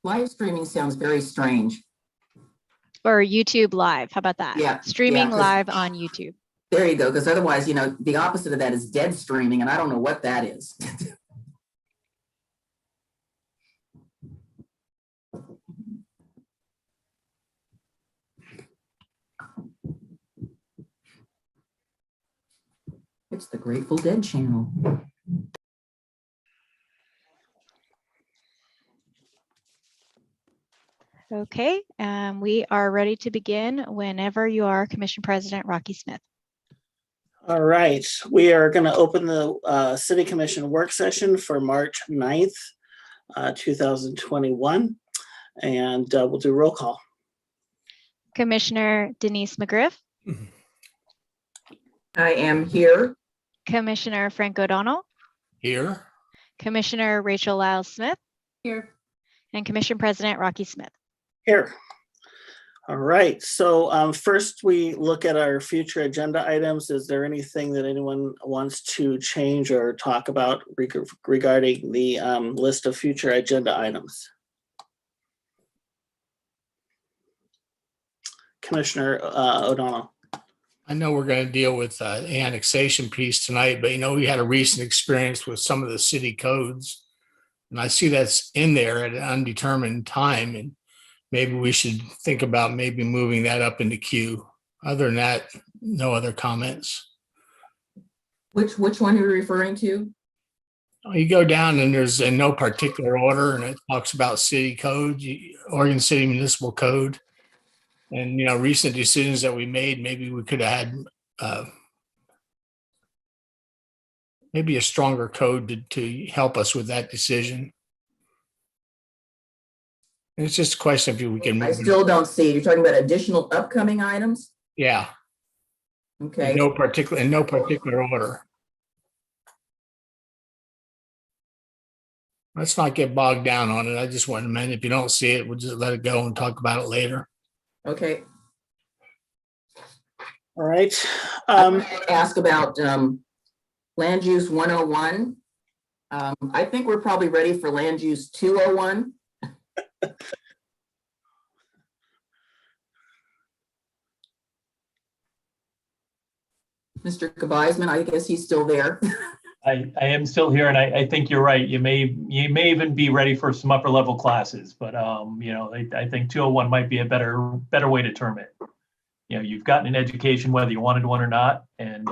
Live streaming sounds very strange. Or YouTube Live. How about that? Yeah. Streaming 'cause live on YouTube. There you go. Because otherwise, the opposite of that is dead streaming, and I don't know what that is. It's the Grateful Dead channel. Okay, we are ready to begin whenever you are, Commission President Rocky Smith. All right, we are going to open the City Commission work session for March 9th, 2021, and we'll do roll call. Commissioner Denise McGriff, I am here. Commissioner Frank O'Donnell, Here. Commissioner Rachel Lyles Smith, Here. and Commission President Rocky Smith. Here. All right, so first we look at our future agenda items. Is there anything that anyone wants to change or talk about regarding the list of future agenda items? Commissioner O'Donnell. I know we're going to deal with the annexation piece tonight, but we had a recent experience with some of the city codes. And I see that's in there at an undetermined time. And maybe we should think about maybe moving that up into queue. Other than that, no other comments. Which one are you referring to? You go down and there's in no particular order, and it talks about city code, Oregon City Municipal Code. And, recent decisions that we made, maybe we could have had maybe a stronger code to help us with that decision. And it's just a question if we can. I still don't see. You're talking about additional upcoming items? Yeah. Okay. In no particular order. Let's not get bogged down on it. I just want to mention, if you don't see it, we'll just let it go and talk about it later. Okay. All right. I want to ask about land use 101. I think we're probably ready for land use 201. Mr. Kavaisman, I guess he's still there. I am still here, and I think you're right. You may even be ready for some upper level classes, but I think 201 might be a better way to term it. You've gotten an education whether you wanted one or not, and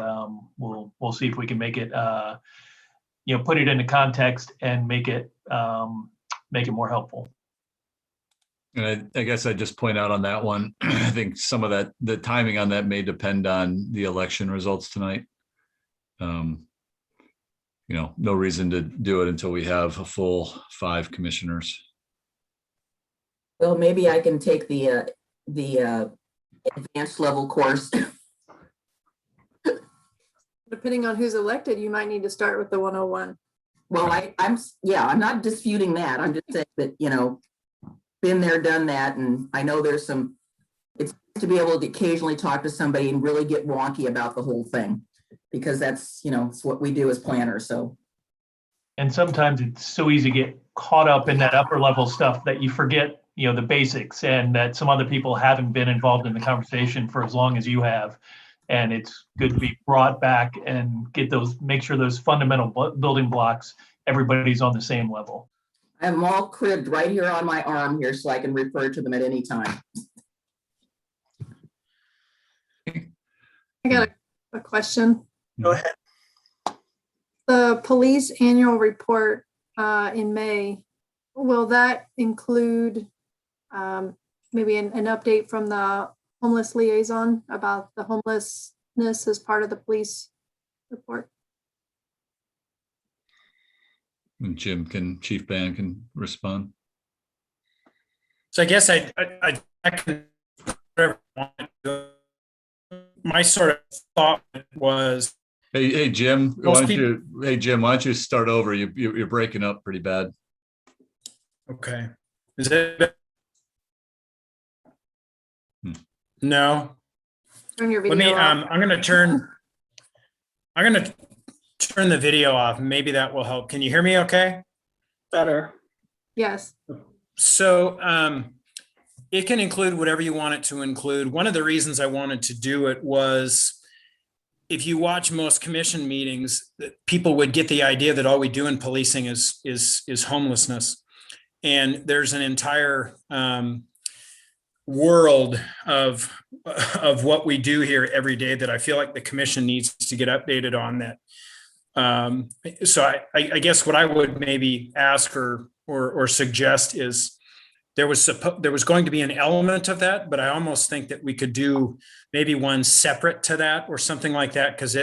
we'll see if we can make it put it into context and make it more helpful. And I guess I'd just point out on that one, I think some of that, the timing on that may depend on the election results tonight. No reason to do it until we have a full 5 commissioners. Well, maybe I can take the advanced level course. Depending on who's elected, you might need to start with the 101. Well, I'm not disputing that. I'm just saying that, been there, done that. And I know it's to be able to occasionally talk to somebody and really get wonky about the whole thing, because that's, it's what we do as planners. So. And sometimes it's so easy to get caught up in that upper level stuff that you forget, the basics, and that some other people haven't been involved in the conversation for as long as you have. And it's good to be brought back and make sure those fundamental building blocks, everybody's on the same level. I have them all cribbed right here on my arm here, so I can refer to them at any time. I got a question. Go ahead. The police annual report in May, will that include maybe an update from the homeless liaison about the homelessness as part of the police report? And Chief Ban can respond. So I guess my sort of thought was. Hey Jim, why don't you start over? You're breaking up pretty bad. Okay. Is it? No. Turn your video Let me. off. I'm gonna turn the video off. Maybe that will help. Can you hear me? Okay. Better. Yes. So it can include whatever you want it to include. One of the reasons I wanted to do it was if you watch most commission meetings, people would get the idea that all we do in policing is homelessness. And there's an entire world of what we do here every day that I feel like the commission needs to get updated on that. So I guess what I would maybe ask or suggest is there was going to be an element of that, but I almost think that we could do maybe one separate to that or something like that, because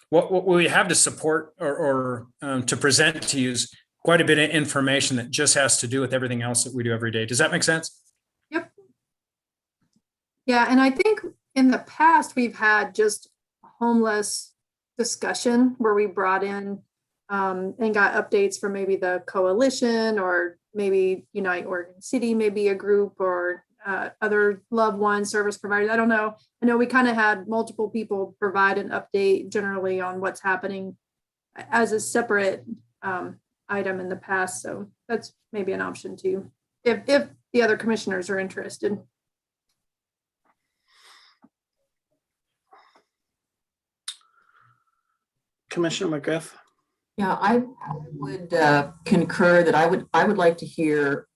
what we have to support or to present to you is quite a bit of information that just has to do with everything else that we do every day. Does that make sense? Yep. Yeah, and I think in the past, we've had just homeless discussion where we brought in and got updates from maybe the coalition or maybe Unite Oregon City, maybe a group or other loved ones, service providers. I don't know. I know we kind of had multiple people provide an update generally on what's happening as a separate item in the past. So that's maybe an option too, if the other commissioners are interested. Commissioner McGriff. Yeah, I would concur that I would like to hear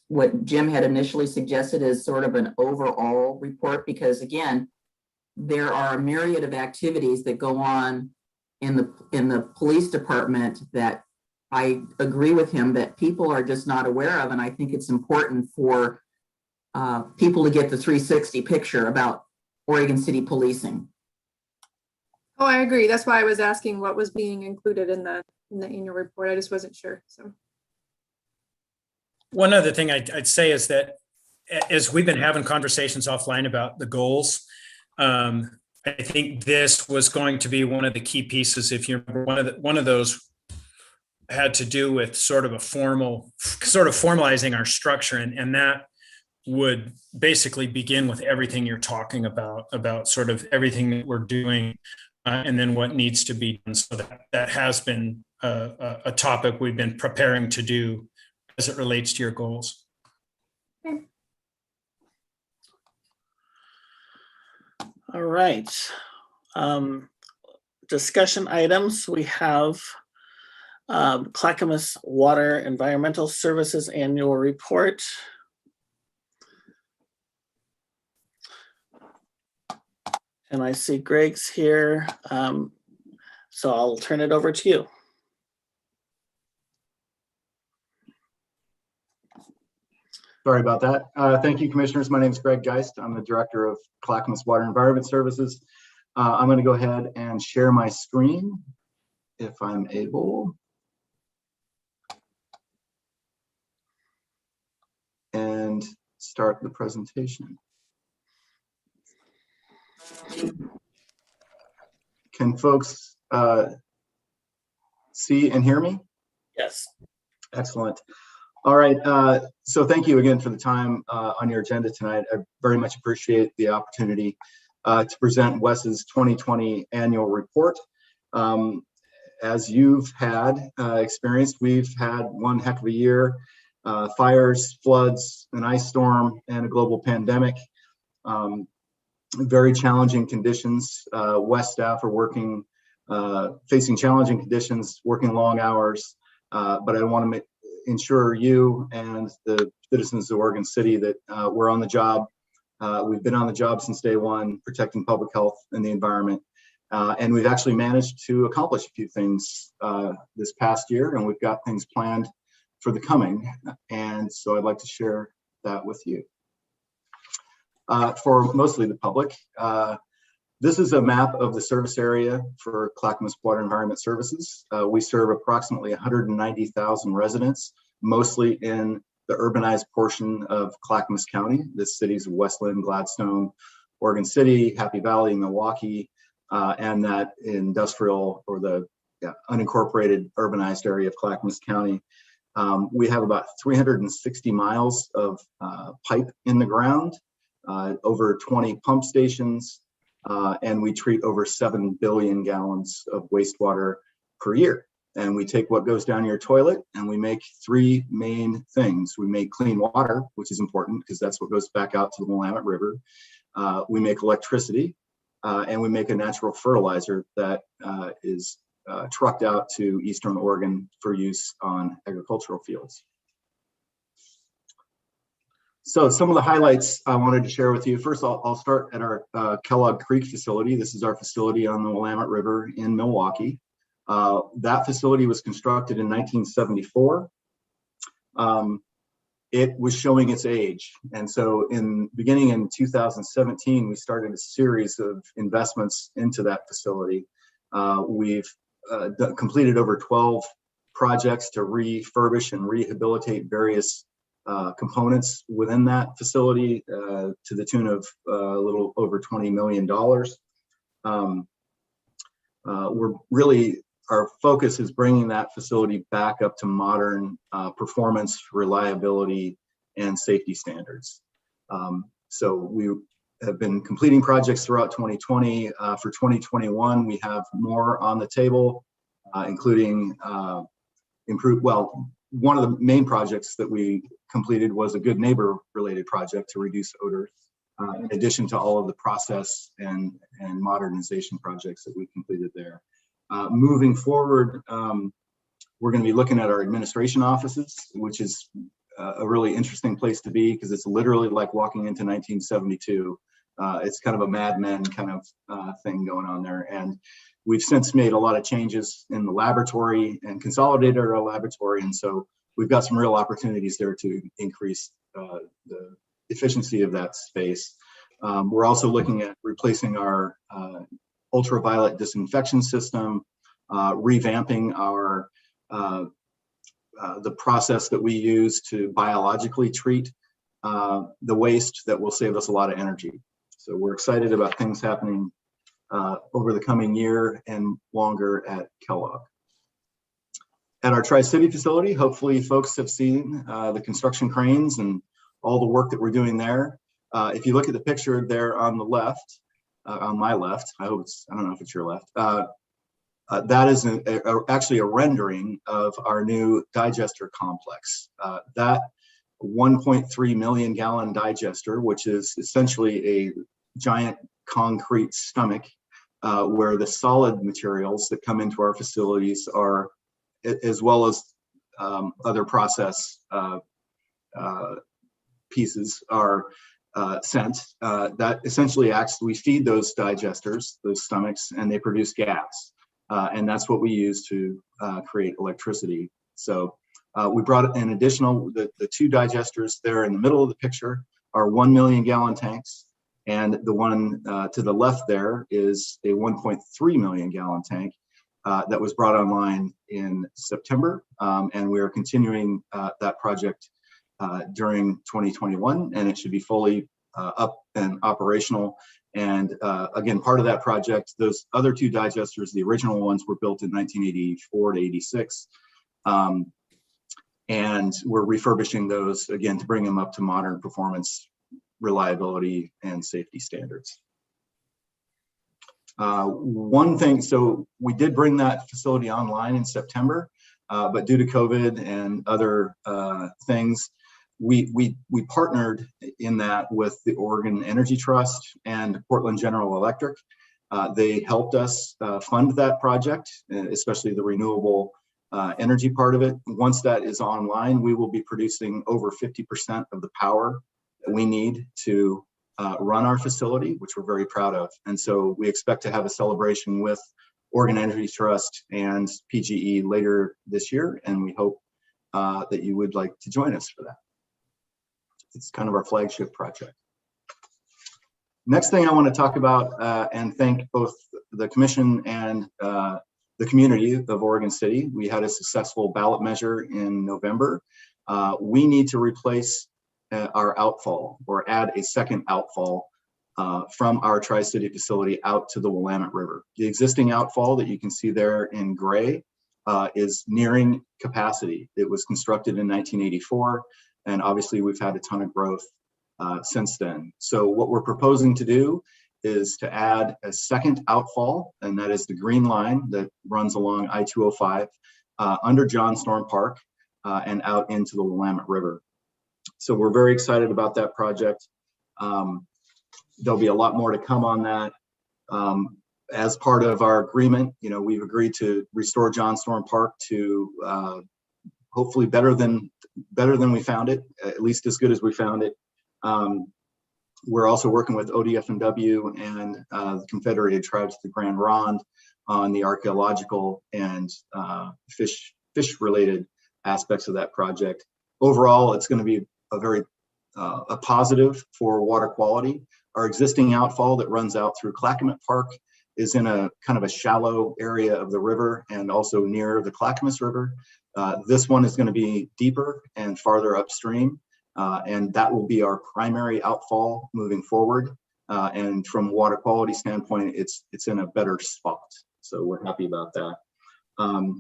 what Jim had initially suggested as sort of an overall report, because again, there are a myriad of activities that go on in the police department that I agree with him that people are just not aware of. And I think it's important for people to get the 360 picture about Oregon City policing. Oh, I agree. That's why I was asking what was being included in the annual report. I just wasn't sure. So One other thing I'd say is that as we've been having conversations offline about the goals, I think this was going to be one of the key pieces. If you remember, one of those had to do with sort of formalizing our structure, and that would basically begin with everything you're talking about sort of everything that we're doing, and then what needs to be done. So that has been a topic we've been preparing to do as it relates to your goals. okay. All right. Discussion items. We have Clackamas Water Environmental Services Annual Report. And I see Greg's here. So I'll turn it over to you. Sorry about that. Thank you, commissioners. My name is Greg Geist. I'm the director of Clackamas Water Environment Services. I'm going to go ahead and share my screen if I'm able. And start the presentation. Can folks see and hear me? Yes. Excellent. All right. So thank you again for the time on your agenda tonight. I very much appreciate the opportunity to present WES's 2020 annual report. As you've had experienced, we've had one heck of a year. Fires, floods, an ice storm, and a global pandemic. Very challenging conditions. WES staff are working, facing challenging conditions, working long hours. But I want to ensure you and the citizens of Oregon City that we're on the job. We've been on the job since day one, protecting public health and the environment. And we've actually managed to accomplish a few things this past year, and we've got things planned for the coming. And so I'd like to share that with you. For mostly the public, this is a map of the service area for Clackamas Water Environment Services. We serve approximately 190,000 residents, mostly in the urbanized portion of Clackamas County, the cities of Westland, Gladstone, Oregon City, Happy Valley, Milwaukee, and that industrial or the unincorporated urbanized area of Clackamas County. We have about 360 miles of pipe in the ground, over 20 pump stations, and we treat over 7 billion gallons of wastewater per year. and we take what goes down your toilet and we make three main things. We make clean water, which is important because that's what goes back out to the Willamette River. We make electricity, and we make a natural fertilizer that is trucked out to Eastern Oregon for use on agricultural fields. So some of the highlights I wanted to share with you. First, I'll start at our Kellogg Creek facility. This is our facility on the Willamette River in Milwaukee. That facility was constructed in 1974. It was showing its age. And so beginning in 2017, we started a series of investments into that facility. We've completed over 12 projects to refurbish and rehabilitate various components within that facility to the tune of a little over $20 million. Our focus is bringing that facility back up to modern performance, reliability, and safety standards. So we have been completing projects throughout 2020. For 2021, we have more on the table, including one of the main projects that we completed was a Good Neighbor related project to reduce odor, in addition to all of the process and modernization projects that we completed there. Moving forward, we're going to be looking at our administration offices, which is a really interesting place to be because it's literally like walking into 1972. It's kind of a Mad Men kind of thing going on there. And we've since made a lot of changes in the laboratory and consolidated our laboratory. And so we've got some real opportunities there to increase the efficiency of that space. We're also looking at replacing our ultraviolet disinfection system, revamping our the process that we use to biologically treat the waste that will save us a lot of energy. So we're excited about things happening over the coming year and longer at Kellogg. At our Tri-City facility, hopefully folks have seen the construction cranes and all the work that we're doing there. If you look at the picture there on the left, on my left, I don't know if it's your left, that is actually a rendering of our new digester complex. That 1.3 million gallon digester, which is essentially a giant concrete stomach where the solid materials that come into our facilities are, as well as other process pieces are sent. That essentially we feed those digesters, those stomachs, and they produce gas. And that's what we use to create electricity. So we brought in additional, the two digesters there in the middle of the picture are 1 million gallon tanks. And the one to the left there is a 1.3 million gallon tank that was brought online in September. And we are continuing that project during 2021, and it should be fully up and operational. And again, part of that project, those other two digesters, the original ones were built in 1984 to 86. And we're refurbishing those again to bring them up to modern performance, reliability, and safety standards. One thing, so we did bring that facility online in September, but due to COVID and other things, we partnered in that with the Oregon Energy Trust and Portland General Electric. They helped us fund that project, especially the renewable energy part of it. Once that is online, we will be producing over 50% of the power that we need to run our facility, which we're very proud of. And so we expect to have a celebration with Oregon Energy Trust and PGE later this year, and we hope that you would like to join us for that. It's kind of our flagship project. Next thing I want to talk about and thank both the commission and the community of Oregon City. We had a successful ballot measure in November. We need to replace our outfall or add a second outfall from our Tri-City facility out to the Willamette River. The existing outfall that you can see there in gray is nearing capacity. It was constructed in 1984, and obviously we've had a ton of growth since then. So what we're proposing to do is to add a second outfall, and that is the green line that runs along I-205. under John Storm Park and out into the Willamette River. So we're very excited about that project. There'll be a lot more to come on that. As part of our agreement, we've agreed to restore John Storm Park to hopefully better than we found it, at least as good as we found it. We're also working with ODF&W and the Confederated Tribes of the Grand Ronde on the archaeological and fish-related aspects of that project. Overall, it's going to be a very a positive for water quality. Our existing outfall that runs out through Clackamas Park is in a kind of a shallow area of the river and also near the Clackamas River. This one is going to be deeper and farther upstream, and that will be our primary outfall moving forward. And from a water quality standpoint, it's in a better spot. So we're happy about that.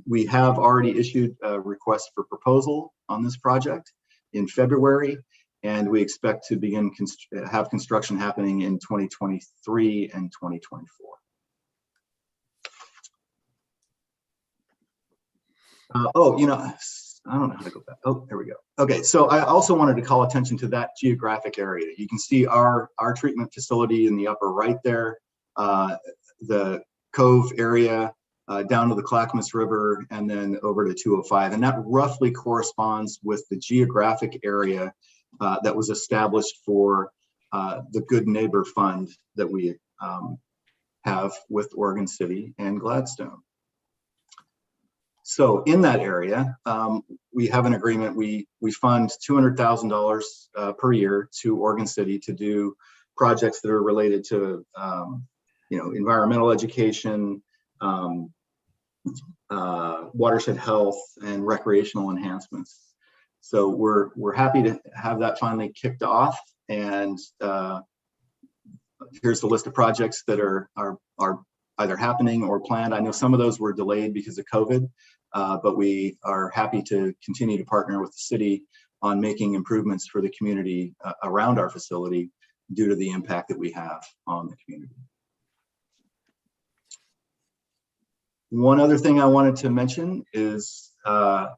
We have already issued a request for proposal on this project in February, and we expect to begin have construction happening in 2023 and 2024. I don't know how to go back. Oh, there we go. Okay, so I also wanted to call attention to that geographic area. You can see our treatment facility in the upper right there, the Cove area, down to the Clackamas River, and then over to 205. And that roughly corresponds with the geographic area that was established for the Good Neighbor Fund that we have with Oregon City and Gladstone. So in that area, we have an agreement. We fund $200,000 per year to Oregon City to do projects that are related to environmental education, watershed health, and recreational enhancements. So we're happy to have that finally kicked off. And here's the list of projects that are either happening or planned. I know some of those were delayed because of COVID, but we are happy to continue to partner with the city on making improvements for the community around our facility due to the impact that we have on the community. One other thing I wanted to mention is our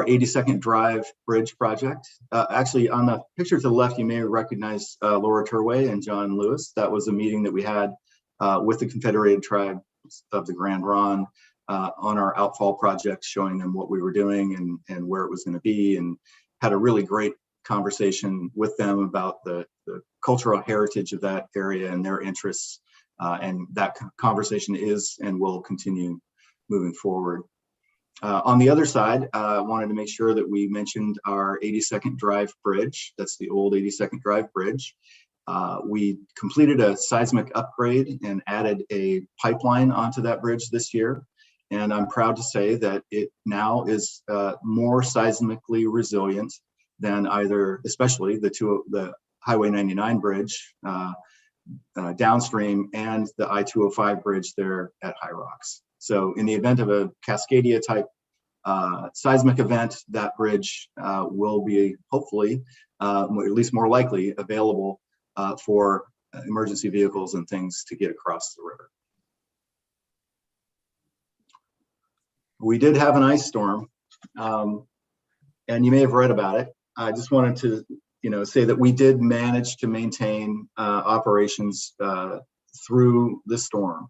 82nd Drive Bridge project. Actually, on the picture to the left, you may recognize Laura Turway and John Lewis. That was a meeting that we had with the Confederated Tribes of the Grand Ronde on our outfall project, showing them what we were doing and where it was going to be, and had a really great conversation with them about the cultural heritage of that area and their interests. And that conversation is and will continue moving forward. On the other side, I wanted to make sure that we mentioned our 82nd Drive Bridge. That's the old 82nd Drive Bridge. We completed a seismic upgrade and added a pipeline onto that bridge this year. And I'm proud to say that it now is more seismically resilient than especially the Highway 99 bridge downstream and the I-205 bridge there at High Rocks. So in the event of a Cascadia type seismic event, that bridge will be hopefully, at least more likely, available for emergency vehicles and things to get across the river. We did have an ice storm, and you may have read about it. I just wanted to say that we did manage to maintain operations through the storm.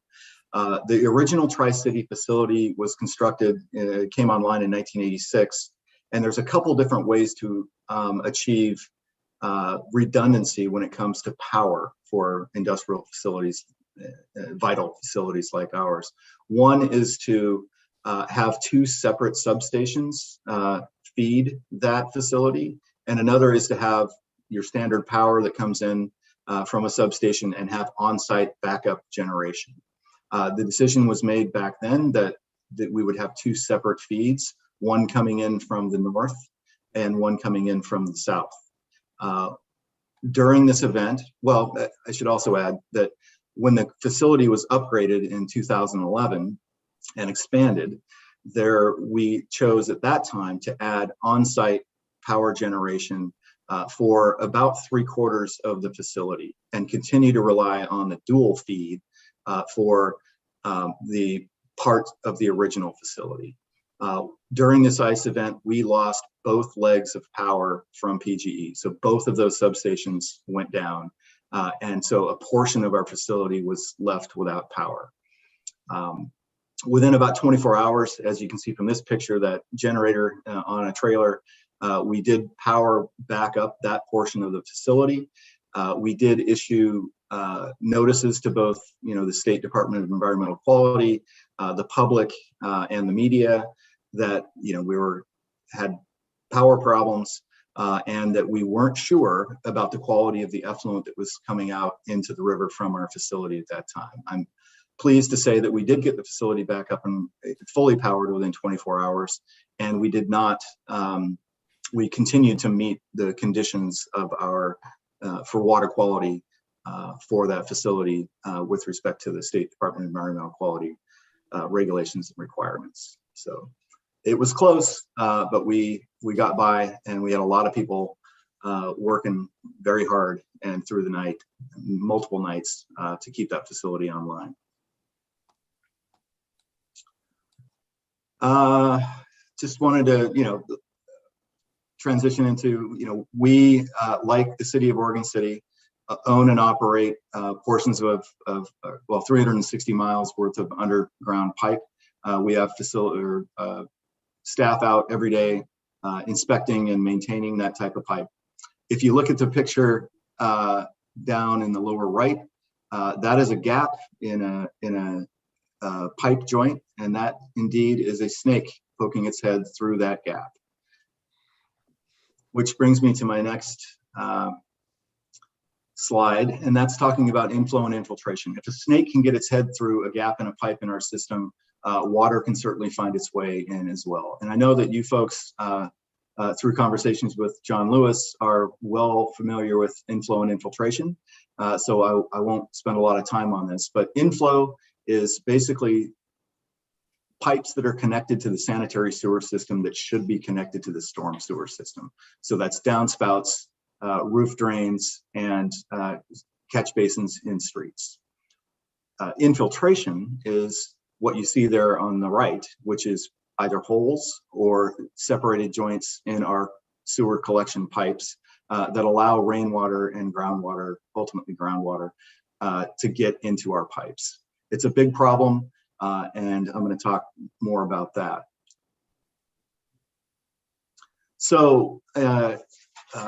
The original Tri-City facility was constructed, it came online in 1986, and there's a couple different ways to achieve redundancy when it comes to power for industrial facilities, vital facilities like ours. One is to have two separate substations feed that facility, and another is to have your standard power that comes in from a substation and have on-site backup generation. The decision was made back then that we would have two separate feeds, one coming in from the north and one coming in from the south. During this event, well, I should also add that when the facility was upgraded in 2011 and expanded, we chose at that time to add on-site power generation for about 3/4 of the facility and continue to rely on the dual feed for the part of the original facility. During this ice event, we lost both legs of power from PGE. So both of those substations went down. And so a portion of our facility was left without power. Within about 24 hours, as you can see from this picture, that generator on a trailer, we did power back up that portion of the facility. We did issue notices to both, the State Department of Environmental Quality, the public, and the media that, we had power problems and that we weren't sure about the quality of the effluent that was coming out into the river from our facility at that time. I'm pleased to say that we did get the facility back up and fully powered within 24 hours, and we did not, we continued to meet the conditions of our, for water quality for that facility with respect to the State Department of Environmental Quality regulations and requirements. So it was close, but we got by, and we had a lot of people working very hard and through the night, multiple nights, to keep that facility online. Just wanted to, transition into, we, like the city of Oregon City, own and operate portions of 360 miles worth of underground pipe. We have facility staff out every day inspecting and maintaining that type of pipe. If you look at the picture down in the lower right, that is a gap in a pipe joint, and that indeed is a snake poking its head through that gap. Which brings me to my next slide, and that's talking about inflow and infiltration. If a snake can get its head through a gap in a pipe in our system, water can certainly find its way in as well. And I know that you folks, through conversations with John Lewis, are well familiar with inflow and infiltration. So I won't spend a lot of time on this, but inflow is basically pipes that are connected to the sanitary sewer system that should be connected to the storm sewer system. So that's downspouts, roof drains, and catch basins in streets. Infiltration is what you see there on the right, which is either holes or separated joints in our sewer collection pipes that allow rainwater and groundwater, ultimately groundwater, to get into our pipes. It's a big problem, and I'm going to talk more about that. So a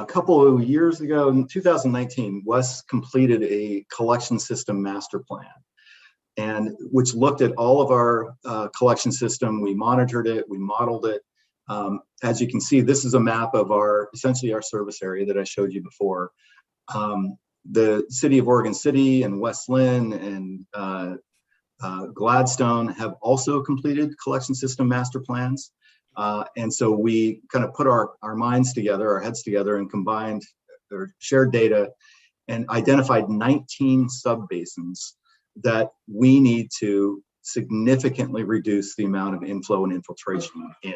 couple of years ago, in 2019, WES completed a collection system master plan, and which looked at all of our collection system. We monitored it, we modeled it. As you can see, this is a map of essentially our service area that I showed you before. The city of Oregon City and West Linn and Gladstone have also completed collection system master plans. And so we kind of put our minds together, our heads together, and combined or shared data and identified 19 subbasins that we need to significantly reduce the amount of inflow and infiltration in.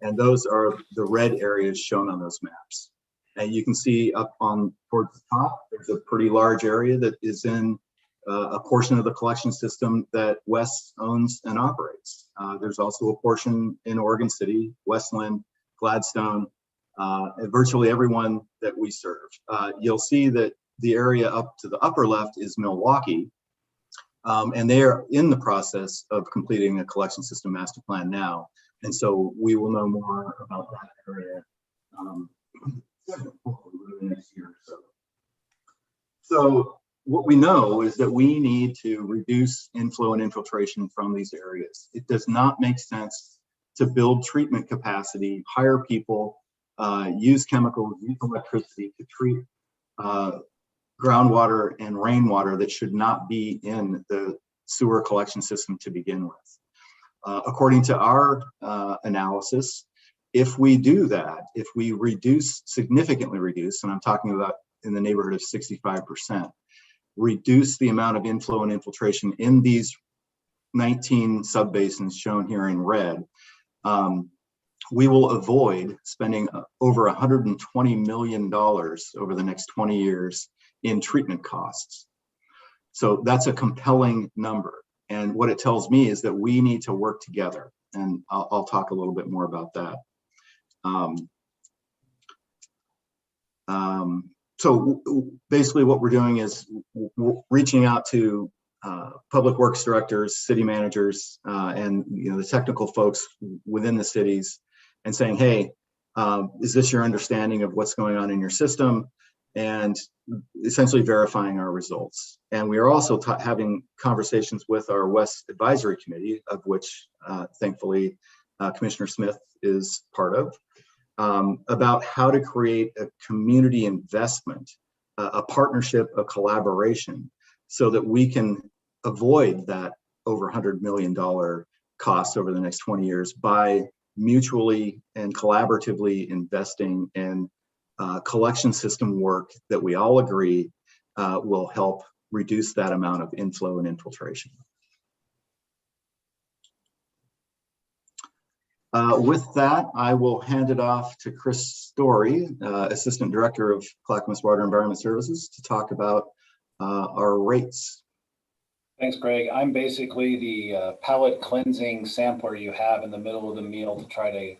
And those are the red areas shown on those maps. And you can see up on towards the top, there's a pretty large area that is in a portion of the collection system that WES owns and operates. There's also a portion in Oregon City, West Linn, Gladstone, virtually everyone that we serve. You'll see that the area up to the upper left is Milwaukee, and they are in the process of completing a collection system master plan now. And so we will know more about that area hopefully within the next year or so. So what we know is that we need to reduce inflow and infiltration from these areas. It does not make sense to build treatment capacity, hire people, use chemicals, use electricity to treat groundwater and rainwater that should not be in the sewer collection system to begin with. According to our analysis, if we do that, if we significantly reduce, and I'm talking about in the neighborhood of 65%, reduce the amount of inflow and infiltration in these 19 subbasins shown here in red, we will avoid spending over $120 million over the next 20 years in treatment costs. So that's a compelling number. And what it tells me is that we need to work together. and I'll talk a little bit more about that. So basically what we're doing is reaching out to public works directors, city managers, and the technical folks within the cities and saying, hey, is this your understanding of what's going on in your system? And essentially verifying our results. And we are also having conversations with our West Advisory Committee, of which thankfully Commissioner Smith is part of, about how to create a community investment, a partnership, a collaboration, so that we can avoid that over $100 million cost over the next 20 years by mutually and collaboratively investing in collection system work that we all agree will help reduce that amount of inflow and infiltration. With that, I will hand it off to Chris Story, Assistant Director of Clackamas Water Environment Services, to talk about our rates. Thanks, Greg. I'm basically the palate cleansing sampler you have in the middle of the meal to try to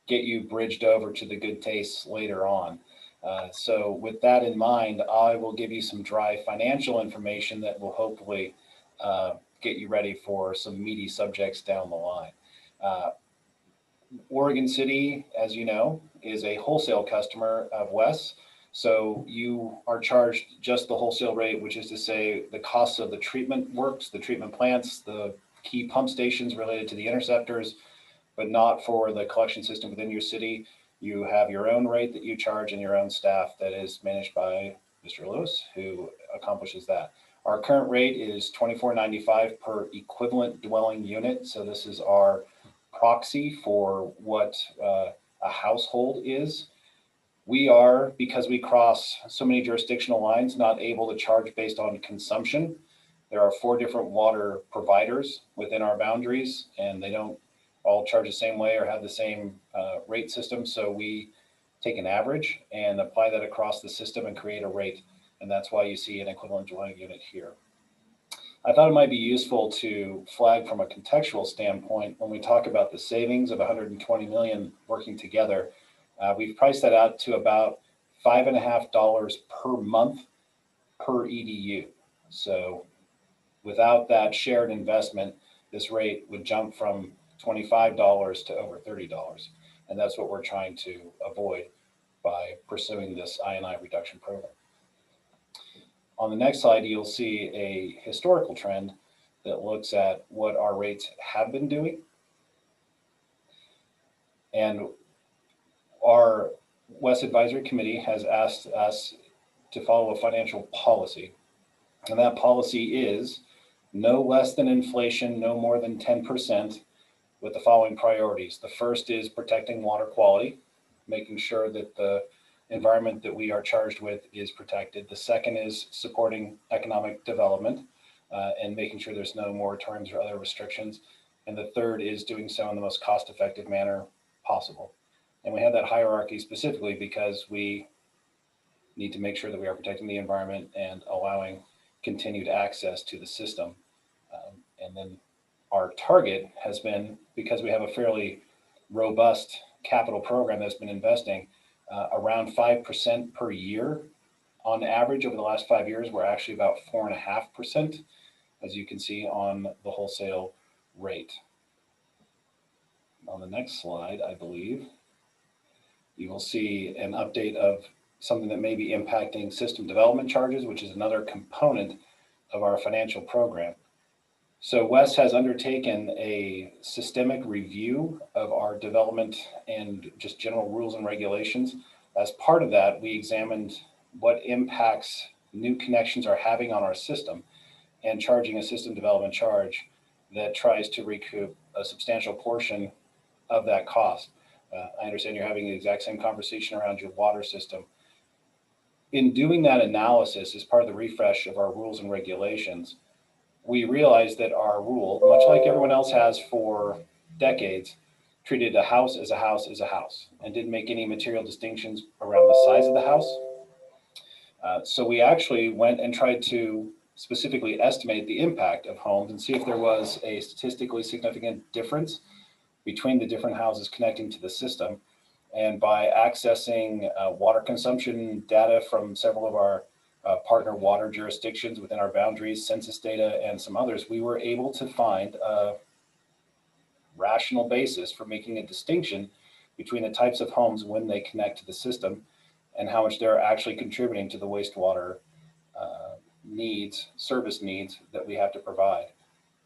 get you bridged over to the good tastes later on. So with that in mind, I will give you some dry financial information that will hopefully get you ready for some meaty subjects down the line. Oregon City, as you know, is a wholesale customer of WES. So you are charged just the wholesale rate, which is to say the costs of the treatment works, the treatment plants, the key pump stations related to the interceptors, but not for the collection system within your city. You have your own rate that you charge and your own staff that is managed by Mr. Lewis, who accomplishes that. Our current rate is $24.95 per equivalent dwelling unit. So this is our proxy for what a household is. We are, because we cross so many jurisdictional lines, not able to charge based on consumption. There are 4 different water providers within our boundaries, and they don't all charge the same way or have the same rate system. So we take an average and apply that across the system and create a rate. And that's why you see an equivalent dwelling unit here. I thought it might be useful to flag from a contextual standpoint when we talk about the savings of 120 million working together. We've priced that out to about $5.50 per month per EDU. So without that shared investment, this rate would jump from $25 to over $30. And that's what we're trying to avoid by pursuing this I&I reduction program. On the next slide, you'll see a historical trend that looks at what our rates have been doing. And our West Advisory Committee has asked us to follow a financial policy. And that policy is no less than inflation, no more than 10%, with the following priorities. The first is protecting water quality, making sure that the environment that we are charged with is protected. The second is supporting economic development and making sure there's no moratoriums or other restrictions. And the third is doing so in the most cost-effective manner possible. And we have that hierarchy specifically because we need to make sure that we are protecting the environment and allowing continued access to the system. And then our target has been, because we have a fairly robust capital program that's been investing, around 5% per year on average over the last 5 years. We're actually about 4.5%, as you can see on the wholesale rate. On the next slide, I believe, you will see an update of something that may be impacting system development charges, which is another component of our financial program. So WES has undertaken a systemic review of our development and just general rules and regulations. As part of that, we examined what impacts new connections are having on our system and charging a system development charge that tries to recoup a substantial portion of that cost. I understand you're having the exact same conversation around your water system. In doing that analysis as part of the refresh of our rules and regulations, we realized that our rule, much like everyone else has for decades, treated a house as a house as a house and didn't make any material distinctions around the size of the house. So we actually went and tried to specifically estimate the impact of homes and see if there was a statistically significant difference between the different houses connecting to the system. And by accessing water consumption data from several of our partner water jurisdictions within our boundaries, census data, and some others, we were able to find a rational basis for making a distinction between the types of homes when they connect to the system and how much they're actually contributing to the wastewater service needs that we have to provide.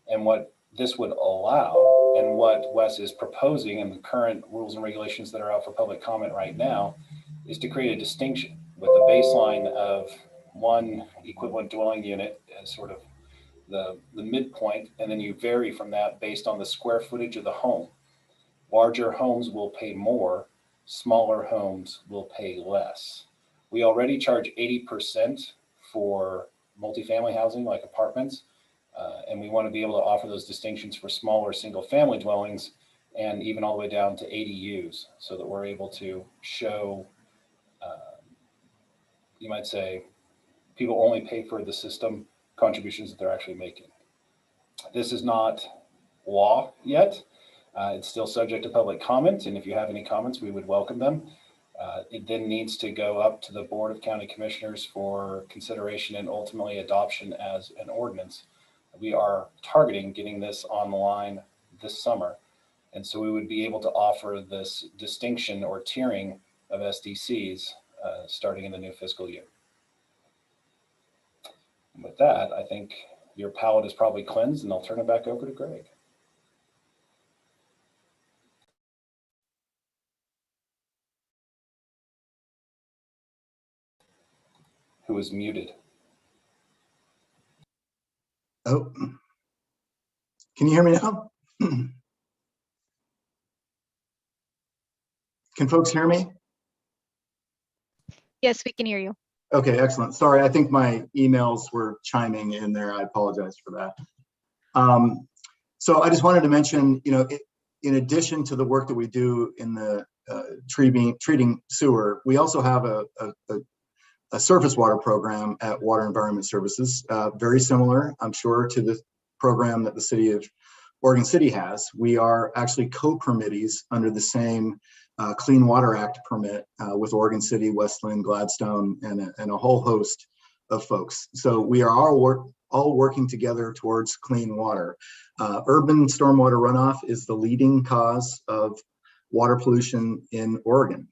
And what this would allow, and what Wes is proposing in the current rules and regulations that are out for public comment right now, is to create a distinction with a baseline of one equivalent dwelling unit as sort of the midpoint, and then you vary from that based on the square footage of the home. Larger homes will pay more, smaller homes will pay less. We already charge 80% for multifamily housing like apartments, and we want to be able to offer those distinctions for smaller single family dwellings and even all the way down to ADUs, so that we're able to show, you might say, people only pay for the system contributions that they're actually making. This is not law yet. It's still subject to public comment, and if you have any comments, we would welcome them. It then needs to go up to the Board of County Commissioners for consideration and ultimately adoption as an ordinance. We are targeting getting this online this summer, and so we would be able to offer this distinction or tiering of SDCs starting in the new fiscal year. And with that, I think your palate is probably cleansed, and I'll turn it back over to Greg. Who is muted. Oh, can you hear me now? Can folks hear me? Yes, we can hear you. Okay, excellent. Sorry, I think my emails were chiming in there. I apologize for that. So I just wanted to mention, you know, in addition to the work that we do in the treating sewer, we also have a surface water program at Water Environment Services, very similar, I'm sure, to the program that the city of Oregon City has. We are actually co-permittees under the same Clean Water Act permit with Oregon City, Westland, Gladstone, and a whole host of folks. So we are all working together towards clean water. Urban stormwater runoff is the leading cause of water pollution in Oregon.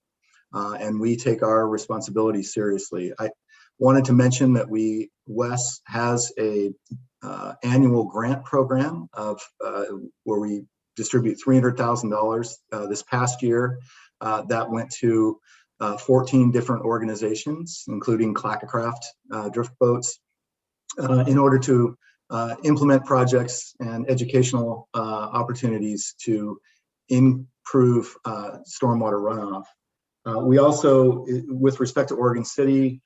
And we take our responsibility seriously. I wanted to mention that WES has a annual grant program of where we distribute $300,000 this past year. That went to 14 different organizations, including Clackcraft drift boats, in order to implement projects and educational opportunities to improve stormwater runoff. We also, with respect to Oregon City,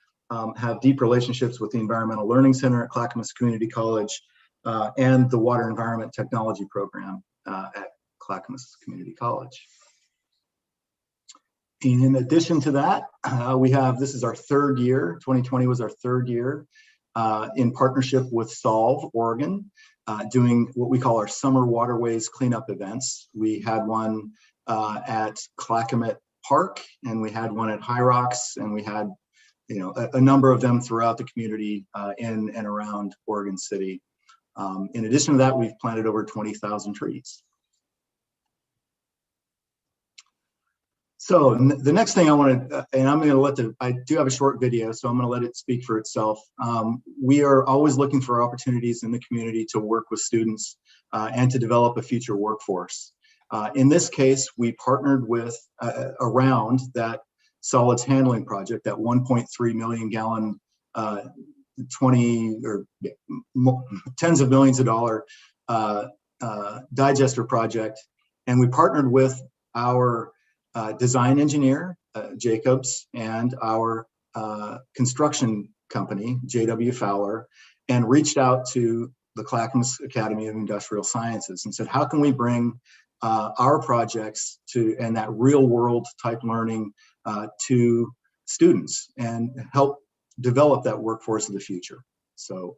have deep relationships with the Environmental Learning Center at Clackamas Community College and the Water Environment Technology Program at Clackamas Community College. In addition to that, this is our third year, 2020 was our third year, in partnership with Solve Oregon, doing what we call our summer waterways cleanup events. We had one at Clackamas Park, and we had one at High Rocks, and we had, you know, a number of them throughout the community in and around Oregon City. In addition to that, we've planted over 20,000 trees. So the next thing I want to, and I'm going to I do have a short video, so I'm going to let it speak for itself. We are always looking for opportunities in the community to work with students and to develop a future workforce. In this case, we partnered with around that solids handling project, that 1.3 million gallon, 20 or tens of millions of dollar digester project. And we partnered with our design engineer, Jacobs, and our construction company, JW Fowler, and reached out to the Clackamas Academy of Industrial Sciences and said, how can we bring our projects and that real world type learning to students and help develop that workforce of the future. So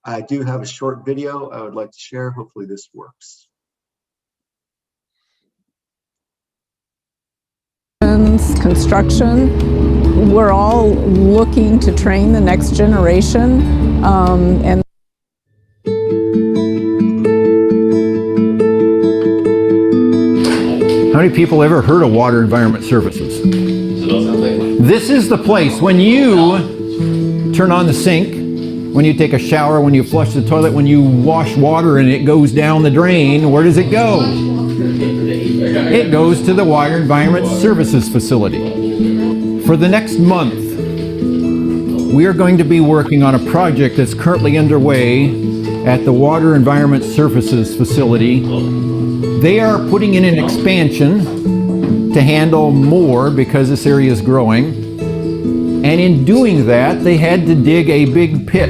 I do have a short video I would like to share. Hopefully this works. operations, construction. We're all looking to train the next generation. And how many people ever heard of Water Environment Services? This is the place when you turn on the sink, when you take a shower, when you flush the toilet, when you wash water and it goes down the drain, where does it go? It goes to the Water Environment Services facility. For the next month, we are going to be working on a project that's currently underway at the Water Environment Services facility. They are putting in an expansion to handle more because this area is growing. And in doing that, they had to dig a big pit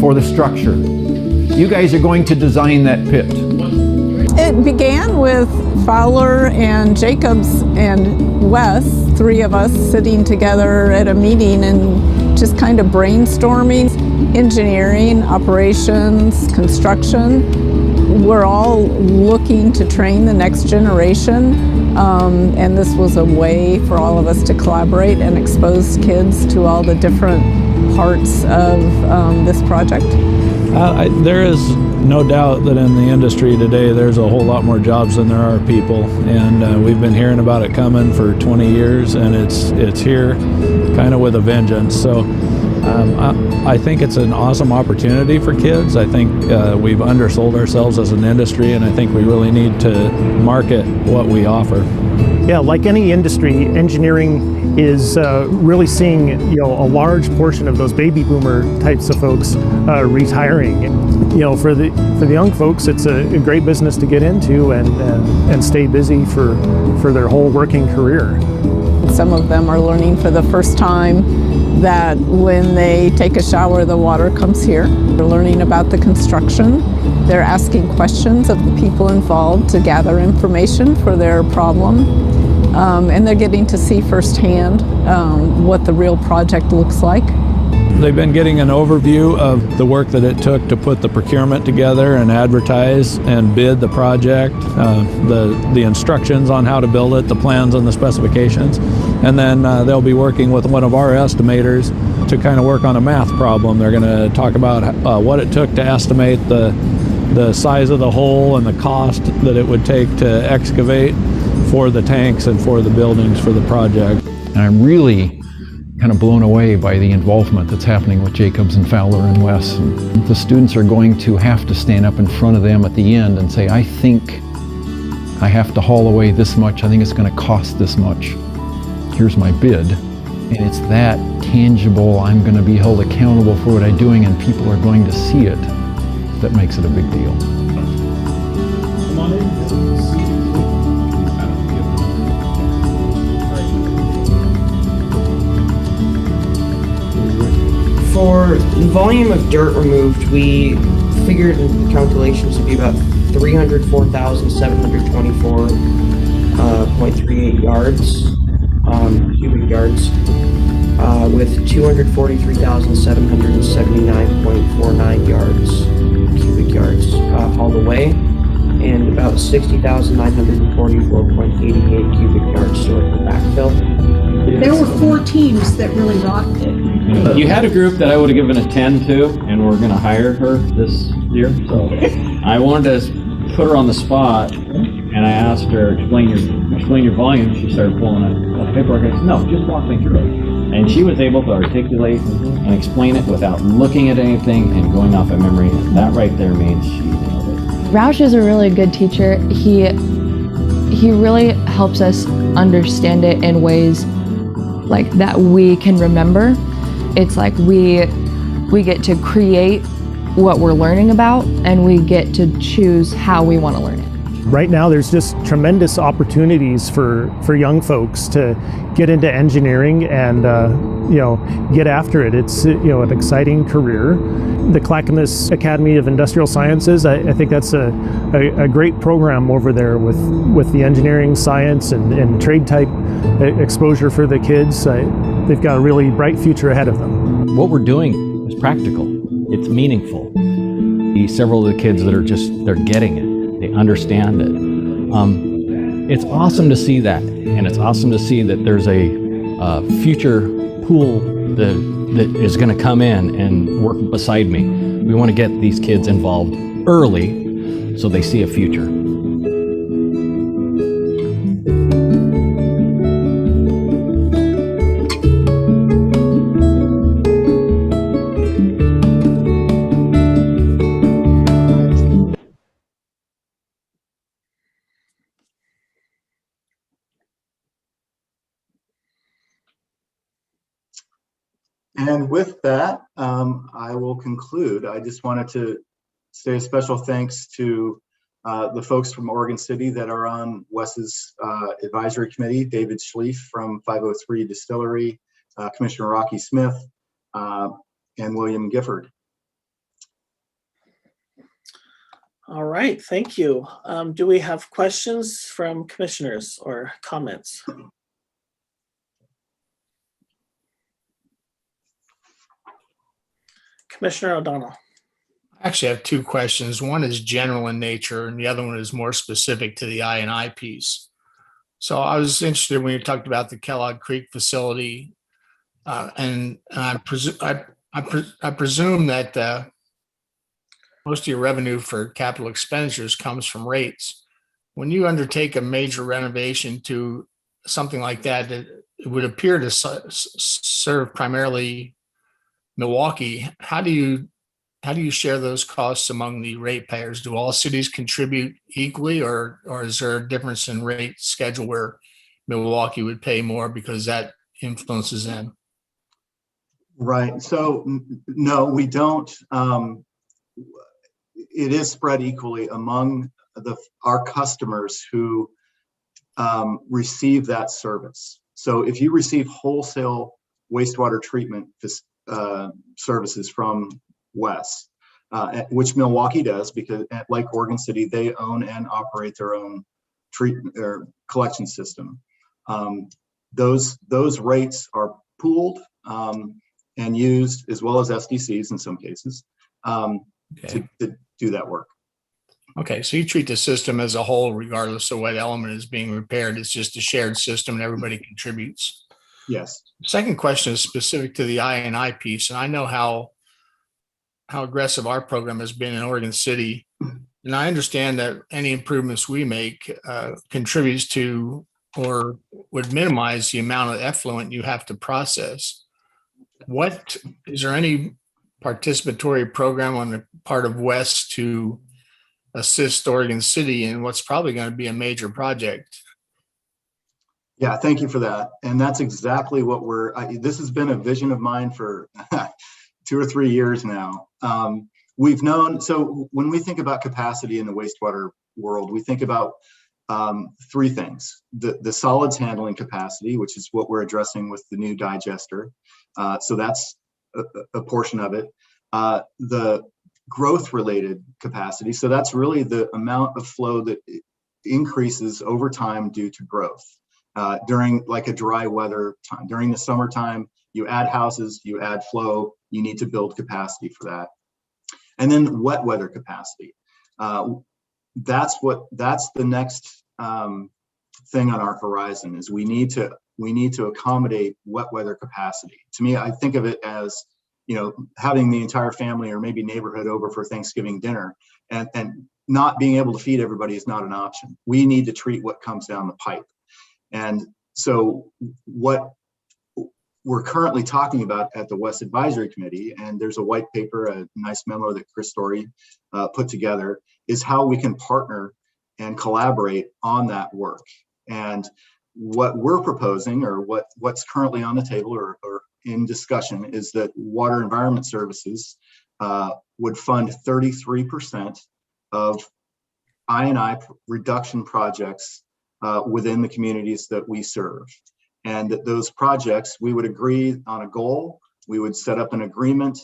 for the structure. You guys are going to design that pit. it began with Fowler and Jacobs and Wes, three of us sitting together at a meeting and just kind of brainstorming. Engineering, operations, construction. We're all looking to train the next generation, and this was a way for all of us to collaborate and expose kids to all the different parts of this project. There is no doubt that in the industry today there's a whole lot more jobs than there are people, and we've been hearing about it coming for 20 years, and it's here kind of with a vengeance. So I think it's an awesome opportunity for kids. I think we've undersold ourselves as an industry, and I think we really need to market what we offer. Yeah, like any industry, engineering is really seeing a large portion of those baby boomer types of folks retiring. For the young folks, it's a great business to get into and stay busy for their whole working career. Some of them are learning for the first time that when they take a shower, the water comes here. They're learning about the construction. They're asking questions of the people involved to gather information for their problem. And they're getting to see firsthand what the real project looks like. They've been getting an overview of the work that it took to put the procurement together and advertise and bid the project, the instructions on how to build it, the plans and the specifications. And then they'll be working with one of our estimators to kind of work on a math problem. They're going to talk about what it took to estimate the size of the hole and the cost that it would take to excavate for the tanks and for the buildings for the project. And I'm really kind of blown away by the involvement that's happening with Jacobs and Fowler and Wes. And the students are going to have to stand up in front of them at the end and say, I think I have to haul away this much. I think it's going to cost this much. Here's my bid. And it's that tangible, I'm going to be held accountable for what I'm doing and people are going to see it, that makes it a big deal. Come on in. For the volume of dirt removed, we figured the calculations to be about 304,724.38 yards, cubic yards, with 243,779.49 yards, cubic yards, hauled away, and about 60,944.88 cubic yards stored for backfill. There were 4 teams that really rocked it. You had a group that I would have given a 10 to, and we're going to hire her this year. So I wanted to put her on the spot, and I asked her, explain your volume. She started pulling a paperwork. I said, no, just walk me through it. And she was able to articulate and explain it without looking at anything and going off of memory. And that right there means she nailed it. Roush is a really good teacher. He really helps us understand it in ways like that we can remember. It's like we get to create what we're learning about, and we get to choose how we want to learn it. Right now, there's just tremendous opportunities for young folks to get into engineering and get after it. It's an exciting career. The Clackamas Academy of Industrial Sciences, I think that's a great program over there with the engineering, science, and trade type exposure for the kids. They've got a really bright future ahead of them. What we're doing is practical. It's meaningful. Several of the kids that are they're getting it. They understand it. It's awesome to see that, and it's awesome to see that there's a future pool that is going to come in and work beside me. We want to get these kids involved early so they see a future. And with that, I will conclude. I just wanted to say a special thanks to the folks from Oregon City that are on Wes's advisory committee, David Schlief from 503 Distillery, Commissioner Rocky Smith, and William Gifford. All right, thank you. Do we have questions from commissioners or comments? Commissioner O'Donnell. I actually have two questions. One is general in nature, and the other one is more specific to the I&I piece. So I was interested when you talked about the Kellogg Creek facility, and I presume that most of your revenue for capital expenditures comes from rates. When you undertake a major renovation to something like that, it would appear to serve primarily Milwaukee. How do you share those costs among the ratepayers? Do all cities contribute equally, or is there a difference in rate schedule where Milwaukee would pay more because that influences them? Right. So no, we don't. It is spread equally among our customers who receive that service. So if you receive wholesale wastewater treatment services from WES, which Milwaukee does, because like Oregon City, they own and operate their own treatment or collection system. Those rates are pooled and used, as well as SDCs in some cases, to do that work. Okay, so you treat the system as a whole, regardless of what element is being repaired. It's just a shared system and everybody contributes. Yes. Second question is specific to the I&I piece, and I know how aggressive our program has been in Oregon City, and I understand that any improvements we make contributes to or would minimize the amount of effluent you have to process. What is there any participatory program on the part of WES to assist Oregon City in what's probably going to be a major project? Yeah, thank you for that. And that's exactly what this has been a vision of mine for 2 or 3 years now. We've known, so when we think about capacity in the wastewater world, we think about 3 things. The solids handling capacity, which is what we're addressing with the new digester. So that's a portion of it. The growth related capacity. So that's really the amount of flow that increases over time due to growth. During like a dry weather time, during the summertime, you add houses, you add flow, you need to build capacity for that. And then wet weather capacity. That's the next thing on our horizon is we need to accommodate wet weather capacity. To me, I think of it as, having the entire family or maybe neighborhood over for Thanksgiving dinner and not being able to feed everybody is not an option. We need to treat what comes down the pipe. And so what we're currently talking about at the WES Advisory Committee, and there's a white paper, a nice memo that Chris Story put together, is how we can partner and collaborate on that work. And what we're proposing, or what's currently on the table or in discussion, is that Water Environment Services would fund 33% of I&I reduction projects within the communities that we serve. And that those projects, we would agree on a goal, we would set up an agreement,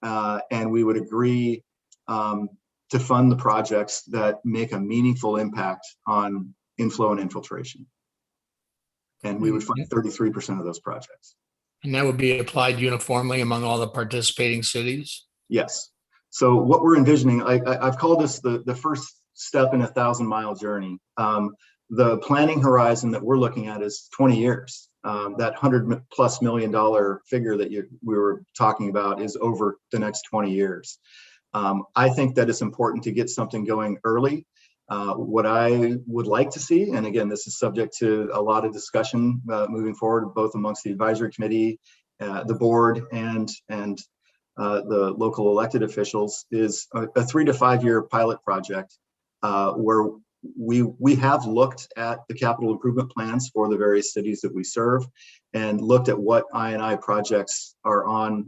and we would agree to fund the projects that make a meaningful impact on inflow and infiltration. And we would fund 33% of those projects. And that would be applied uniformly among all the participating cities? Yes. So what we're envisioning, I've called this the first step in a 1,000-mile journey. The planning horizon that we're looking at is 20 years. That $100+ million figure that we were talking about is over the next 20 years. I think that it's important to get something going early. What I would like to see, and again, this is subject to a lot of discussion moving forward, both amongst the advisory committee, the board, and the local elected officials, is a 3 to 5 year pilot project where we have looked at the capital improvement plans for the various cities that we serve and looked at what I&I projects are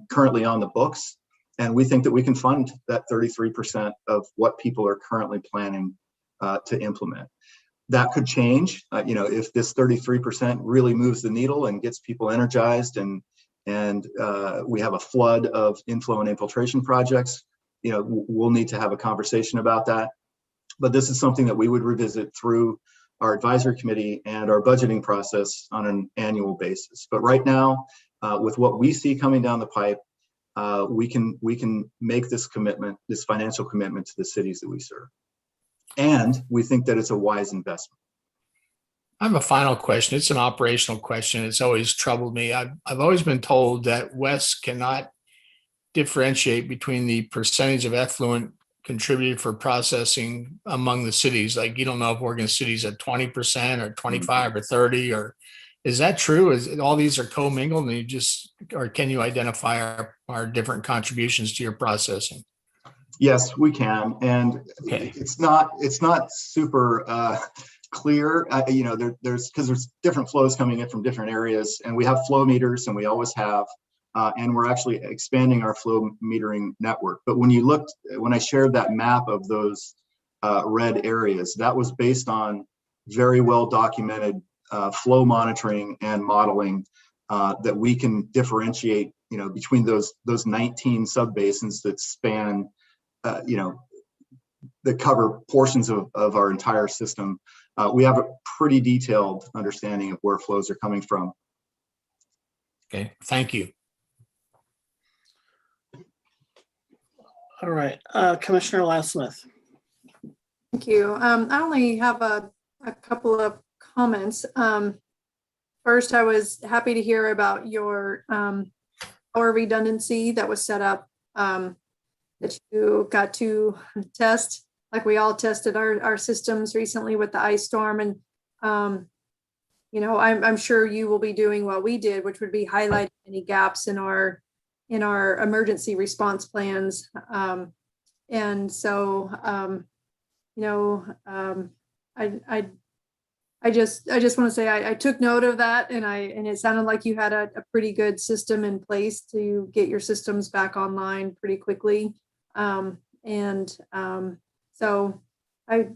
currently on the books. And we think that we can fund that 33% of what people are currently planning to implement. That could change, if this 33% really moves the needle and gets people energized, and we have a flood of inflow and infiltration projects. We'll need to have a conversation about that. But this is something that we would revisit through our advisory committee and our budgeting process on an annual basis. But right now, with what we see coming down the pipe, we can make this commitment, this financial commitment to the cities that we serve. And we think that it's a wise investment. I have a final question. It's an operational question. It's always troubled me. I've always been told that Wes cannot differentiate between the percentage of effluent contributed for processing among the cities. Like, you don't know if Oregon City's at 20% or 25 or 30, or is that true? Is all these are commingled, and or can you identify our different contributions to your processing? Yes, we can. And it's not super clear, there's different flows coming in from different areas, and we have flow meters, and we always have, and we're actually expanding our flow metering network. But when I shared that map of those red areas, that was based on very well documented flow monitoring and modeling that we can differentiate, between those 19 subbasins that span, that cover portions of our entire system. We have a pretty detailed understanding of where flows are coming from. Okay, thank you. All right, Commissioner Lassmith. Thank you. I only have a couple of comments. First, I was happy to hear about your power redundancy that was set up, that you got to test, like we all tested our systems recently with the ice storm. And, I'm sure you will be doing what we did, which would be highlighting any gaps in our emergency response plans. And so, I just want to say I took note of that, and it sounded like you had a pretty good system in place to get your systems back online pretty quickly. So I,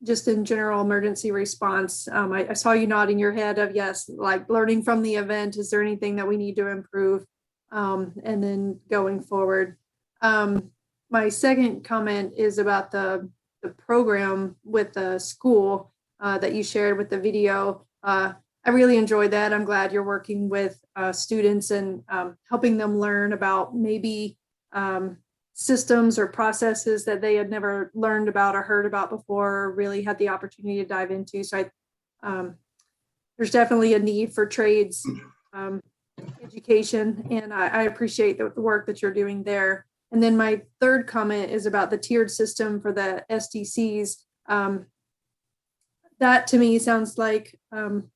just in general emergency response, I saw you nodding your head of yes, like learning from the event. Is there anything that we need to improve? And then going forward. My second comment is about the program with the school that you shared with the video. I really enjoyed that. I'm glad you're working with students and helping them learn about maybe systems or processes that they had never learned about or heard about before, or really had the opportunity to dive into. So there's definitely a need for trades education, and I appreciate the work that you're doing there. And then my third comment is about the tiered system for the SDCs. That to me sounds like an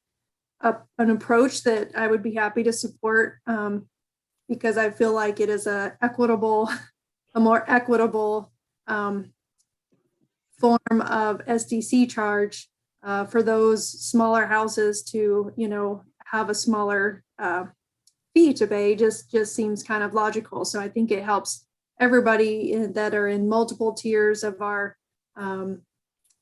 approach that I would be happy to support, because I feel like it is a more equitable form of SDC charge for those smaller houses to, have a smaller fee to pay. Just seems kind of logical. So I think it helps everybody that are in multiple tiers of our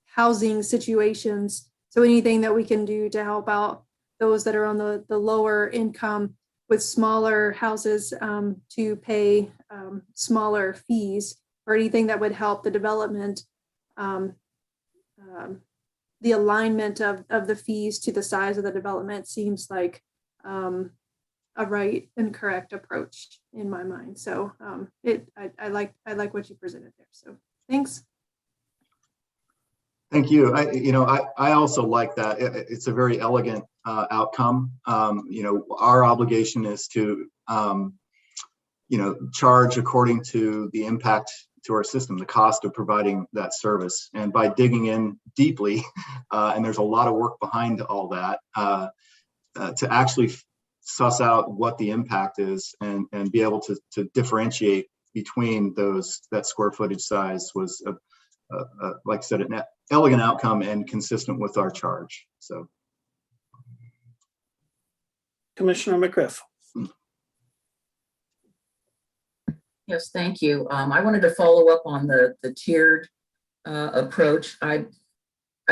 housing situations. So anything that we can do to help out those that are on the lower income with smaller houses to pay smaller fees, or anything that would help the development, the alignment of the fees to the size of the development seems like a right and correct approach in my mind. So I like what you presented there. So thanks. Thank you. I also like that. It's a very elegant outcome. Our obligation is to, charge according to the impact to our system, the cost of providing that service. And by digging in deeply, and there's a lot of work behind all that, to actually suss out what the impact is and be able to differentiate between that square footage size was, like I said, an elegant outcome and consistent with our charge. So, Commissioner McGriff. Yes, thank you. I wanted to follow up on the tiered approach. I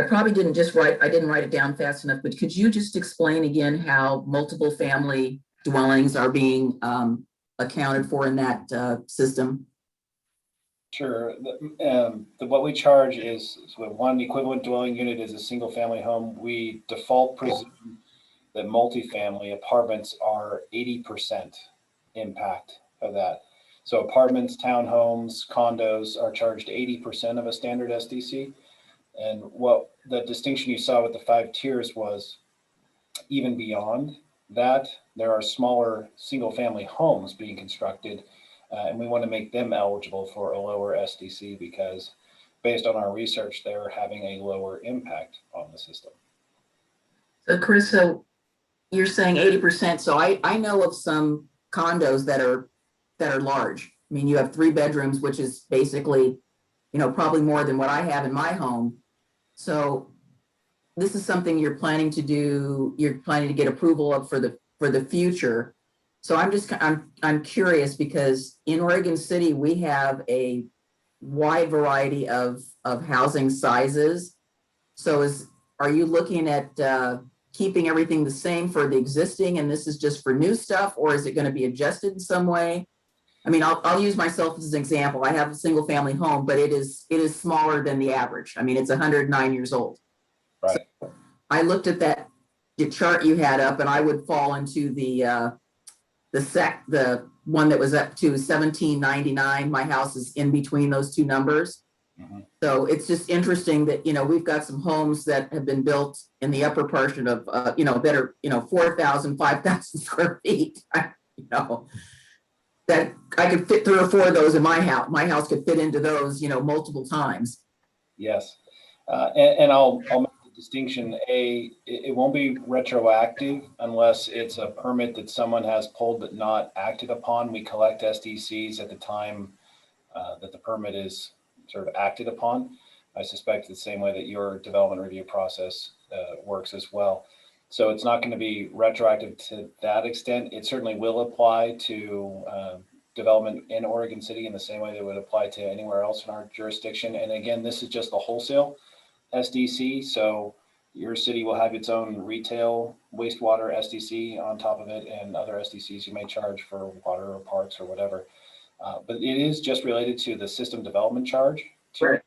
probably didn't write it down fast enough, but could you just explain again how multiple family dwellings are being accounted for in that system? Sure. What we charge is one equivalent dwelling unit is a single family home. We default presume that multifamily apartments are 80% impact of that. So apartments, townhomes, condos are charged 80% of a standard SDC. And what the distinction you saw with the 5 tiers was even beyond that, there are smaller single family homes being constructed. And we want to make them eligible for a lower SDC because based on our research, they're having a lower impact on the system. So Chris, so you're saying 80%. So I know of some condos that are large. I mean, you have 3 bedrooms, which is basically, probably more than what I have in my home. So this is something you're planning to do, you're planning to get approval of for the future. So I'm curious because in Oregon City, we have a wide variety of housing sizes. So are you looking at keeping everything the same for the existing and this is just for new stuff, or is it going to be adjusted in some way? I mean, I'll use myself as an example. I have a single family home, but it is smaller than the average. I mean, it's 109 years old. Right. So I looked at the chart you had up, and I would fall into the one that was up to 1799. My house is in between those two numbers. Mm-hmm. So it's just interesting that, we've got some homes that have been built in the upper portion of, that are, 4,000, 5,000 square feet, that I could fit 3 or 4 of those in my house. My house could fit into those, multiple times. Yes. And I'll make the distinction. It won't be retroactive unless it's a permit that someone has pulled but not acted upon. We collect SDCs at the time that the permit is sort of acted upon. I suspect the same way that your development review process works as well. So it's not going to be retroactive to that extent. It certainly will apply to development in Oregon City in the same way that it would apply to anywhere else in our jurisdiction. And again, this is just the wholesale SDC. So your city will have its own retail wastewater SDC on top of it and other SDCs you may charge for water or parks or whatever. But it is just related to the system development charge. Right.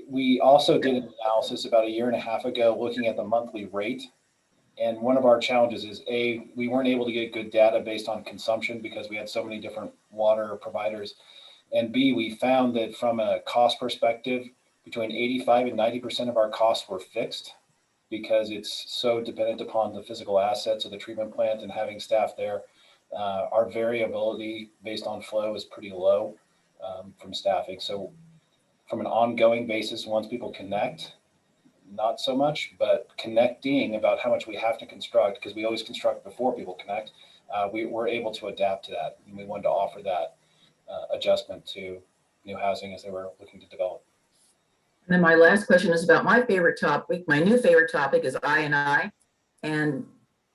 We also did an analysis about 1.5 years ago looking at the monthly rate. And one of our challenges is we weren't able to get good data based on consumption because we had so many different water providers. And B, we found that from a cost perspective, between 85 and 90% of our costs were fixed because it's so dependent upon the physical assets of the treatment plant and having staff there. Our variability based on flow is pretty low from staffing. So from an ongoing basis, once people connect, not so much, but connecting about how much we have to construct, because we always construct before people connect, we were able to adapt to that. And we wanted to offer that adjustment to new housing as they were looking to develop. And then my last question is about my favorite topic. My new favorite topic is I&I. And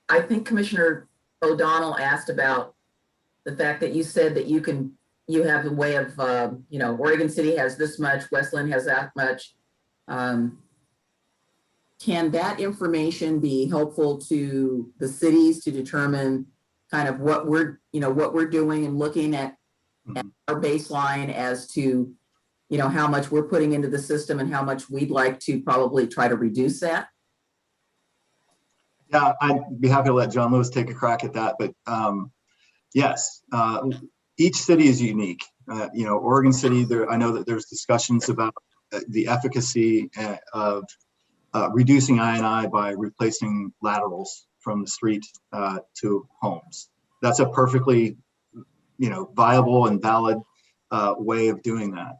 I think Commissioner O'Donnell asked about the fact that you said that you have a way of, Oregon City has this much, Westland has that much. Can that information be helpful to the cities to determine kind of what we're doing and looking at our baseline as to, how much we're putting into the system and how much we'd like to probably try to reduce that? Yeah, I'd be happy to let John Lewis take a crack at that. But yes, each city is unique. Oregon City, I know that there's discussions about the efficacy of reducing I&I by replacing laterals from the street to homes. That's a perfectly, viable and valid way of doing that.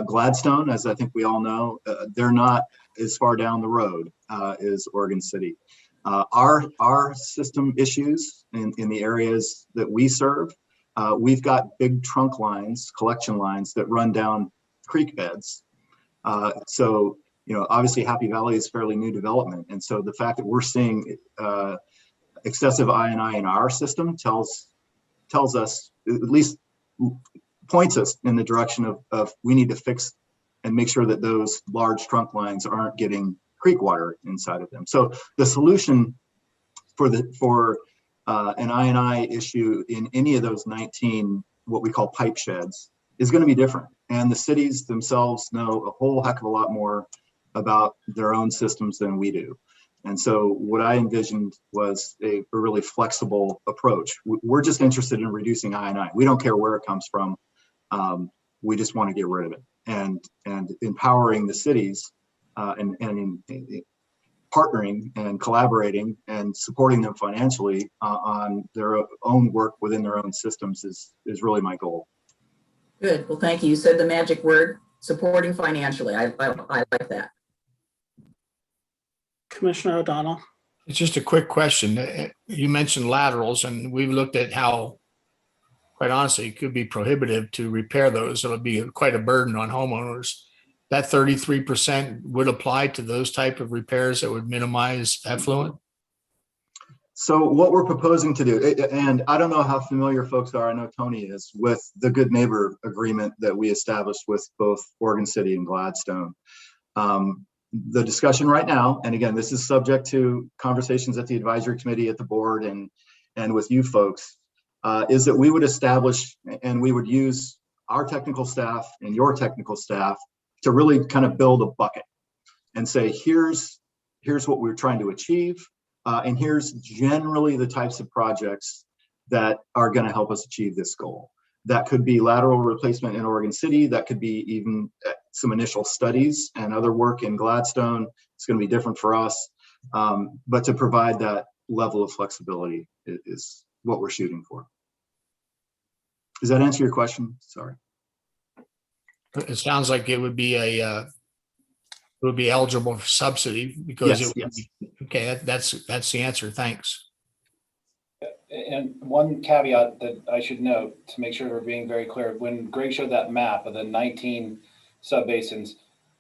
Gladstone, as I think we all know, they're not as far down the road as Oregon City. Our system issues in the areas that we serve, we've got big trunk lines, collection lines that run down creek beds. So, obviously Happy Valley is fairly new development. And so the fact that we're seeing excessive I&I in our system tells us, at least points us in the direction of we need to fix and make sure that those large trunk lines aren't getting creek water inside of them. So the solution for an I&I issue in any of those 19, what we call pipe sheds, is going to be different. And the cities themselves know a whole heck of a lot more about their own systems than we do. And so what I envisioned was a really flexible approach. We're just interested in reducing I&I. We don't care where it comes from. We just want to get rid of it, and empowering the cities and partnering and collaborating and supporting them financially on their own work within their own systems is really my goal. Good. Well, thank you. You said the magic word, supporting financially. I like that. Commissioner O'Donnell. It's just a quick question. You mentioned laterals, and we've looked at how, quite honestly, it could be prohibitive to repair those. It'll be quite a burden on homeowners. That 33% would apply to those type of repairs that would minimize effluent? So what we're proposing to do, and I don't know how familiar folks are, I know Tony is, with the Good Neighbor agreement that we established with both Oregon City and Gladstone. The discussion right now, and again, this is subject to conversations at the advisory committee, at the board, and with you folks, is that we would establish and we would use our technical staff and your technical staff to really kind of build a bucket and say, here's what we're trying to achieve. And here's generally the types of projects that are going to help us achieve this goal. That could be lateral replacement in Oregon City. That could be even some initial studies and other work in Gladstone. It's going to be different for us. But to provide that level of flexibility is what we're shooting for. Does that answer your question? Sorry. It sounds like it would be eligible for subsidy because Yes, it would be, okay. That's the answer. Thanks. And one caveat that I should note to make sure we're being very clear, when Greg showed that map of the 19 subbasins,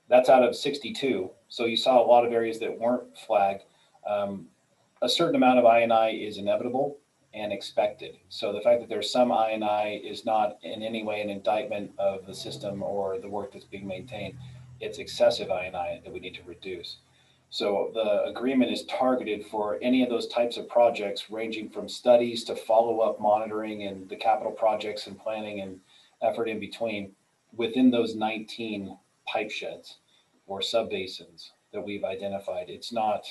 that's out of 62. So you saw a lot of areas that weren't flagged. A certain amount of I&I is inevitable and expected. So the fact that there's some I&I is not in any way an indictment of the system or the work that's being maintained. It's excessive I&I that we need to reduce. So the agreement is targeted for any of those types of projects, ranging from studies to follow-up monitoring and the capital projects and planning and effort in between within those 19 pipe sheds or subbasins that we've identified. It's not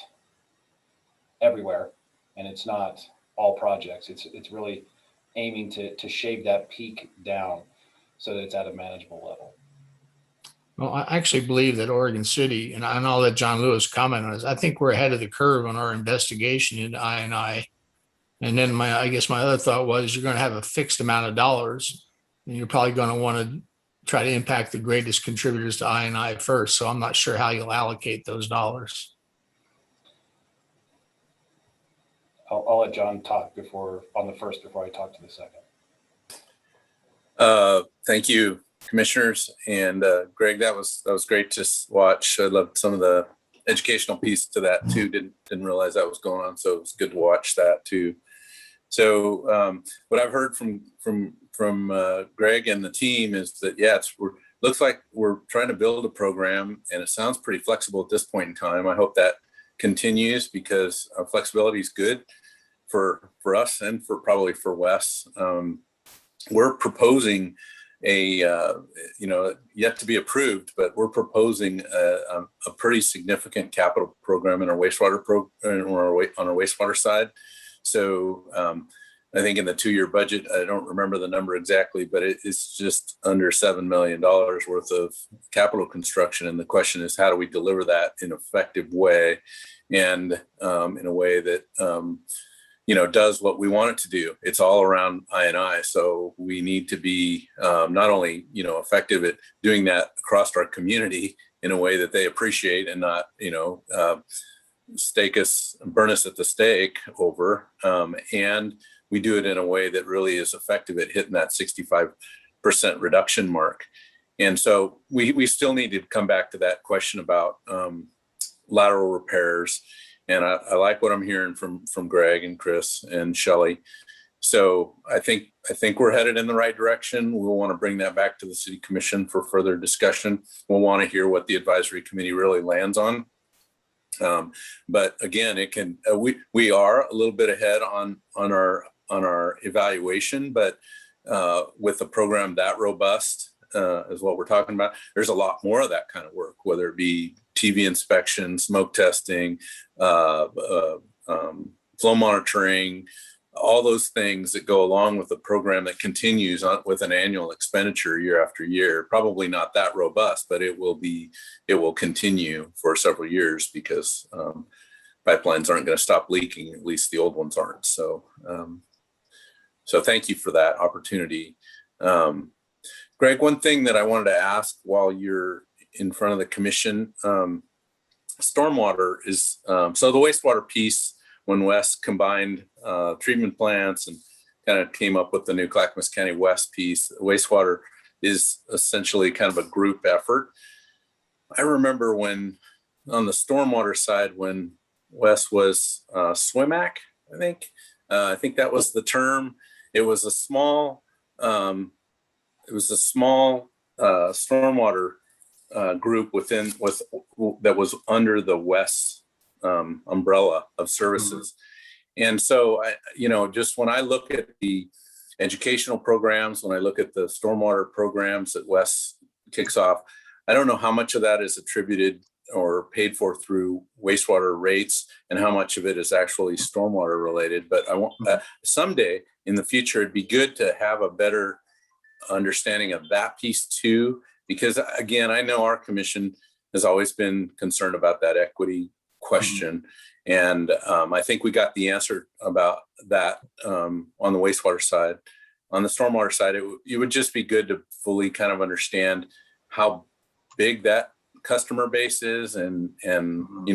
everywhere, and it's not all projects. It's really aiming to shave that peak down so that it's at a manageable level. Well, I actually believe that Oregon City, and I'll let John Lewis comment on this, I think we're ahead of the curve on our investigation into I&I. And then I guess my other thought was you're going to have a fixed amount of dollars, and you're probably going to want to try to impact the greatest contributors to I&I first. So I'm not sure how you'll allocate those dollars. I'll let John talk on the first before I talk to the second. Thank you, commissioners, and Greg, that was great to watch. I loved some of the educational piece to that too. Didn't realize that was going on, so it was good to watch that too. So what I've heard from Greg and the team is that looks like we're trying to build a program, and it sounds pretty flexible at this point in time. I hope that continues because flexibility is good for us and probably for Wes. We're proposing yet to be approved, but we're proposing a pretty significant capital program in our wastewater on our wastewater side. So I think in the 2-year budget, I don't remember the number exactly, but it's just under $7 million worth of capital construction. And the question is, how do we deliver that in an effective way and in a way that, does what we want it to do? It's all around I&I. So we need to be not only, effective at doing that across our community in a way that they appreciate and not, burn us at the stake over, and we do it in a way that really is effective at hitting that 65% reduction mark. And so we still need to come back to that question about lateral repairs. And I like what I'm hearing from Greg and Chris and Shelley. So I think we're headed in the right direction. We'll want to bring that back to the City Commission for further discussion. We'll want to hear what the advisory committee really lands on. But again, it can we are a little bit ahead on our evaluation, but with a program that robust is what we're talking about, there's a lot more of that kind of work, whether it be TV inspection, smoke testing, flow monitoring, all those things that go along with the program that continues on with an annual expenditure year after year. Probably not that robust, but it will continue for several years because pipelines aren't going to stop leaking. At least the old ones aren't. So thank you for that opportunity. Greg, one thing that I wanted to ask while you're in front of the commission, stormwater is, so the wastewater piece, when Wes combined treatment plants and kind of came up with the new Clackamas County West piece, wastewater is essentially kind of a group effort. I remember when on the stormwater side, when Wes was SWIMAC, I think that was the term. It was a small stormwater group that was under the West umbrella of services. And so, just when I look at the educational programs, when I look at the stormwater programs that Wes kicks off, I don't know how much of that is attributed or paid for through wastewater rates and how much of it is actually stormwater related. But I want someday in the future, it'd be good to have a better understanding of that piece too, because again, I know our commission has always been concerned about that equity question. And I think we got the answer about that on the wastewater side. On the stormwater side, it would just be good to fully kind of understand how big that customer base is and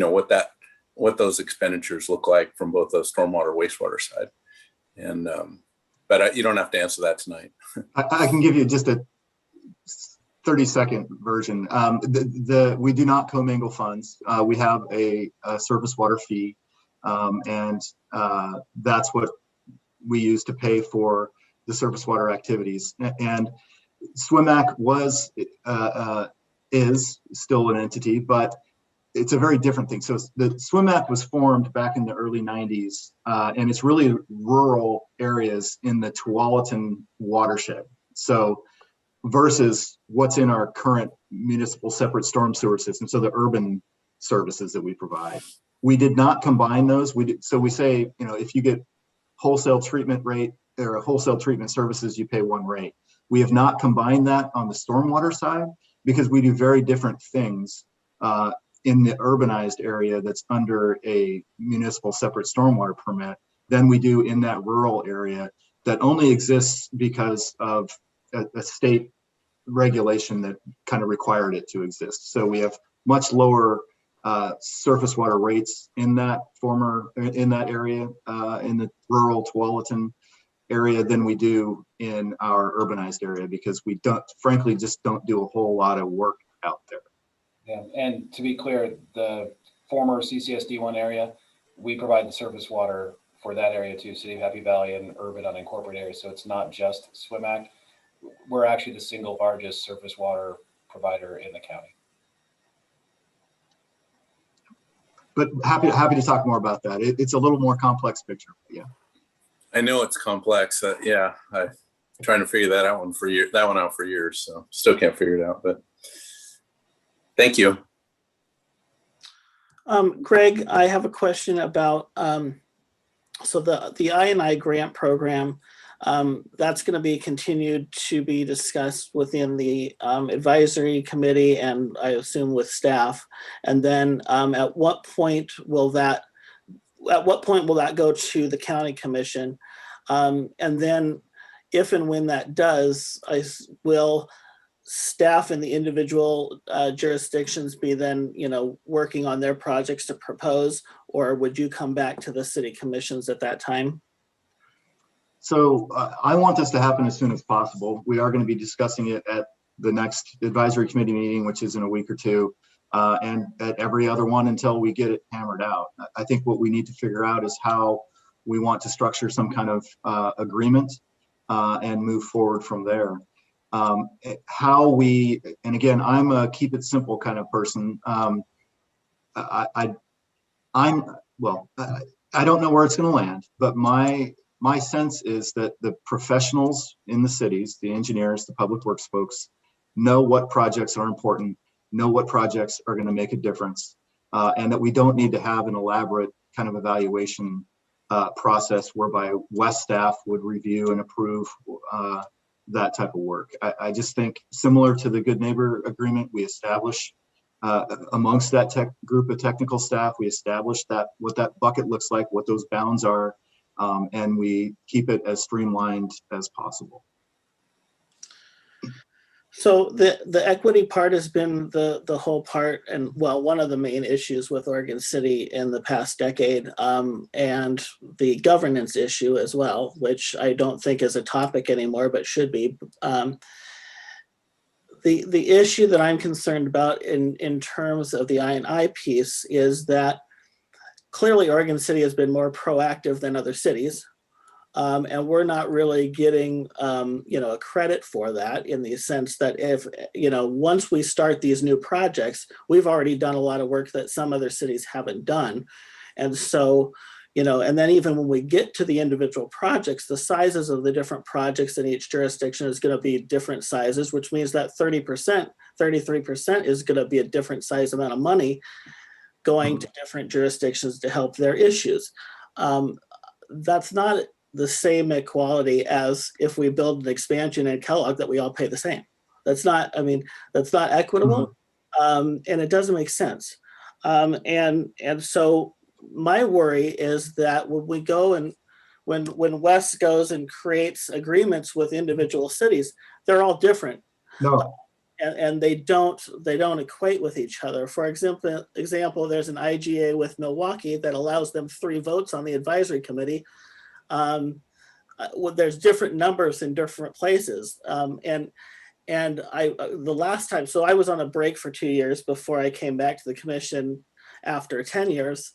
what those expenditures look like from both the stormwater wastewater side. And but you don't have to answer that tonight. I can give you just a 30-second version. We do not commingle funds. We have a surface water fee, and that's what we use to pay for the surface water activities. And SWIMAC is still an entity, but it's a very different thing. So the SWIMAC was formed back in the early 90s, and it's really rural areas in the Tualatin watershed. So versus what's in our current municipal separate storm sewer system, so the urban services that we provide. We did not combine those. So we say, if you get wholesale treatment rate or wholesale treatment services, you pay one rate. We have not combined that on the stormwater side because we do very different things in the urbanized area that's under a municipal separate stormwater permit than we do in that rural area that only exists because of a state regulation that kind of required it to exist. So we have much lower surface water rates in that area, in the rural Tualatin area than we do in our urbanized area because we frankly just don't do a whole lot of work out there. Yeah, and to be clear, the former CCSD1 area, we provide the surface water for that area too, City of Happy Valley and urban unincorporated areas. So it's not just SWIMAC. We're actually the single largest surface water provider in the county. But happy to talk more about that. It's a little more complex picture. Yeah, I know it's complex. Yeah, I'm trying to figure that out for years. So still can't figure it out. But thank you. Greg, I have a question about So the I&I grant program, that's going to be continued to be discussed within the advisory committee and I assume with staff. And then at what point will that go to the county commission? And then if and when that does, will staff in the individual jurisdictions be then, working on their projects to propose, or would you come back to the city commissions at that time? So I want this to happen as soon as possible. We are going to be discussing it at the next advisory committee meeting, which is in a week or two, and at every other one until we get it hammered out. I think what we need to figure out is how we want to structure some kind of agreement and move forward from there. How we, and again, I'm a keep it simple kind of person. I don't know where it's going to land, but my sense is that the professionals in the cities, the engineers, the public works folks, know what projects are important, know what projects are going to make a difference, and that we don't need to have an elaborate kind of evaluation process whereby West staff would review and approve that type of work. I just think similar to the Good Neighbor Agreement, we establish amongst that group of technical staff, we establish that what that bucket looks like, what those bounds are, and we keep it as streamlined as possible. So the equity part has been the whole part, and well, one of the main issues with Oregon City in the past decade, and the governance issue as well, which I don't think is a topic anymore, but should be. The issue that I'm concerned about in terms of the I&I piece is that clearly Oregon City has been more proactive than other cities. And we're not really getting, a credit for that in the sense that if, once we start these new projects, we've already done a lot of work that some other cities haven't done. And so, and then even when we get to the individual projects, the sizes of the different projects in each jurisdiction is going to be different sizes, which means that 30%, 33% is going to be a different size amount of money going to different jurisdictions to help their issues. That's not the same equality as if we build an expansion in Kellogg that we all pay the same. That's not equitable, and it doesn't make sense. And so my worry is that when we go and when West goes and creates agreements with individual cities, they're all different. No. And they don't equate with each other. For example, there's an IGA with Milwaukee that allows them 3 votes on the advisory committee. There's different numbers in different places. And the last time, so I was on a break for 2 years before I came back to the commission after 10 years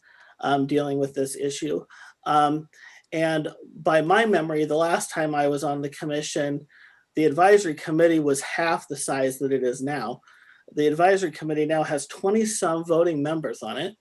dealing with this issue. And by my memory, the last time I was on the commission, the advisory committee was half the size that it is now. The advisory committee now has 20-some voting members on it.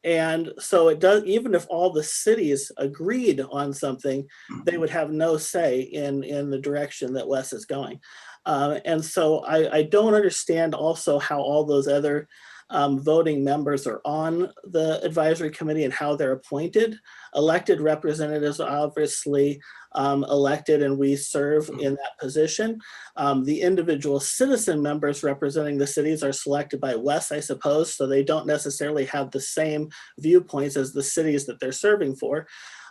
And so it does, even if all the cities agreed on something, they would have no say in the direction that West is going. And so I don't understand also how all those other voting members are on the advisory committee and how they're appointed. Elected representatives are obviously elected and we serve in that position. The individual citizen members representing the cities are selected by West, I suppose, so they don't necessarily have the same viewpoints as the cities that they're serving for.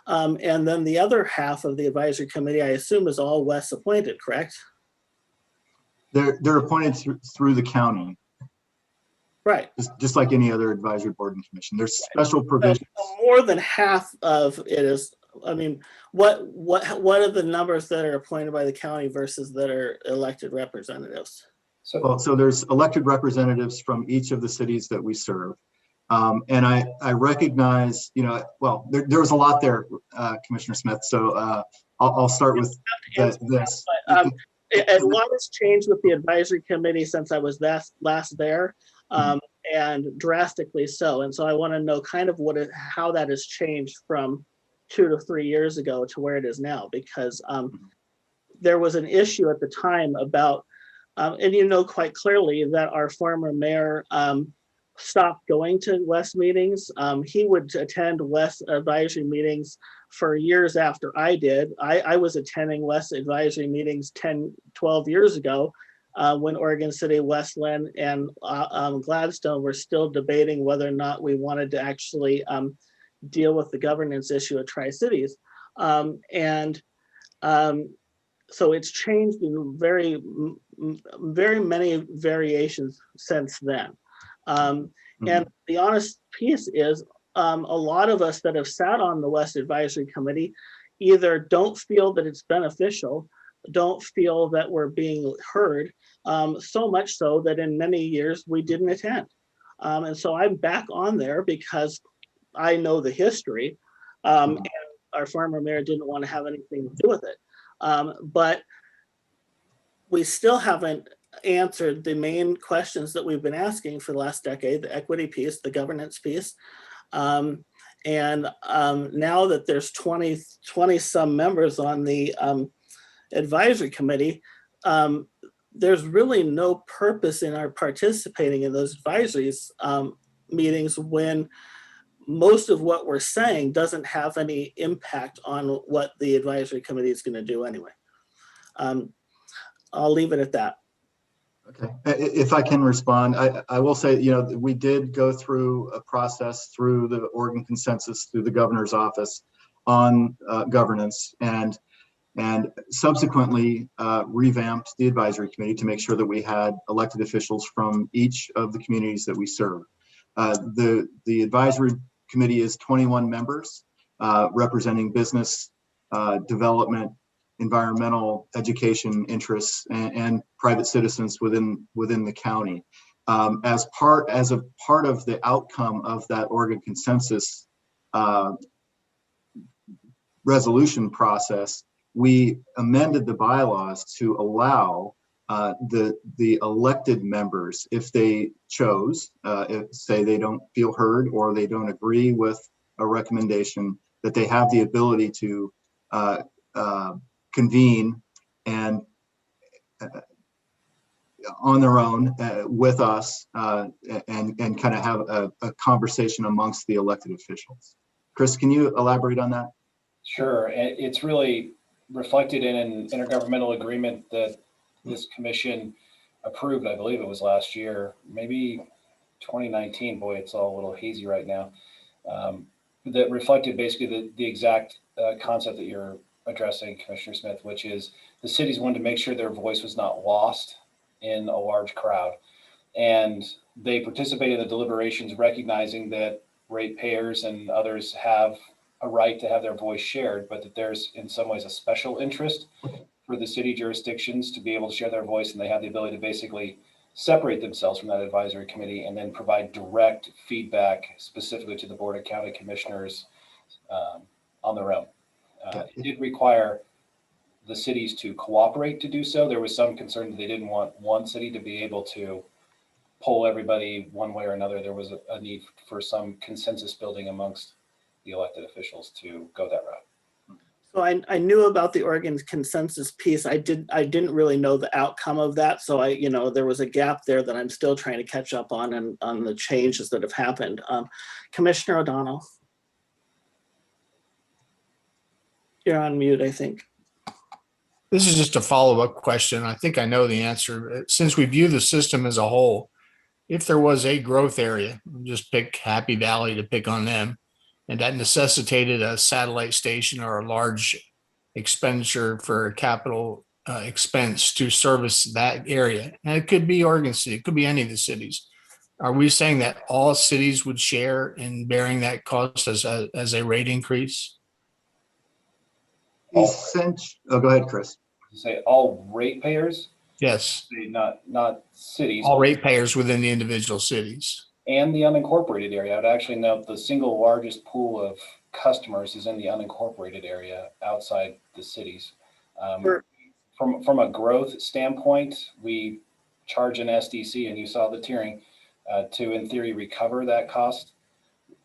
And then the other half of the advisory committee, I assume, is all West appointed, correct? They're appointed through the county. Right. Just like any other advisory board and commission. There's special provisions. So more than half of it is, I mean, what are the numbers that are appointed by the county versus that are elected representatives? So there's elected representatives from each of the cities that we serve. And I recognize, there was a lot there, Commissioner Smith. So I'll start with this. A lot has changed with the advisory committee since I was last there. And drastically so. And so I want to know kind of how that has changed from 2 to 3 years ago to where it is now, because there was an issue at the time about, and quite clearly that our former mayor stopped going to West meetings. He would attend West advisory meetings for years after I did. I was attending West advisory meetings 10, 12 years ago when Oregon City, Westland, and Gladstone were still debating whether or not we wanted to actually deal with the governance issue of Tri-Cities. So it's changed in very many variations since then. And the honest piece is a lot of us that have sat on the West Advisory Committee either don't feel that it's beneficial, don't feel that we're being heard, so much so that in many years we didn't attend. And so I'm back on there because I know the history, and our former mayor didn't want to have anything to do with it. But we still haven't answered the main questions that we've been asking for the last decade, the equity piece, the governance piece. And now that there's 20 some members on the advisory committee, there's really no purpose in our participating in those advisories meetings when most of what we're saying doesn't have any impact on what the advisory committee is going to do anyway. I'll leave it at that. Okay, if I can respond, I will say, we did go through a process through the Oregon Consensus, through the governor's office on governance, and subsequently revamped the advisory committee to make sure that we had elected officials from each of the communities that we serve. The advisory committee is 21 members representing business, development, environmental, education interests, and private citizens within the county. As a part of the outcome of that Oregon Consensus resolution process, we amended the bylaws to allow the elected members, if they chose, say they don't feel heard or they don't agree with a recommendation, that they have the ability to convene and on their own with us and kind of have a conversation amongst the elected officials. Chris, can you elaborate on that? Sure. It's really reflected in an intergovernmental agreement that this commission approved. I believe it was last year, maybe 2019. Boy, it's all a little hazy right now. That reflected basically the exact concept that you're addressing, Commissioner Smith, which is the cities wanted to make sure their voice was not lost in a large crowd. And they participated in the deliberations, recognizing that ratepayers and others have a right to have their voice shared, but that there's in some ways a special interest for the city jurisdictions to be able to share their voice, and they have the ability to basically separate themselves from that advisory committee and then provide direct feedback specifically to the Board of County Commissioners on their own. It did require the cities to cooperate to do so. There was some concern that they didn't want one city to be able to poll everybody one way or another. There was a need for some consensus building amongst the elected officials to go that route. So I knew about the Oregon Consensus piece. I didn't really know the outcome of that. So there was a gap there that I'm still trying to catch up on and on the changes that have happened. Commissioner O'Donnell. You're on mute, I think. This is just a follow-up question. I think I know the answer. Since we view the system as a whole, if there was a growth area, just pick Happy Valley to pick on them, and that necessitated a satellite station or a large expenditure for a capital expense to service that area. And it could be Oregon City, it could be any of the cities. Are we saying that all cities would share in bearing that cost as a rate increase? Oh, go ahead, Chris. You say all ratepayers? Yes. Not cities. All ratepayers within the individual cities. And the unincorporated area. I would actually note the single largest pool of customers is in the unincorporated area outside the cities. From a growth standpoint, we charge an SDC, and you saw the tiering, to in theory recover that cost.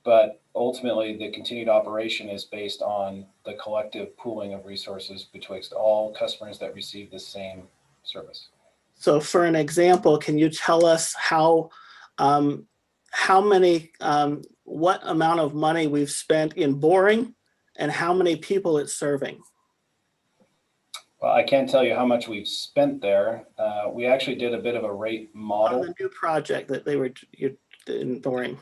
But ultimately, the continued operation is based on the collective pooling of resources betwixt all customers that receive the same service. So for an example, can you tell us how how many, what amount of money we've spent in boring and how many people it's serving. Well, I can't tell you how much we've spent there. We actually did a bit of a rate On model. the new project that they were in boring.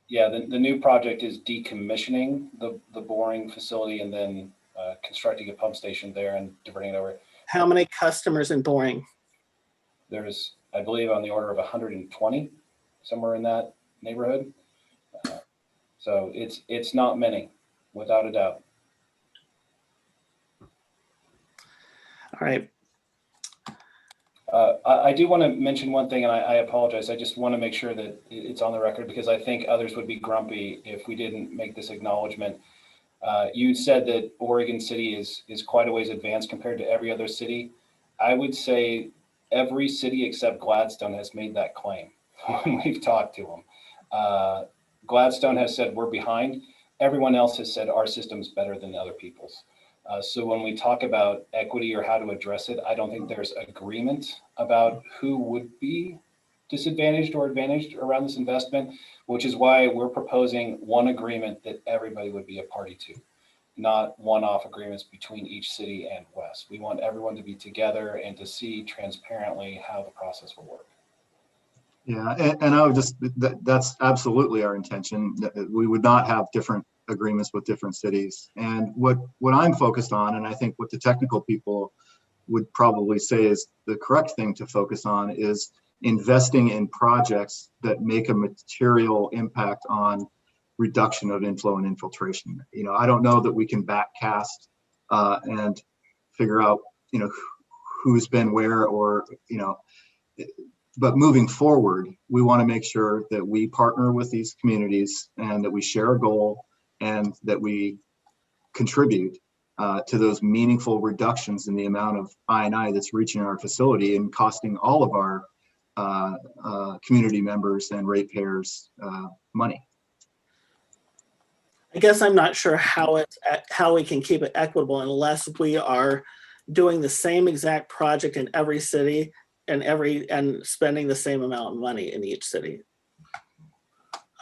Yeah, the new project is decommissioning the boring facility and then constructing a pump station there and diverting it over. How many customers in boring? There's, I believe, on the order of 120, somewhere in that neighborhood. So it's not many, without a doubt. All right. I do want to mention one thing, and I apologize. I just want to make sure that it's on the record because I think others would be grumpy if we didn't make this acknowledgement. You said that Oregon City is quite a ways advanced compared to every other city. I would say every city except Gladstone has made that claim when we've talked to them. Gladstone has said we're behind. Everyone else has said our system's better than other people's. So when we talk about equity or how to address it, I don't think there's agreement about who would be disadvantaged or advantaged around this investment, which is why we're proposing one agreement that everybody would be a party to, not one-off agreements between each city and West. We want everyone to be together and to see transparently how the process will work. Yeah, and I would just, that's absolutely our intention. We would not have different agreements with different cities. And what I'm focused on, and I think what the technical people would probably say is the correct thing to focus on, is investing in projects that make a material impact on reduction of inflow and infiltration. You know, I don't know that we can backcast and figure out, you know, who's been where, or, you know, but moving forward, we want to make sure that we partner with these communities and that we share a goal and that we contribute to those meaningful reductions in the amount of I&I that's reaching our facility and costing all of our community members and ratepayers money. I guess I'm not sure how we can keep it equitable unless we are doing the same exact project in every city and spending the same amount of money in each city.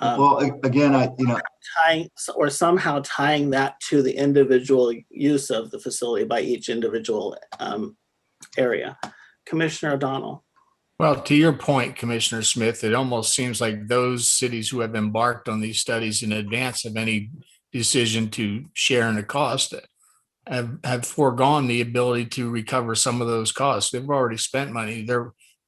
Well, again, somehow tying that to the individual use of the facility by each individual area. Commissioner O'Donnell. Well, to your point, Commissioner Smith, it almost seems like those cities who have embarked on these studies in advance of any decision to share in the cost have foregone the ability to recover some of those costs. They've already spent money.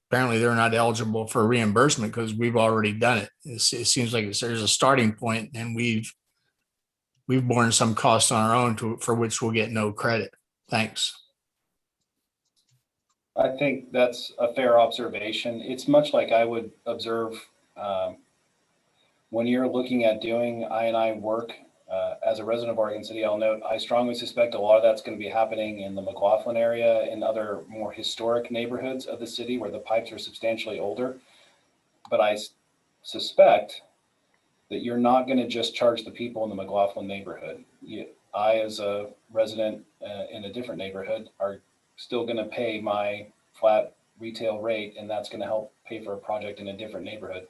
Apparently they're not eligible for reimbursement because we've already done it. It seems like there's a starting point, and we've borne some costs on our own for which we'll get no credit. Thanks. I think that's a fair observation. It's much like I would observe when you're looking at doing I&I work. As a resident of Oregon City, I'll note I strongly suspect a lot of that's going to be happening in the McLaughlin area and other more historic neighborhoods of the city where the pipes are substantially older. But I suspect that you're not going to just charge the people in the McLaughlin neighborhood. I, as a resident in a different neighborhood, are still going to pay my flat retail rate, and that's going to help pay for a project in a different neighborhood.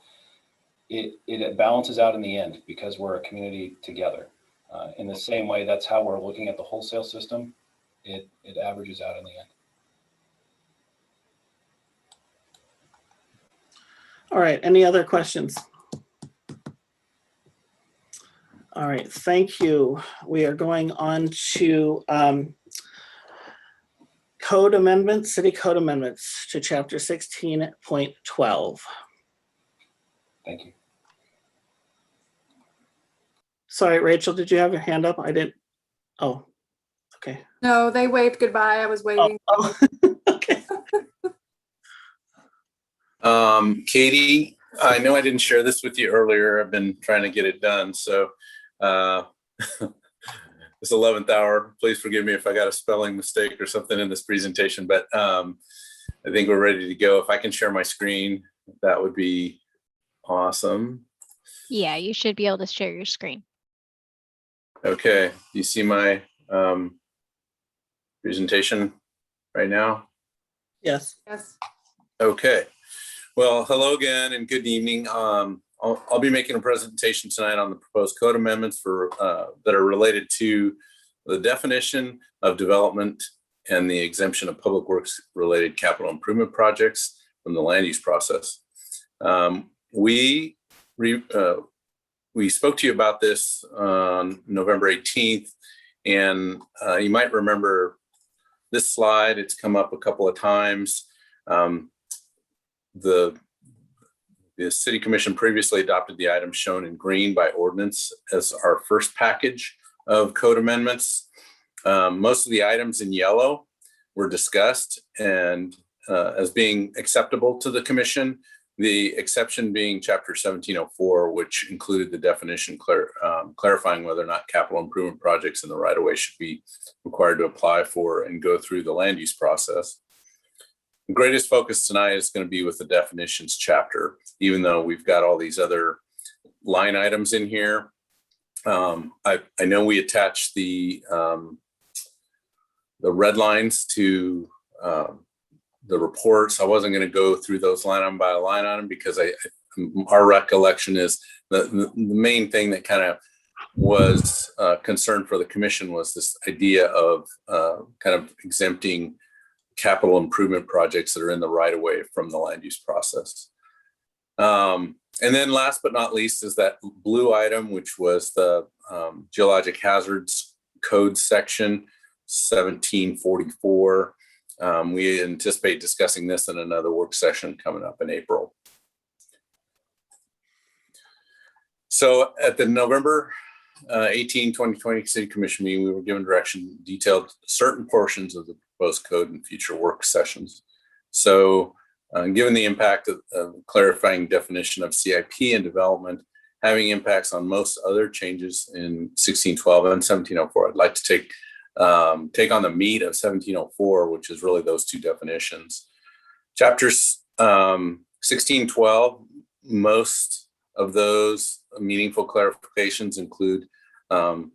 It balances out in the end because we're a community together. In the same way, that's how we're looking at the wholesale system. It averages out in the end. All right, any other questions? All right, thank you. We are going on to code amendments, city code amendments to chapter 16.12. Thank you. Sorry, Rachel, did you have your hand up? I didn't. Oh, okay. No, they waved goodbye. I was waiting. Okay. Katie, I know I didn't share this with you earlier. I've been trying to get it done. So this 11th hour, please forgive me if I got a spelling mistake or something in this presentation, but I think we're ready to go. If I can share my screen, that would be awesome. Yeah, you should be able to share your screen. Okay, you see my presentation right now? Yes. Yes. Okay. Well, hello again and good evening. I'll I'll be making a presentation tonight on the proposed code amendments for that are related to the definition of development and the exemption of public works related capital improvement projects from the land use process. We spoke to you about this on November 18th, and you might remember this slide. It's come up a couple of times. The City Commission previously adopted the items shown in green by ordinance as our first package of code amendments. Most of the items in yellow were discussed and as being acceptable to the Commission. The exception being Chapter 1704, which included the definition clarifying whether or not capital improvement projects in the right-of-way should be required to apply for and go through the land use process. The greatest focus tonight is going to be with the definitions chapter, even though we've got all these other line items in here. I know we attached the red lines to the reports. I wasn't going to go through those line item by line item because our recollection is the main thing that kind of was concern for the Commission was this idea of kind of exempting capital improvement projects that are in the right of way from the land use process. And then last but not least is that blue item, which was the geologic hazards code section 1744. We anticipate discussing this in another work session coming up in April. So at the November 18, 2020 City Commission meeting, we were given direction detailed certain portions of the proposed code in future work sessions. So given the impact of clarifying definition of CIP and development, having impacts on most other changes in 1612 and 1704, I'd like to take on the meat of 1704, which is really those two definitions. Chapters 1612, most of those meaningful clarifications include some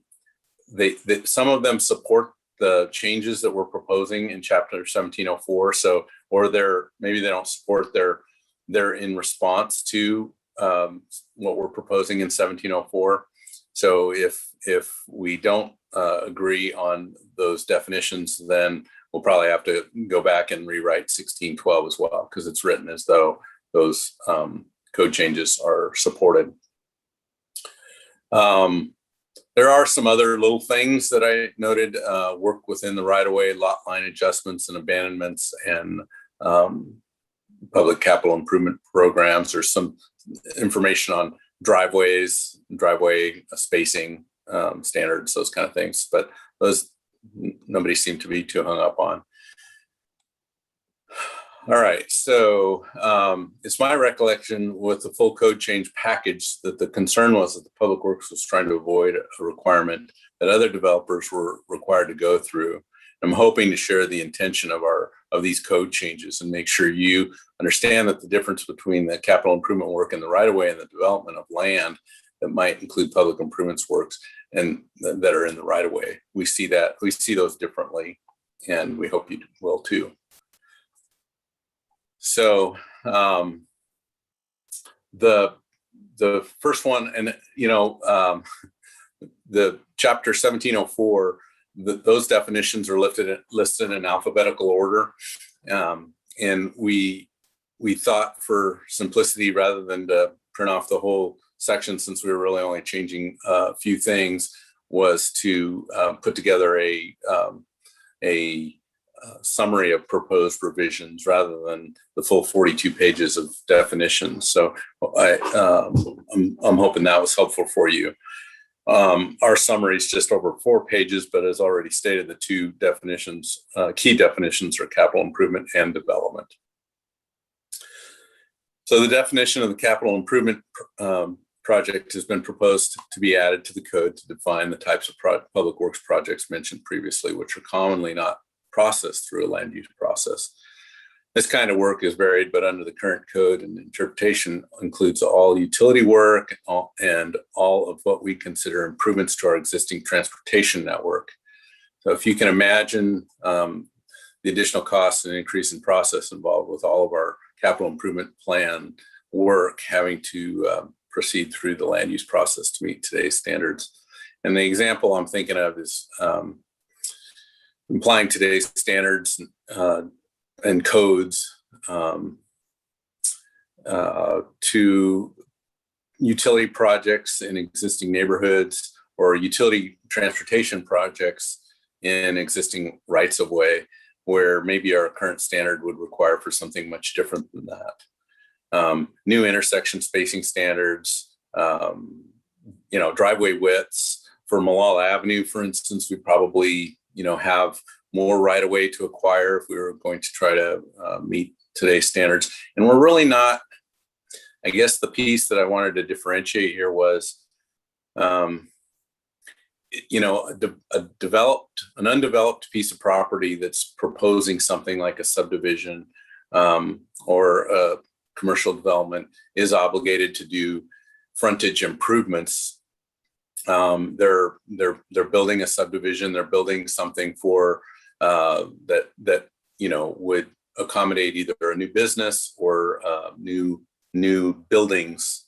of them support the changes that we're proposing in chapter 1704. So, or maybe they don't support, they're in response to what we're proposing in 1704. So if we don't agree on those definitions, then we'll probably have to go back and rewrite 1612 as well, because it's written as though those code changes are supported. There are some other little things that I noted, work within the right-of-way, lot line adjustments and abandonments, and public capital improvement programs. There's some information on driveways, driveway spacing standards, those kind of things, but those nobody seemed to be too hung up on. All right, so it's my recollection with the full code change package that the concern was that the Public Works was trying to avoid a requirement that other developers were required to go through. I'm hoping to share the intention of these code changes and make sure you understand that the difference between the capital improvement work in the right of way and the development of land that might include public improvements works and that are in the right of way. We see those differently, and we hope you will too. So the first one, and the chapter 1704, those definitions are listed in alphabetical order, and we thought for simplicity, rather than to print off the whole section, since we were really only changing a few things, was to put together a summary of proposed revisions rather than the full 42 pages of definitions. So I'm hoping that was helpful for you. Our summary is just over 4 pages, but as already stated, the two definitions, key definitions, are capital improvement and development. So the definition of the capital improvement project has been proposed to be added to the code to define the types of public works projects mentioned previously, which are commonly not processed through a land use process. This kind of work is varied, but under the current code and interpretation includes all utility work and all of what we consider improvements to our existing transportation network. So if you can imagine the additional costs and increase in process involved with all of our capital improvement plan work having to proceed through the land use process to meet today's standards. And the example I'm thinking of is applying today's standards and codes to utility projects in existing neighborhoods or utility transportation projects in existing rights of way, where maybe our current standard would require for something much different than that. New intersection spacing standards, driveway widths. For Malala Avenue, for instance, we probably, have more right of way to acquire if we were going to try to meet today's standards. And we're really not, I guess the piece that I wanted to differentiate here was, an undeveloped piece of property that's proposing something like a subdivision or a commercial development is obligated to do frontage improvements. They're building a subdivision. They're building something for that would accommodate either a new business or new buildings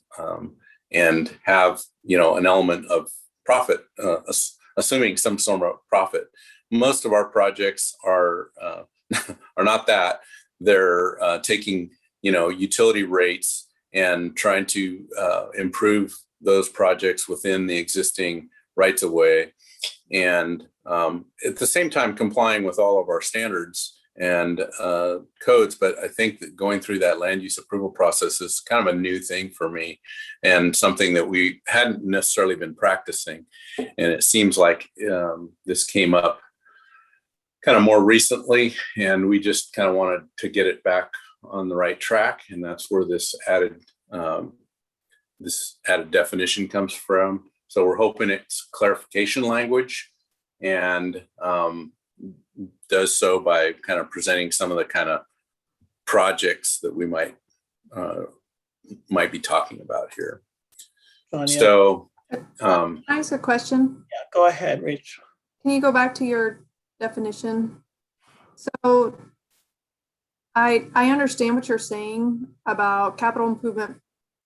and have an element of profit, assuming some sort of profit. Most of our projects are not that. They're taking utility rates and trying to improve those projects within the existing rights of way, and at the same time complying with all of our standards and codes. But I think that going through that land use approval process is kind of a new thing for me and something that we hadn't necessarily been practicing. And it seems like this came up kind of more recently, and we just kind of wanted to get it back on the right track. And that's where this added definition comes from. So we're hoping it's clarification language, and does so by kind of presenting some of the kind of projects that we might be talking about here. Sonia? So, Can I ask a question? Yeah, go ahead, Rachel. Can you go back to your definition? So I understand what you're saying about capital improvement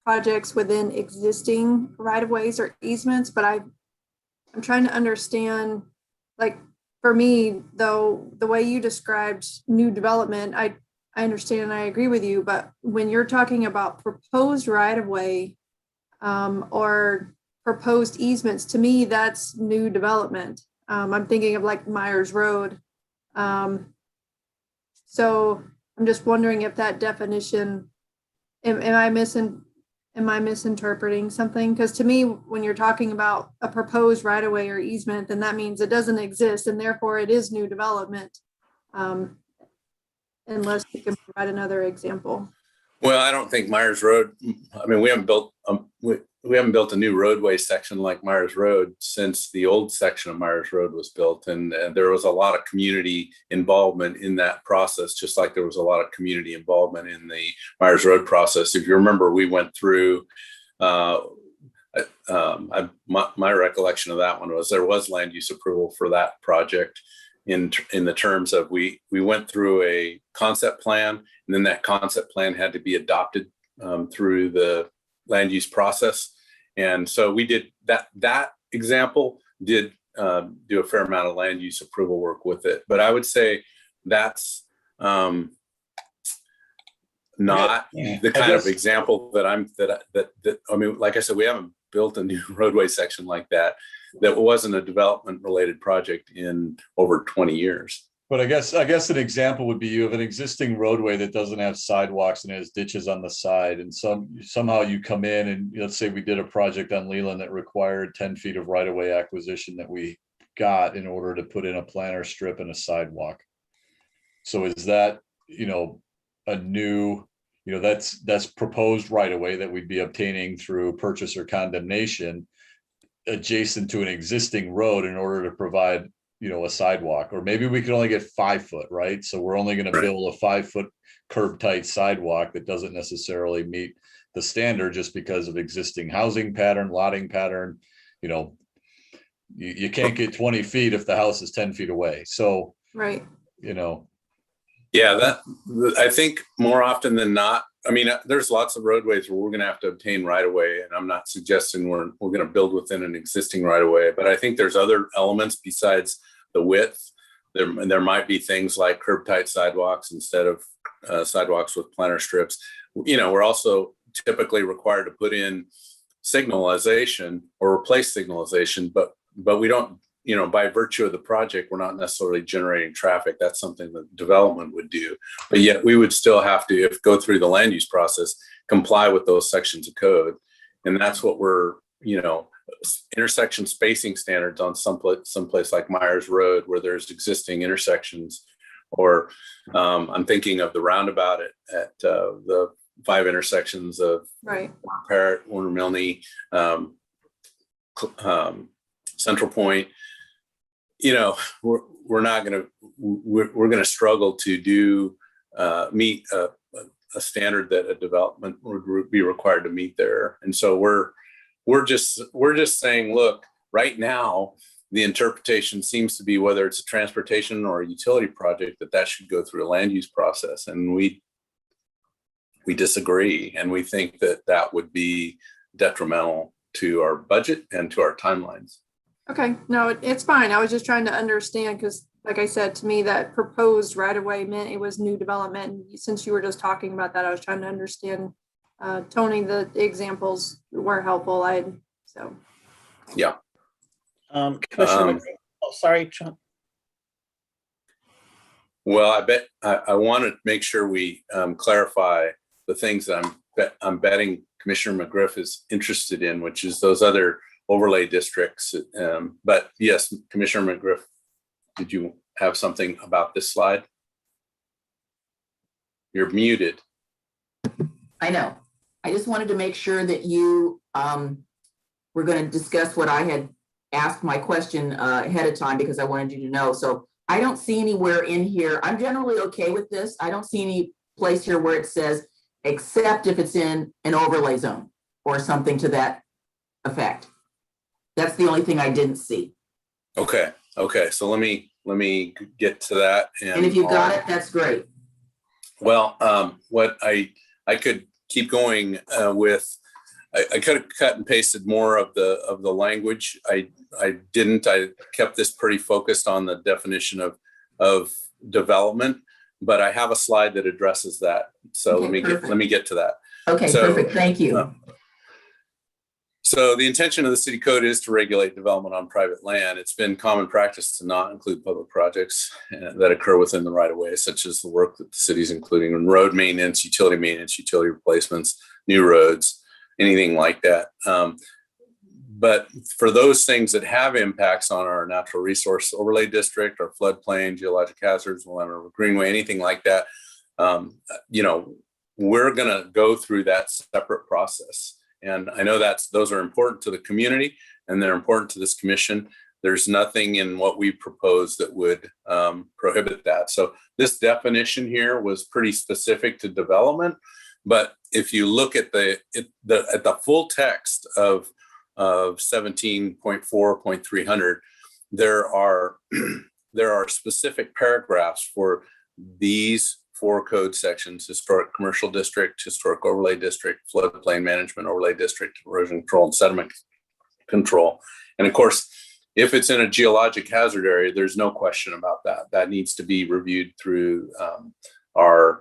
projects within existing right-of-ways or easements, but I'm trying to understand, like, for me, though, the way you described new development, I understand and I agree with you, but when you're talking about proposed right-of-way or proposed easements, to me, that's new development. I'm thinking of like Myers Road. So I'm just wondering if that definition, am I misinterpreting something? Because to me, when you're talking about a proposed right-of-way or easement, then that means it doesn't exist and therefore it is new development. Unless you can provide another example. well, I don't think Myers Road, I mean, we haven't built a new roadway section like Myers Road since the old section of Myers Road was built. And there was a lot of community involvement in that process, just like there was a lot of community involvement in the Myers Road process. If you remember, we went through, my recollection of that one was there was land use approval for that project in the terms of we went through a concept plan, and then that concept plan had to be adopted through the land use process. And so we did that example did do a fair amount of land use approval work with it. But I would say that's not the kind of example that I mean, like I said, we haven't built a new roadway section like that wasn't a development related project in over 20 years. But I guess an example would be you have an existing roadway that doesn't have sidewalks and has ditches on the side, and somehow you come in and let's say we did a project on Leland that required 10 feet of right-of-way acquisition that we got in order to put in a planter strip and a sidewalk. So is that, a new, that's proposed right-of-way that we'd be obtaining through purchase or condemnation adjacent to an existing road in order to provide a sidewalk, or maybe we could only get 5 foot, right? So we're only going to build a 5 foot curb tight sidewalk that doesn't necessarily meet the standard just because of existing housing pattern, lotting pattern. You can't get 20 feet if the house is 10 feet away. So, right. Yeah, I think more often than not, I mean, there's lots of roadways where we're going to have to obtain right of way, and I'm not suggesting we're going to build within an existing right of way, but I think there's other elements besides the width. There might be things like curb tight sidewalks instead of sidewalks with planter strips. We're also typically required to put in signalization or replace signalization, but we don't, by virtue of the project, we're not necessarily generating traffic. That's something that development would do, but yet we would still have to, go through the land use process, comply with those sections of code. And that's what we're, intersection spacing standards on someplace like Myers Road, where there's existing intersections, or I'm thinking of the roundabout at the 5 intersections of Right. Parrot, Warner Milne, Central Point. We're going to struggle to meet a standard that a development would be required to meet there. And so we're just saying, look, right now, the interpretation seems to be, whether it's a transportation or a utility project, that should go through a land use process. And we disagree. And we think that would be detrimental to our budget and to our timelines. Okay, no, it's fine. I was just trying to understand because, like I said, to me, that proposed right of way meant it was new development. And since you were just talking about that, I was trying to understand. Tony, the examples were helpful. Yeah. Commissioner, sorry, John. Well, I want to make sure we clarify the things that I'm betting Commissioner McGriff is interested in, which is those other overlay districts. But yes, Commissioner McGriff, did you have something about this slide? You're muted. I know. I just wanted to make sure that you were going to discuss what I had asked my question ahead of time, because I wanted you to know. So I don't see anywhere in here. I'm generally okay with this. I don't see any place here where it says, except if it's in an overlay zone or something to that effect. That's the only thing I didn't see. Okay. So let me get to that. And if you got it, that's great. Well, what I could keep going with, I could have cut and pasted more of the language. I didn't. I kept this pretty focused on the definition of development, but I have a slide that addresses that. So Okay, let me get to that. Okay, So, perfect. Thank you. So the intention of the city code is to regulate development on private land. It's been common practice to not include public projects that occur within the right of way, such as the work that the city's including in road maintenance, utility replacements, new roads, anything like that. But for those things that have impacts on our natural resource overlay district, our floodplain, geologic hazards, Willamette River Greenway, anything like that, we're going to go through that separate process. And I know those are important to the community and they're important to this commission. There's nothing in what we propose that would prohibit that. So this definition here was pretty specific to development. But if you look at the full text of 17.4.300, there are specific paragraphs for these 4 code sections: historic commercial district, historic overlay district, floodplain management overlay district, erosion control and sediment control. And of course, if it's in a geologic hazard area, there's no question about that. That needs to be reviewed through our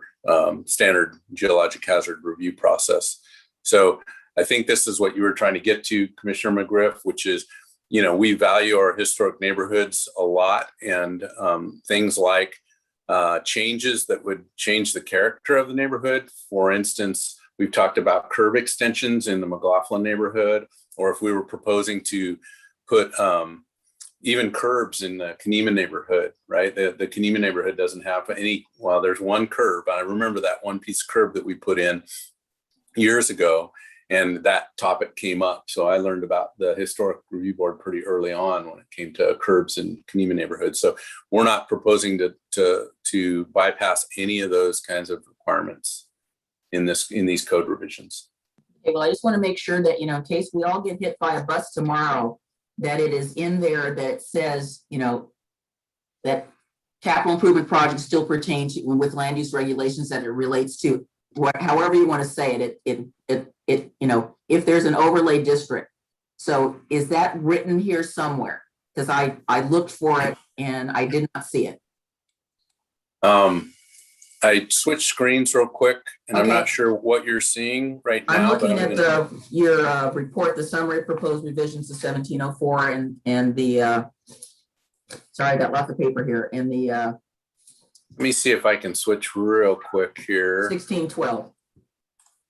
standard geologic hazard review process. So I think this is what you were trying to get to, Commissioner McGriff, which is, we value our historic neighborhoods a lot, and things like changes that would change the character of the neighborhood. For instance, we've talked about curb extensions in the McLaughlin neighborhood, or if we were proposing to put even curbs in the Kenema neighborhood, right? The Kenema neighborhood doesn't have any, well, there's one curb. I remember that one piece of curb that we put in years ago, and that topic came up. So I learned about the Historic Review Board pretty early on when it came to curbs in Kenema neighborhood. So we're not proposing to bypass any of those kinds of requirements in these code revisions. Okay, well, I just want to make sure that, in case we all get hit by a bus tomorrow, that it is in there that says, that capital improvement project still pertains to, with land use regulations that it relates to, however you want to say it, you know, if there's an overlay district. So is that written here somewhere? Because I looked for it and I did not see it. I switched screens real quick, and I'm Okay. not sure what you're seeing right now. I'm but looking at gonna- your report, the summary of proposed revisions to 1704 and the, sorry, I got lots of paper here, and the Let me see if I can switch real quick here. 1612.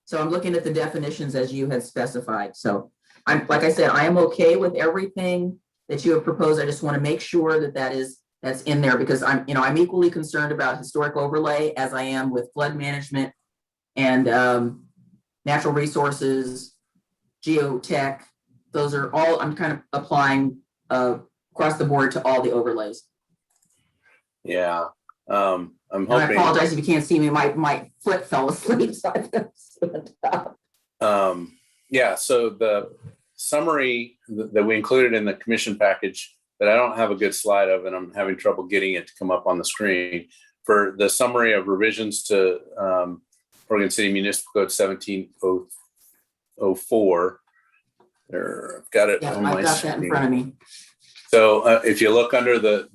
So I'm looking at the definitions as you had specified. So I'm, like I said, I am okay with everything that you have proposed. I just want to make sure that that's in there, because I'm equally concerned about historic overlay as I am with flood management and natural resources, geotech. Those are all, I'm kind of applying across the board to all the overlays. Yeah. I'm And I hoping. apologize if you can't see me, my foot fell asleep. So Yeah, so the summary that we included in the commission package that I don't have a good slide of, and I'm having trouble getting it to come up on the screen, for the summary of revisions to Oregon City Municipal Code 1704. There, I've got it yeah, on my I've got that in screen. front of me. So if you look under the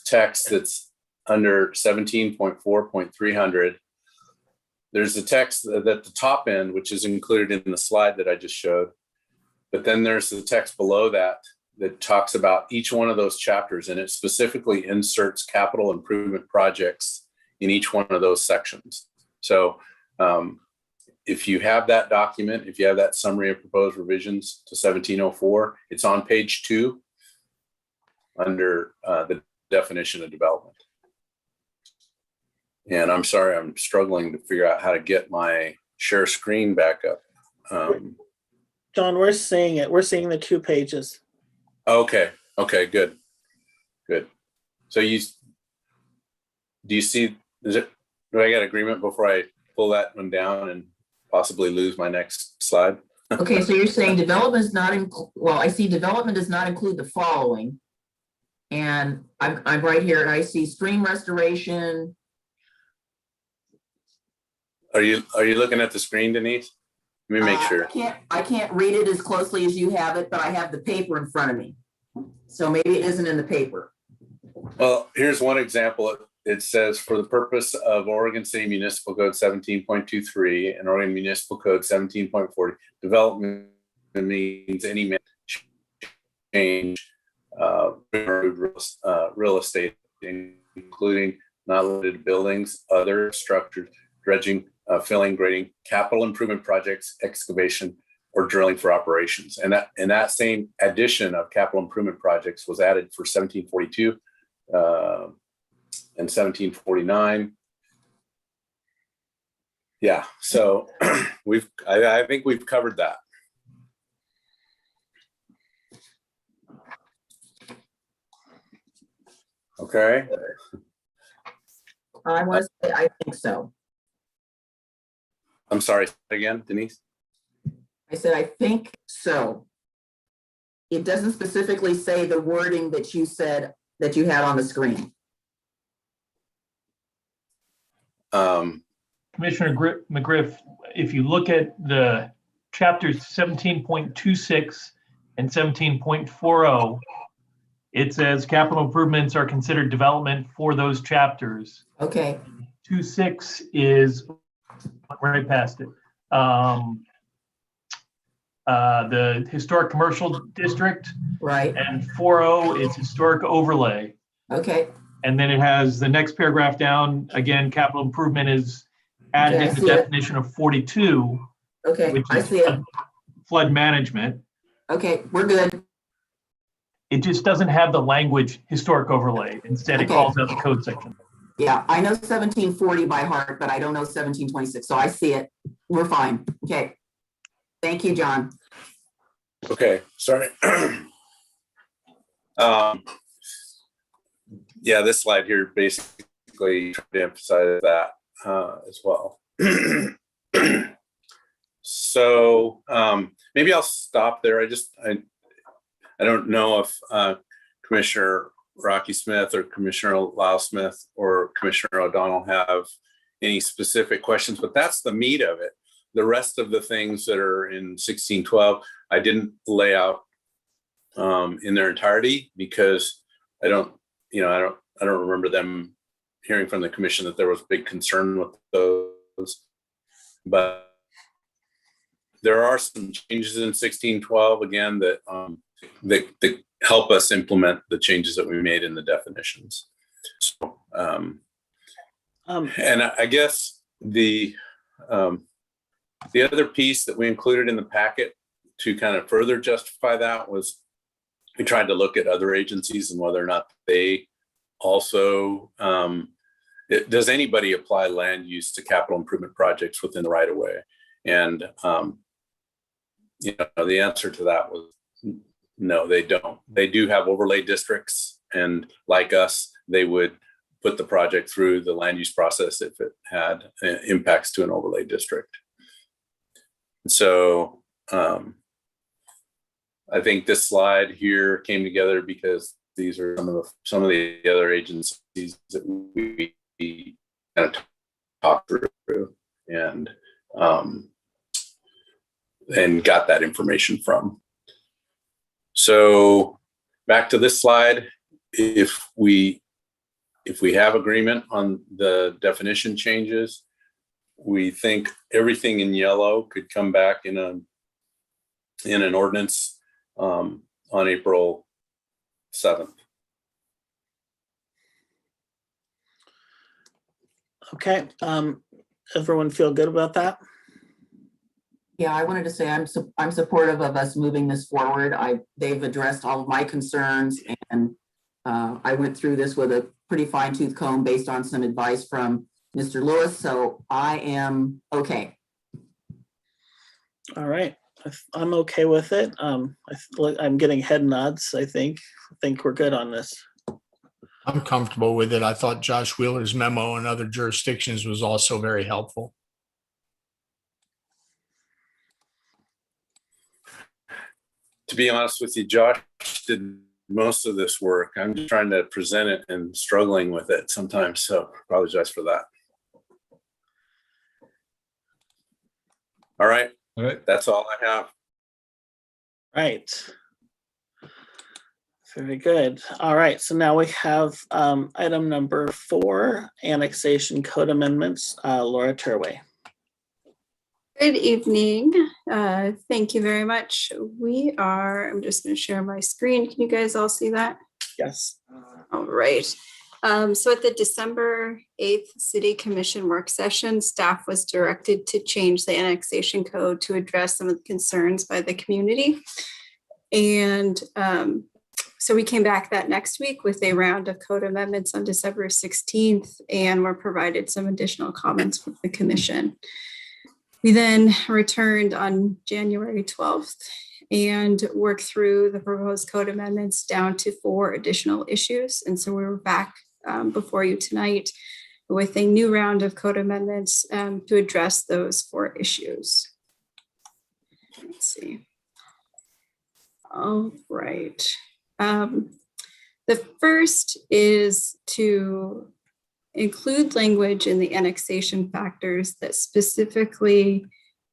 text that's under 17.4.300, there's the text at the top end, which is included in the slide that I just showed. But then there's the text below that talks about each one of those chapters, and it specifically inserts capital improvement projects in each one of those sections. So if you have that document, if you have that summary of proposed revisions to 1704, it's on page 2 under the definition of development. And I'm sorry, I'm struggling to figure out how to get my share screen back up. John, we're seeing it. We're seeing the 2 pages. Okay, good. So do you see, do I get agreement before I pull that one down and possibly lose my next slide? Okay, so you're saying development is not I see development does not include the following. And I'm right here and I see stream restoration. Are you looking at the screen, Denise? Let me make sure. I can't read it as closely as you have it, but I have the paper in front of me. So maybe it isn't in the paper. Well, here's one example. It says, for the purpose of Oregon City Municipal Code 17.23 and Oregon Municipal Code 17.40, development means any change real estate, including not limited to buildings, other structures, dredging, filling, grading, capital improvement projects, excavation, or drilling for operations. And that same addition of capital improvement projects was added for 1742 and 1749. Yeah, so I think we've covered that. Okay. I want to say, I think so. I'm sorry, again, Denise? I said, I think so. It doesn't specifically say the wording that you said that you had on the screen. Commissioner McGriff, if you look at the chapters 17.26 and 17.40, it says capital improvements are considered development for those chapters. Okay. 2.6 is right past it. The historic commercial district. Right. And 4.0 is historic overlay. Okay. And then it has the next paragraph down, again, capital improvement is added Okay, I in the see it. definition of 42. Okay, which I is see it. flood management. Okay, we're good. It just doesn't have the language historic overlay. Instead, it Okay. calls out the code section. Yeah, I know 1740 by heart, but I don't know 1726. So I see it. We're fine. Okay. Thank you, John. Okay, sorry. Yeah, this slide here basically trying to emphasize that as well. So maybe I'll stop there. I don't know if Commissioner Rocky Smith or Commissioner Lyle Smith or Commissioner O'Donnell have any specific questions, but that's the meat of it. The rest of the things that are in 1612, I didn't lay out in their entirety because I don't remember them hearing from the commission that there was big concern with those. But there are some changes in 1612 again that that help us implement the changes that we made in the definitions. So, and I guess the other piece that we included in the packet to kind of further justify that was we tried to look at other agencies and whether or not they also, does anybody apply land use to capital improvement projects within the right of way? And, the answer to that was no, they don't. They do have overlay districts, and like us, they would put the project through the land use process if it had impacts to an overlay district. So I think this slide here came together because these are some of the other agencies that we kind of talked through and got that information from. So back to this slide, if we have agreement on the definition changes, we think everything in yellow could come back in an ordinance on April 7th. Okay, everyone feel good about that? Yeah, I wanted to say I'm supportive of us moving this forward. They've addressed all of my concerns, and I went through this with a pretty fine-tooth comb based on some advice from Mr. Lewis, so I am okay. All right, I'm okay with it. I'm getting head nods. I think we're good on this. I'm comfortable with it. I thought Josh Wheeler's memo in other jurisdictions was also very helpful. To be honest with you, Josh did most of this work. I'm just trying to present it and struggling with it sometimes, so apologize for that. All right. That's all I have. Right. Very good. All right, so now we have item number 4, annexation code amendments. Laura Turway. Good evening. Thank you very much. I'm just going to share my screen. Can you guys all see that? Yes. All right. So at the December 8th City Commission work session, staff was directed to change the annexation code to address some of the concerns by the community. And so we came back that next week with a round of code amendments on December 16th, and were provided some additional comments from the commission. We then returned on January 12th and worked through the proposed code amendments down to 4 additional issues. And so we were back before you tonight with a new round of code amendments to address those 4 issues. Let's see. All right. The first is to include language in the annexation factors that specifically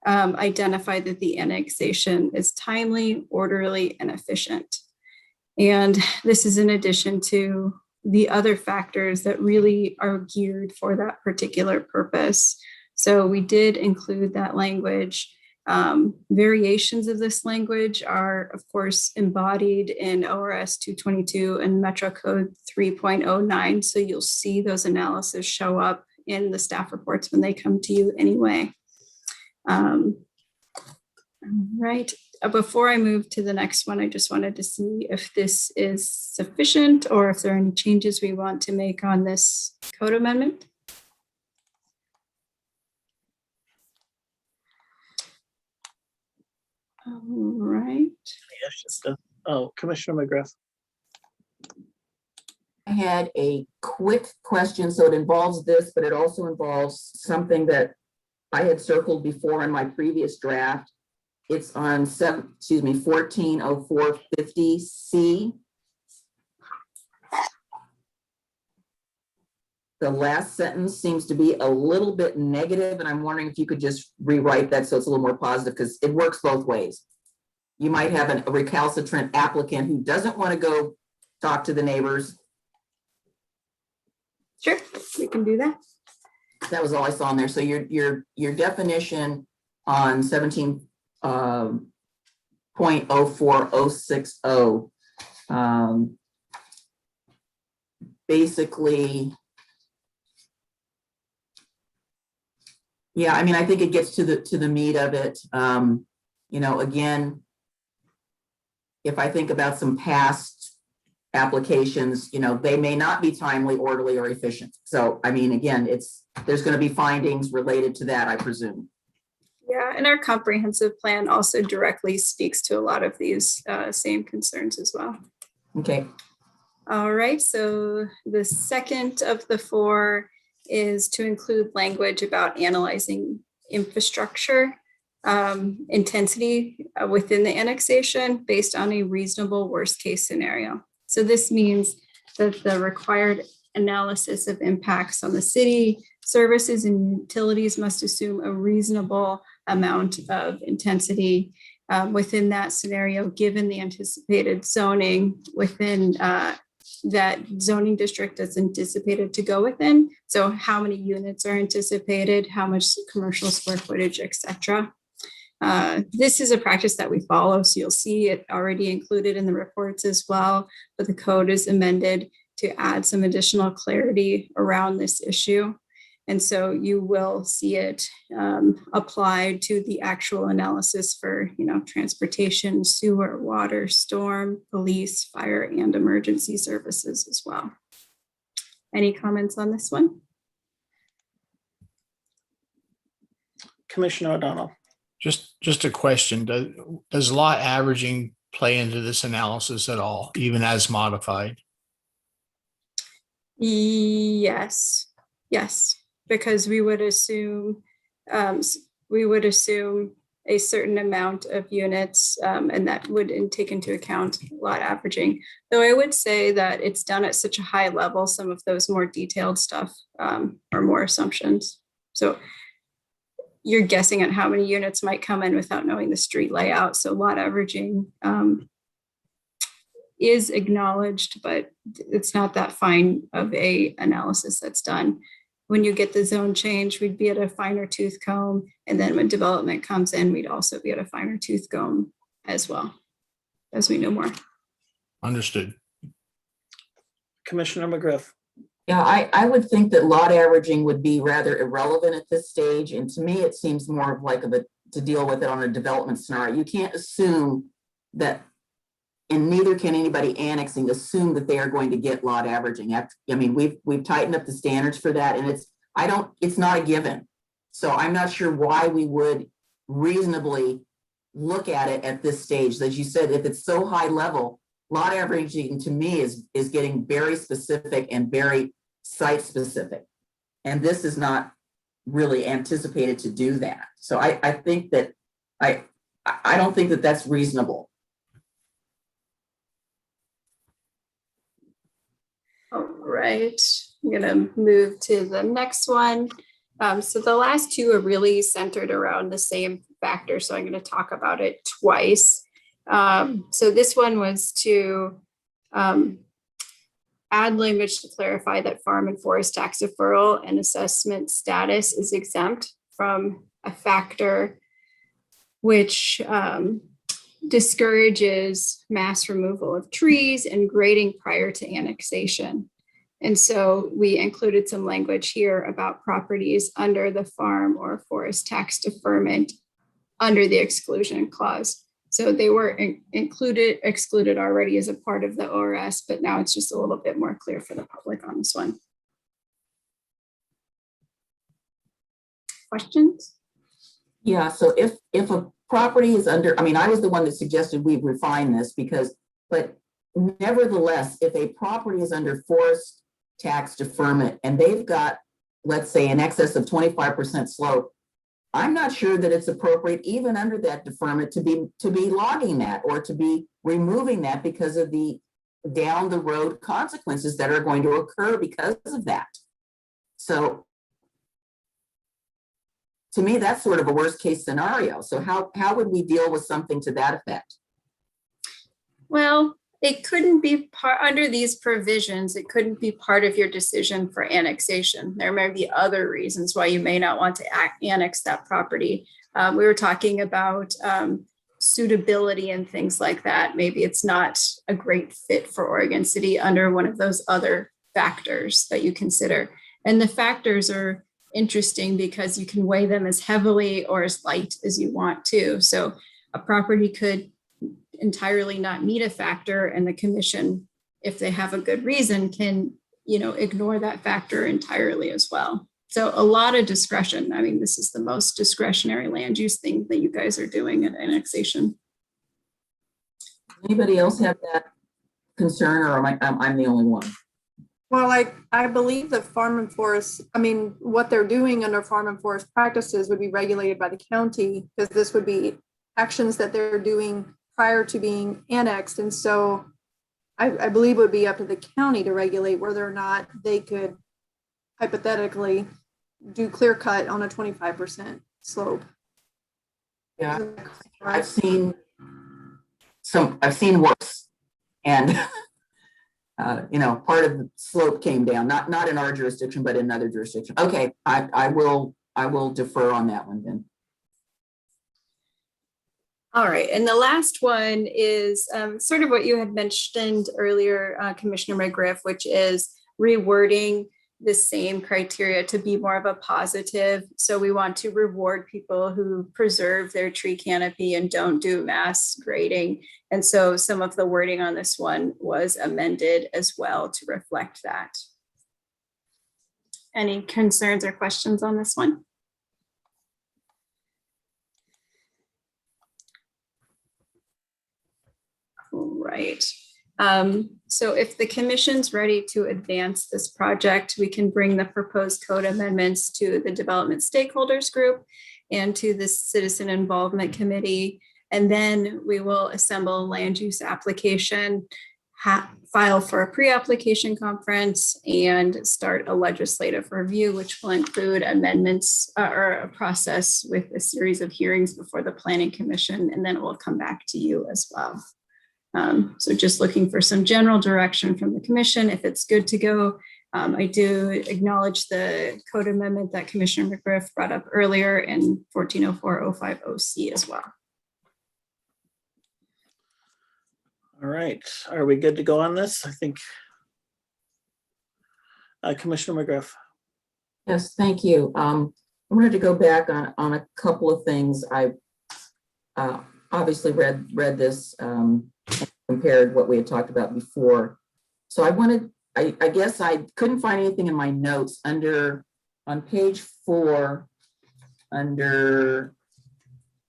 identify that the annexation is timely, orderly, and efficient. And this is in addition to the other factors that really are geared for that particular purpose. So we did include that language. Variations of this language are, of course, embodied in ORS 222 and Metro Code 3.09. So you'll see those analyses show up in the staff reports when they come to you anyway. Right. Before I move to the next one, I just wanted to see if this is sufficient or if there are any changes we want to make on this code amendment. All right. Commissioner McGriff. I had a quick question, so it involves this, but it also involves something that I had circled before in my previous draft. It's on 140450C. the last sentence seems to be a little bit negative, and I'm wondering if you could just rewrite that so it's a little more positive, because it works both ways. You might have a recalcitrant applicant who doesn't want to go talk to the neighbors. Sure, we can do that. That was all I saw in there. So your definition on 17.04060, basically, yeah, I mean, I think it gets to the meat of it. You know, again, if I think about some past applications, you know, they may not be timely, orderly, or efficient. So, I mean, again, there's going to be findings related to that, I presume. Yeah, and our comprehensive plan also directly speaks to a lot of these same concerns as well. Okay. All right, so the second of the four is to include language about analyzing infrastructure intensity within the annexation based on a reasonable worst case scenario. So this means that the required analysis of impacts on the city, services, and utilities must assume a reasonable amount of intensity within that scenario, given the anticipated zoning within that zoning district is anticipated to go within. So how many units are anticipated, how much commercial square footage, et cetera. This is a practice that we follow, so you'll see it already included in the reports as well, but the code is amended to add some additional clarity around this issue. And so you will see it applied to the actual analysis for, you know, transportation, sewer, water, storm, police, fire, and emergency services as well. Any comments on this one? Commissioner O'Donnell. Just a question. Does lot averaging play into this analysis at all, even as modified? Yes, because we would assume a certain amount of units, and that would take into account lot averaging. Though I would say that it's done at such a high level, some of those more detailed stuff are more assumptions. So you're guessing at how many units might come in without knowing the street layout. So lot averaging is acknowledged, but it's not that fine of a analysis that's done. When you get the zone change, we'd be at a finer tooth comb. And then when development comes in, we'd also be at a finer tooth comb as well, as we know more. Understood. Commissioner McGriff. Yeah, I would think that lot averaging would be rather irrelevant at this stage. And to me, it seems more of like to deal with it on a development scenario. You can't assume that, and neither can anybody annexing assume that they are going to get lot averaging. I mean, we've tightened up the standards for that, and it's not a given. So I'm not sure why we would reasonably look at it at this stage. As you said, if it's so high level, lot averaging to me is getting very specific and very site specific. And this is not really anticipated to do that. So I think that I don't think that that's reasonable. All right, I'm gonna move to the next one. So the last two are really centered around the same factor, so I'm gonna talk about it twice. So this one was to add language to clarify that farm and forest tax deferral and assessment status is exempt from a factor which discourages mass removal of trees and grading prior to annexation. And so we included some language here about properties under the farm or forest tax deferment under the exclusion clause. So they were excluded already as a part of the ORS, but now it's just a little bit more clear for the public on this one. Questions? Yeah, so if a property is under, I mean, I was the one that suggested we refine this but nevertheless, if a property is under forest tax deferment and they've got, let's say, in excess of 25% slope, I'm not sure that it's appropriate even under that deferment to be logging that or to be removing that because of the down the road consequences that are going to occur because of that. So to me, that's sort of a worst case scenario. So how would we deal with something to that effect? Well, it couldn't be part, under these provisions, it couldn't be part of your decision for annexation. There may be other reasons why you may not want to annex that property. We were talking about suitability and things like that. Maybe it's not a great fit for Oregon City under one of those other factors that you consider. And the factors are interesting because you can weigh them as heavily or as light as you want to. So a property could entirely not meet a factor, and the commission, if they have a good reason, can, you know, ignore that factor entirely as well. So a lot of discretion. I mean, this is the most discretionary land use thing that you guys are doing at annexation. Anybody else have that concern, or I'm the only one? Well, I believe the farm and forest, I mean, what they're doing under farm and forest practices would be regulated by the county, because this would be actions that they're doing prior to being annexed. And so I believe it would be up to the county to regulate whether or not they could hypothetically do clear cut on a 25% slope. Yeah, I've seen worse, and you know, part of the slope came down, not in our jurisdiction, but in another jurisdiction. Okay, I will defer on that one then. All right, and the last one is sort of what you had mentioned earlier, Commissioner McGriff, which is rewording the same criteria to be more of a positive. So we want to reward people who preserve their tree canopy and don't do mass grading. And so some of the wording on this one was amended as well to reflect that. Any concerns or questions on this one? Right. So if the commission's ready to advance this project, we can bring the proposed code amendments to the development stakeholders group and to the citizen involvement committee. And then we will assemble a land use application, file for a pre-application conference, and start a legislative review, which will include amendments or a process with a series of hearings before the Planning Commission, and then it will come back to you as well. So just looking for some general direction from the commission if it's good to go. I do acknowledge the code amendment that Commissioner McGriff brought up earlier in 1404-050C as well. All right, are we good to go on this? I think Commissioner McGriff. Yes, thank you. I wanted to go back on a couple of things. I obviously read this and compared what we had talked about before. So I guess I couldn't find anything in my notes on page 4 under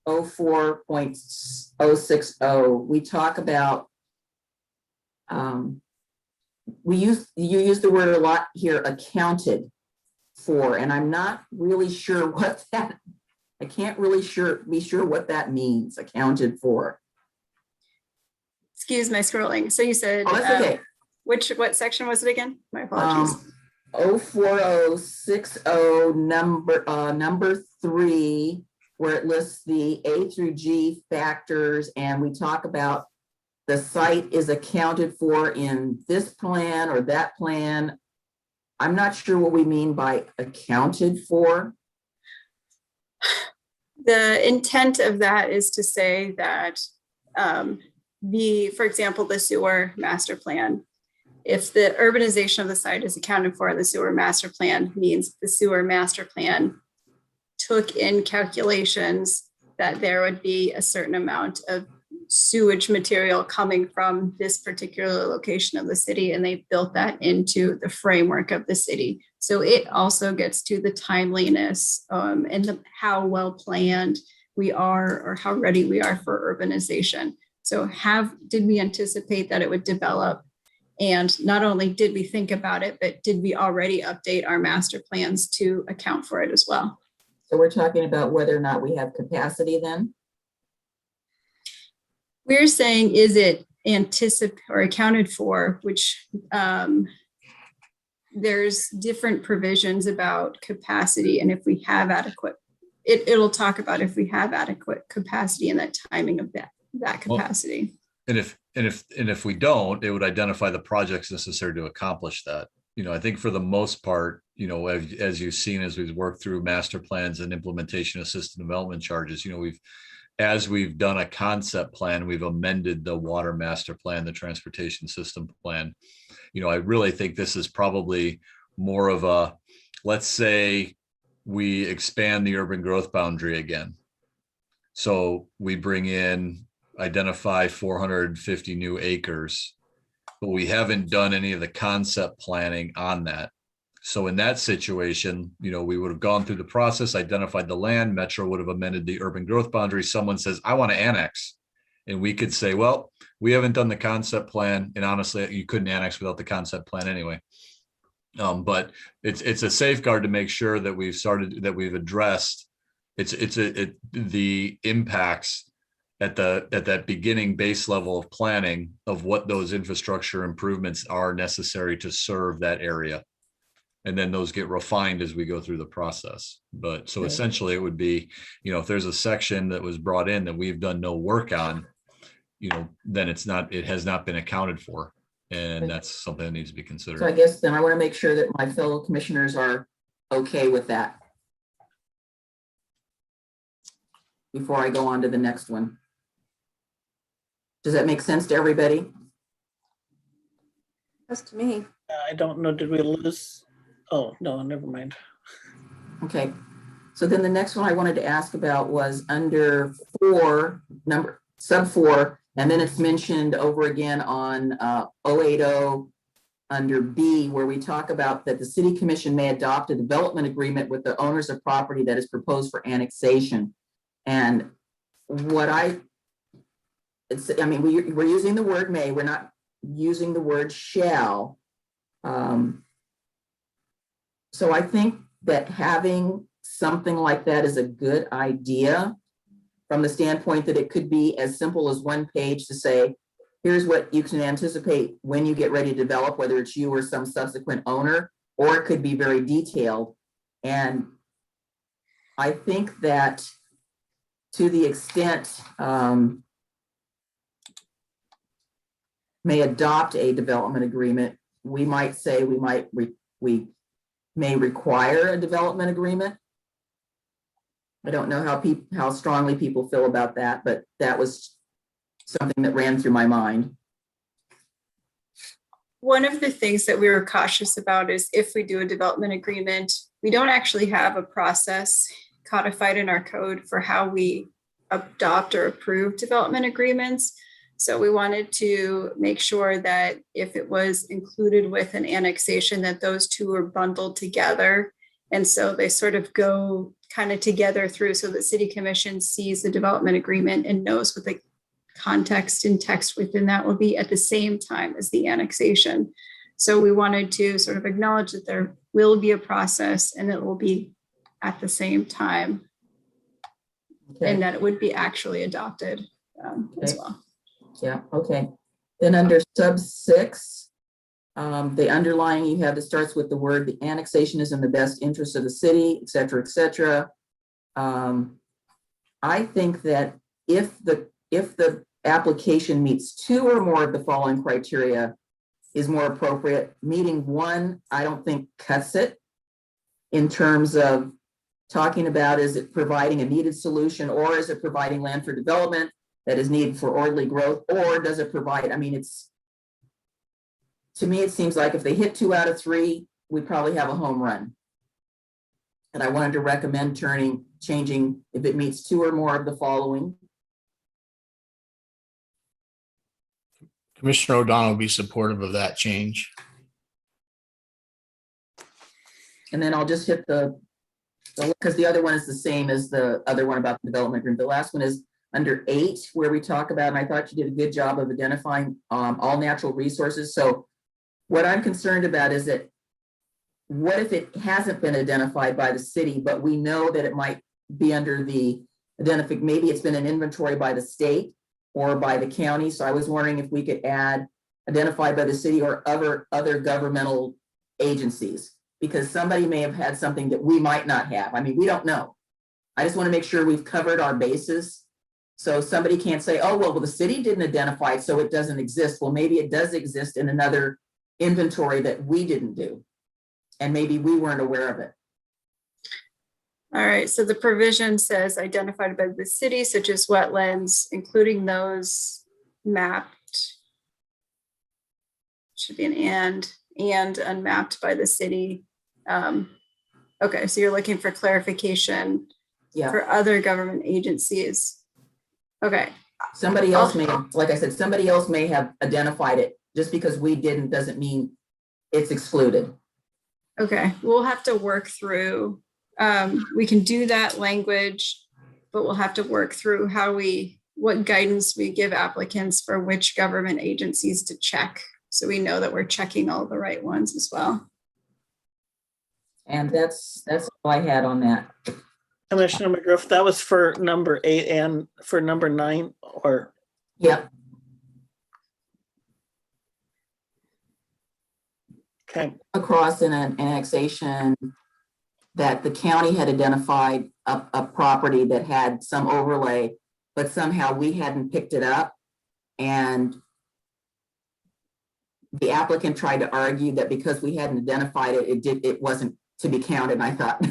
04.060. We talk about you use the word a lot here, accounted for, and I'm not really sure what that, I can't really be sure what that means, accounted for. Excuse my scrolling. So you said, oh, that's okay. What section was it again? My apologies. 04060 number 3, where it lists the A through G factors, and we talk about the site is accounted for in this plan or that plan. I'm not sure what we mean by accounted for. The intent of that is to say that for example, the sewer master plan, if the urbanization of the site is accounted for in the sewer master plan, means the sewer master plan took in calculations that there would be a certain amount of sewage material coming from this particular location of the city, and they built that into the framework of the city. So it also gets to the timeliness and how well planned we are, or how ready we are for urbanization. So did we anticipate that it would develop? And not only did we think about it, but did we already update our master plans to account for it as well? So we're talking about whether or not we have capacity then? We're saying, is it anticipated or accounted for, which there's different provisions about capacity and if we have adequate, it'll talk about if we have adequate capacity and that timing of that capacity. And if we don't, it would identify the projects necessary to accomplish that. You know, I think for the most part, you know, as you've seen, as we've worked through master plans and implementation of system development charges, you know, as we've done a concept plan, we've amended the water master plan, the transportation system plan. You know, I really think this is probably more of a, let's say we expand the urban growth boundary again. So we bring in, identify 450 new acres, but we haven't done any of the concept planning on that. So in that situation, you know, we would have gone through the process, identified the land, Metro would have amended the urban growth boundary. Someone says, I want to annex. And we could say, well, we haven't done the concept plan. And honestly, you couldn't annex without the concept plan anyway. But it's a safeguard to make sure that we've addressed the impacts at that beginning base level of planning of what those infrastructure improvements are necessary to serve that area. And then those get refined as we go through the process. But so essentially it would be, you know, if there's a section that was brought in that we've done no work on, you know, then it has not been accounted for. And that's something that needs to be considered. So I guess then I want to make sure that my fellow commissioners are okay with that before I go on to the next one. Does that make sense to everybody? That's to me. I don't know, did we lose? Oh, no, never mind. Okay, so then the next one I wanted to ask about was under sub 4, and then it's mentioned over again on 080 under B, where we talk about that the city commission may adopt a development agreement with the owners of property that is proposed for annexation. And we're using the word may, we're not using the word shall. So I think that having something like that is a good idea from the standpoint that it could be as simple as one page to say, here's what you can anticipate when you get ready to develop, whether it's you or some subsequent owner, or it could be very detailed. And I think that to the extent may adopt a development agreement, we might say we may require a development agreement. I don't know how strongly people feel about that, but that was something that ran through my mind. One of the things that we were cautious about is if we do a development agreement, we don't actually have a process codified in our code for how we adopt or approve development agreements. So we wanted to make sure that if it was included with an annexation, that those two are bundled together. And so they sort of go kind of together through, so the city commission sees the development agreement and knows what the context and text within that will be at the same time as the annexation. So we wanted to sort of acknowledge that there will be a process and it will be at the same time, and that it would be actually adopted as well. Yeah, okay. Then under sub 6, the underlying you have that starts with the word, the annexation is in the best interest of the city, et cetera, et cetera. I think that if the application meets 2 or more of the following criteria is more appropriate. Meeting 1, I don't think cuts it in terms of talking about, is it providing a needed solution, or is it providing land for development that is needed for orderly growth, or does it provide, to me, it seems like if they hit 2 out of 3, we probably have a home run. And I wanted to recommend changing if it meets 2 or more of the following. Commissioner O'Donnell will be supportive of that change. And then I'll just hit because the other one is the same as the other one about the development agreement. The last one is under 8, where we talk about, and I thought you did a good job of identifying all natural resources. So what I'm concerned about is that what if it hasn't been identified by the city, but we know that it might be under the maybe it's been an inventory by the state or by the county. So I was wondering if we could add identified by the city or other governmental agencies, because somebody may have had something that we might not have. I mean, we don't know. I just want to make sure we've covered our bases. So somebody can't say, oh, well, the city didn't identify it, so it doesn't exist. Well, maybe it does exist in another inventory that we didn't do. And maybe we weren't aware of it. All right, so the provision says identified by the city, such as wetlands, including those mapped. Should be an and unmapped by the city. Okay, so you're looking for clarification for other government agencies. Okay. Somebody else may have, like I said, somebody else may have identified it. Just because we didn't doesn't mean it's excluded. Okay, we'll have to work through, we can do that language, but we'll have to work through what guidance we give applicants for which government agencies to check. So we know that we're checking all the right ones as well. And that's all I had on that. Commissioner McGriff, that was for number 8 and for number 9, or? Yep. Okay. Across in an annexation that the county had identified a property that had some overlay, but somehow we hadn't picked it up. And the applicant tried to argue that because we hadn't identified it, it wasn't to be counted. And I thought,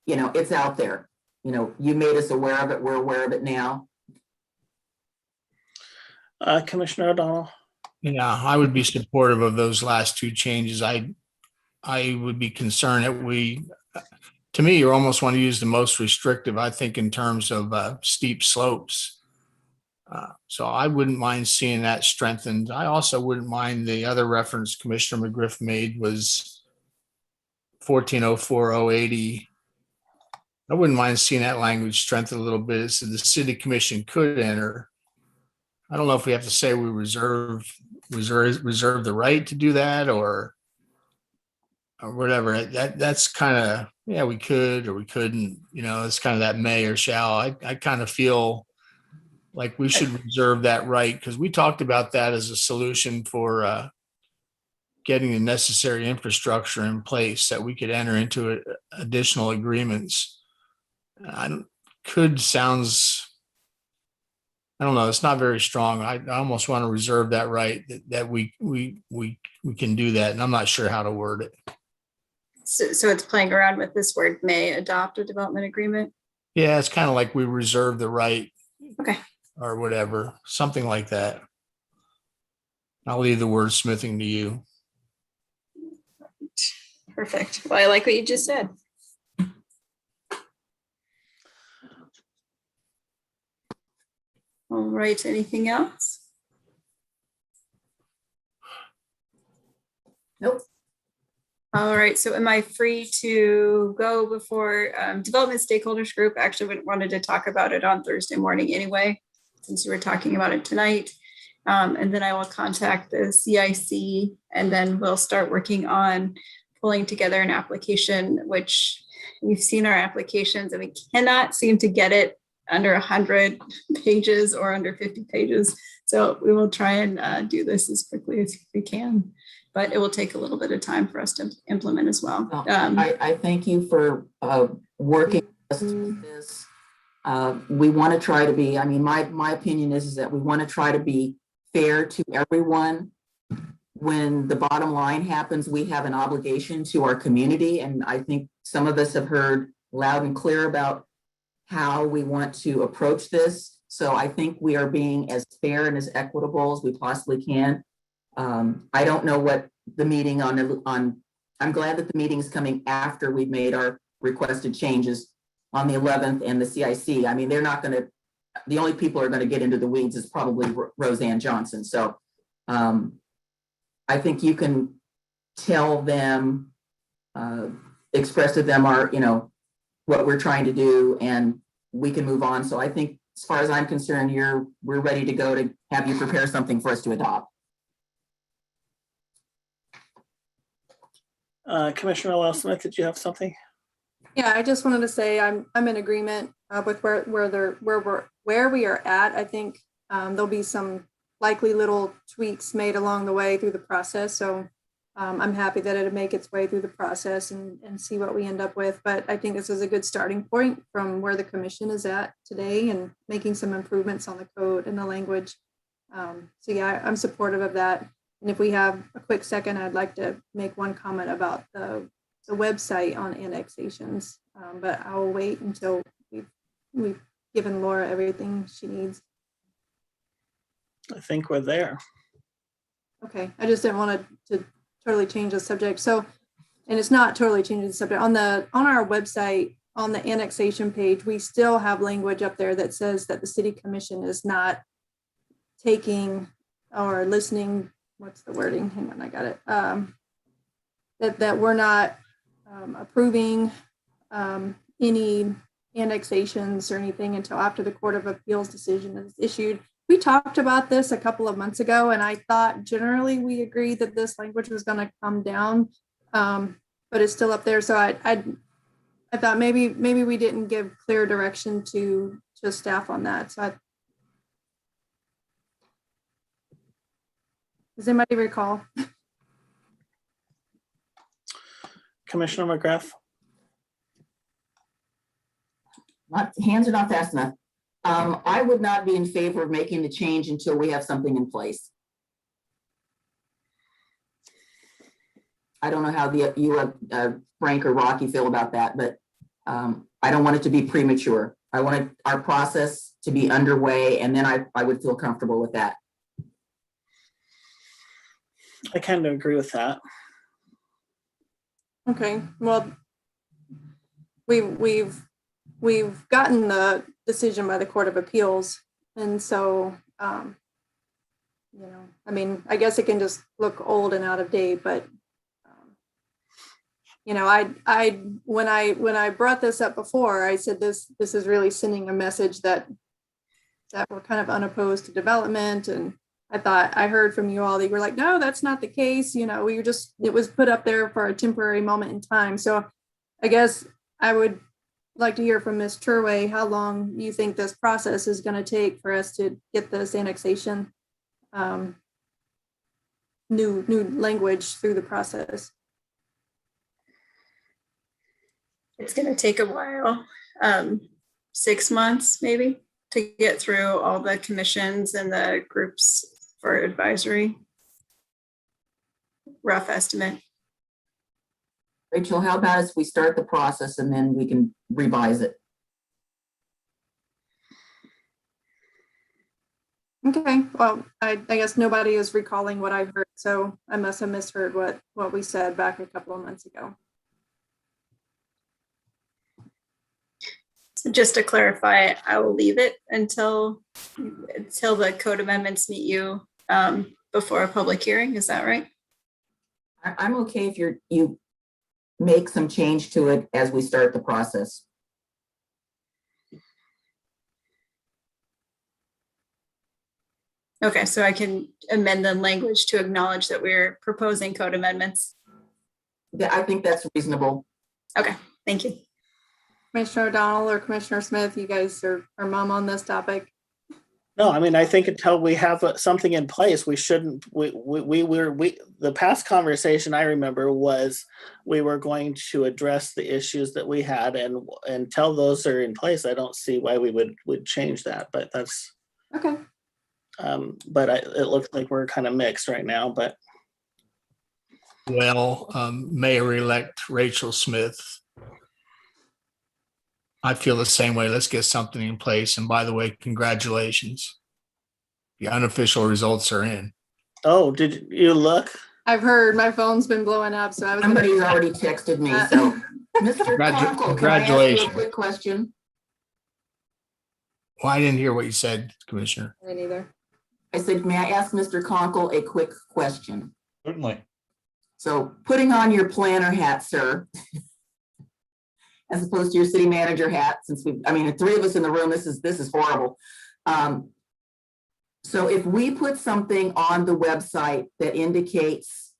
you know, it's out there. You know, you made us aware of it. We're aware of it now. Commissioner O'Donnell. Yeah, I would be supportive of those last two changes. I would be concerned that to me, you almost want to use the most restrictive, I think, in terms of steep slopes. So I wouldn't mind seeing that strengthened. I also wouldn't mind the other reference Commissioner McGriff made was 1404-080. I wouldn't mind seeing that language strengthened a little bit. So the city commission could enter. I don't know if we have to say we reserve the right to do that or whatever. That's kind of, yeah, we could or we couldn't, you know, it's kind of that may or shall. I kind of feel like we should reserve that right, because we talked about that as a solution for getting the necessary infrastructure in place that we could enter into additional agreements. I don't know. It's not very strong. I almost want to reserve that right that we can do that, and I'm not sure how to word it. So it's playing around with this word may adopt a development agreement. Yeah, it's kind of like we reserve the right. Okay. Or whatever, something like that. I'll leave the wordsmithing to you. Perfect. Well, I like what you just said. All right, anything else? Nope. All right, so am I free to go before development stakeholders group? Actually wanted to talk about it on Thursday morning anyway, since we were talking about it tonight. And then I will contact the CIC, and then we'll start working on pulling together an application, which we've seen our applications and we cannot seem to get it under 100 pages or under 50 pages. So we will try and do this as quickly as we can, but it will take a little bit of time for us to implement as well. I thank you for working with this. We want to try to be, I mean, my opinion is that we want to try to be fair to everyone. When the bottom line happens, we have an obligation to our community. And I think some of us have heard loud and clear about how we want to approach this. So I think we are being as fair and as equitable as we possibly can. I don't know what the meeting I'm glad that the meeting is coming after we've made our requested changes on the 11th and the CIC. I mean, they're not going to, the only people who are going to get into the weeds is probably Roseanne Johnson. So I think you can tell them, express to them our, you know, what we're trying to do, and we can move on. So I think as far as I'm concerned, we're ready to go to have you prepare something for us to adopt. Commissioner Lyle-Smith, did you have something? Yeah, I just wanted to say I'm in agreement with where we are at. I think there'll be some likely little tweaks made along the way through the process. So I'm happy that it'll make its way through the process and see what we end up with. But I think this is a good starting point from where the commission is at today and making some improvements on the code and the language. So yeah, I'm supportive of that. And if we have a quick second, I'd like to make one comment about the website on annexations. But I will wait until we've given Laura everything she needs. I think we're there. Okay, I just didn't want to totally change the subject. So, and it's not totally changing the subject. On our website, on the annexation page, we still have language up there that says that the city commission is not taking or listening. What's the wording? Hang on, I got it. That we're not approving any annexations or anything until after the Court of Appeals decision is issued. We talked about this a couple of months ago, and I thought generally we agreed that this language was going to come down, but it's still up there. So I thought maybe we didn't give clear direction to staff on that. So does anybody recall? Commissioner McGrath? Hands are not fast enough. I would not be in favor of making the change until we have something in place. I don't know how Frank or Rocky feel about that, but I don't want it to be premature. I want our process to be underway, and then I would feel comfortable with that. I kind of agree with that. Okay, well, we've gotten the decision by the Court of Appeals, and so you know, I mean, I guess it can just look old and out of date, but you know, when I brought this up before, I said this is really sending a message that we're kind of unopposed to development, and I thought I heard from you all that you were like, no, that's not the case. You know, it was put up there for a temporary moment in time. So I guess I would like to hear from Ms. Turway how long you think this process is going to take for us to get this annexation new language through the process. It's going to take a while, 6 months maybe, to get through all the commissions and the groups for advisory. Rough estimate. Rachel, how about if we start the process and then we can revise it? Okay, well, I guess nobody is recalling what I heard, so I must have misheard what we said back a couple of months ago. So just to clarify, I will leave it until the code amendments meet you before a public hearing. Is that right? I'm okay if you make some change to it as we start the process. Okay, so I can amend the language to acknowledge that we're proposing code amendments. Yeah, I think that's reasonable. Okay, thank you. Commissioner O'Donnell or Commissioner Smith, you guys are mum on this topic. No, I mean, I think until we have something in place, we shouldn't, the past conversation I remember was we were going to address the issues that we had, and until those are in place, I don't see why we would change that, but that's. Okay. But it looks like we're kind of mixed right now, but. Well, Mayor-elect Rachel Smith, I feel the same way. Let's get something in place. And by the way, congratulations. The unofficial results are in. Oh, did you look? I've heard, my phone's been blowing up, so I was. Somebody's already texted me, so. Mr. Conkle, can I ask you a quick question? Well, I didn't hear what you said, Commissioner. I didn't either. I said, may I ask Mr. Conkle a quick question? Certainly. So putting on your planner hat, sir, as opposed to your city manager hat, since the three of us in the room, this is horrible. So if we put something on the website that indicates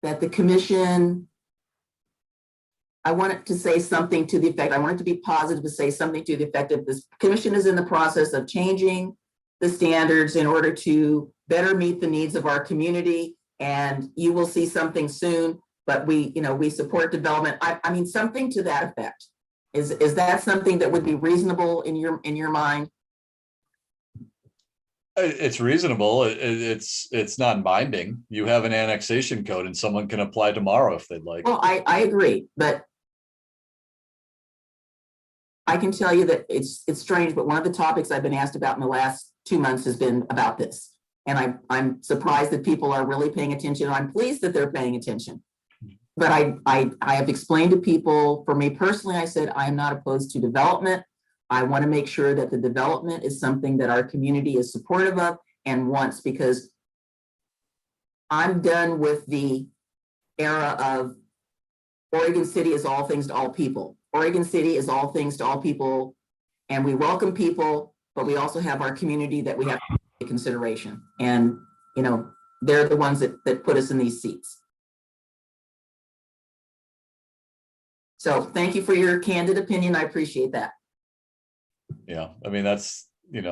that the commission, I want it to say something to the effect, I want it to be positive, to say something to the effect of this commission is in the process of changing the standards in order to better meet the needs of our community. and you will see something soon, but we support development. I mean, something to that effect. Is that something that would be reasonable in your mind? It's reasonable. It's non-binding. You have an annexation code and someone can apply tomorrow if they'd like. Well, I agree, but I can tell you that it's strange, but one of the topics I've been asked about in the last 2 months has been about this. And I'm surprised that people are really paying attention. I'm pleased that they're paying attention. But I have explained to people, for me personally, I said, I am not opposed to development. I want to make sure that the development is something that our community is supportive of and wants, because I'm done with the era of Oregon City is all things to all people. Oregon City is all things to all people, and we welcome people, but we also have our community that we have to take into consideration. And, they're the ones that put us in these seats. So thank you for your candid opinion. I appreciate that. Yeah, I mean, that's, we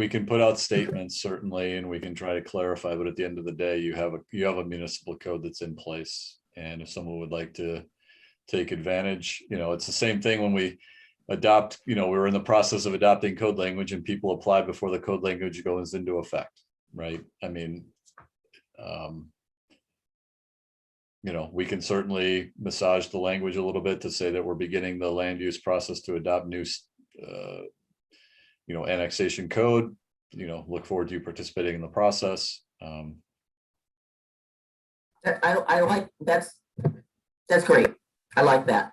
can put out statements certainly, and we can try to clarify, but at the end of the day, you have a municipal code that's in place. And if someone would like to take advantage, it's the same thing when we adopt, we're in the process of adopting code language and people apply before the code language goes into effect, right? I mean, we can certainly massage the language a little bit to say that we're beginning the land use process to adopt new, annexation code. Look forward to you participating in the process. I like, that's great. I like that.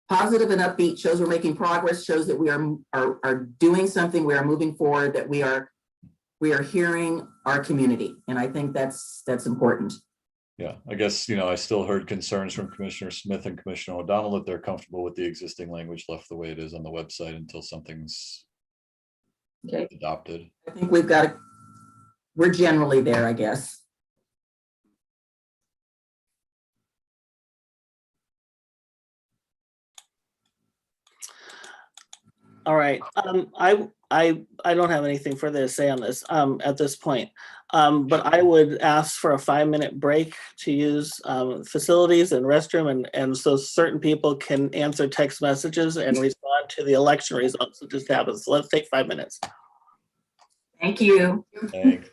Positive and upbeat shows we're making progress, shows that we are doing something, we are moving forward, that we are hearing our community. And I think that's important. Yeah, I guess, I still heard concerns from Commissioner Smith and Commissioner O'Donnell that they're comfortable with the existing language left the way it is on the website until something's adopted. I think we're generally there, I guess. All right, I don't have anything further to say on this at this point. But I would ask for a 5-minute break to use facilities and restroom, and so certain people can answer text messages and respond to the election results that just happened. So let's take 5 minutes. Thank you. Thanks.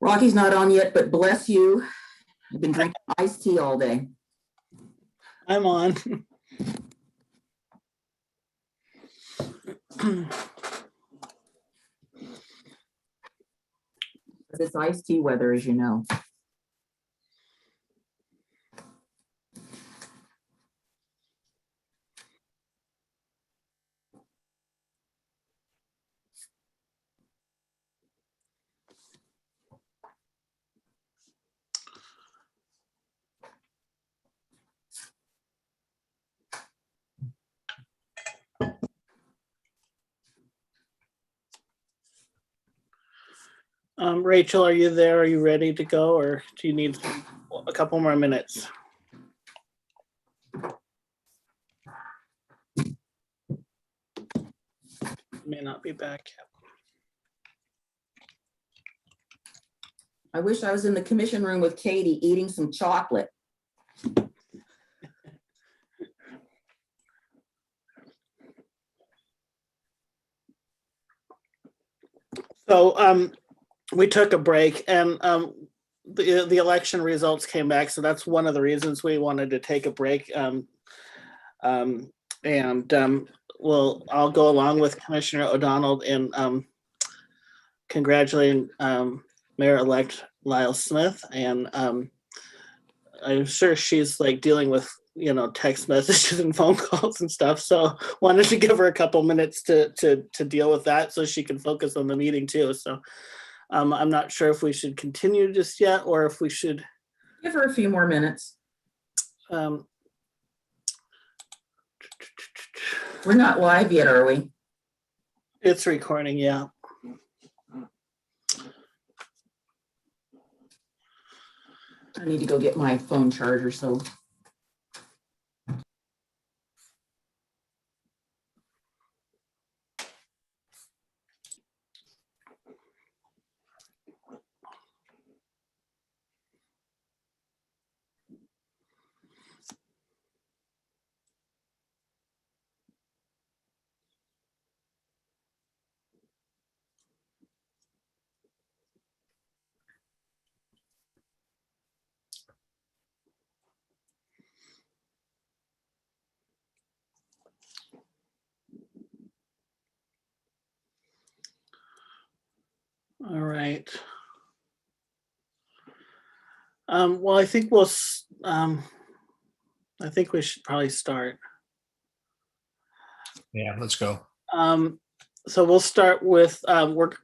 Rocky's not on yet, but bless you. I've been drinking iced tea all day. I'm on. It's iced tea weather, as you know. Rachel, are you there? Are you ready to go, or do you need a couple more minutes? May not be back yet. I wish I was in the commission room with Katie eating some chocolate. So we took a break, and the election results came back. So that's one of the reasons we wanted to take a break. I'll go along with Commissioner O'Donnell in congratulating Mayor-elect Lyle Smith, and I'm sure she's like dealing with text messages and phone calls and stuff. So wanted to give her a couple minutes to deal with that so she can focus on the meeting too. So I'm not sure if we should continue just yet or if we should give her a few more minutes. We're not live yet, are we? It's recording, yeah. I need to go get my phone charger, so. All right. Well, I think we should probably start. Yeah, let's go. So we'll start with,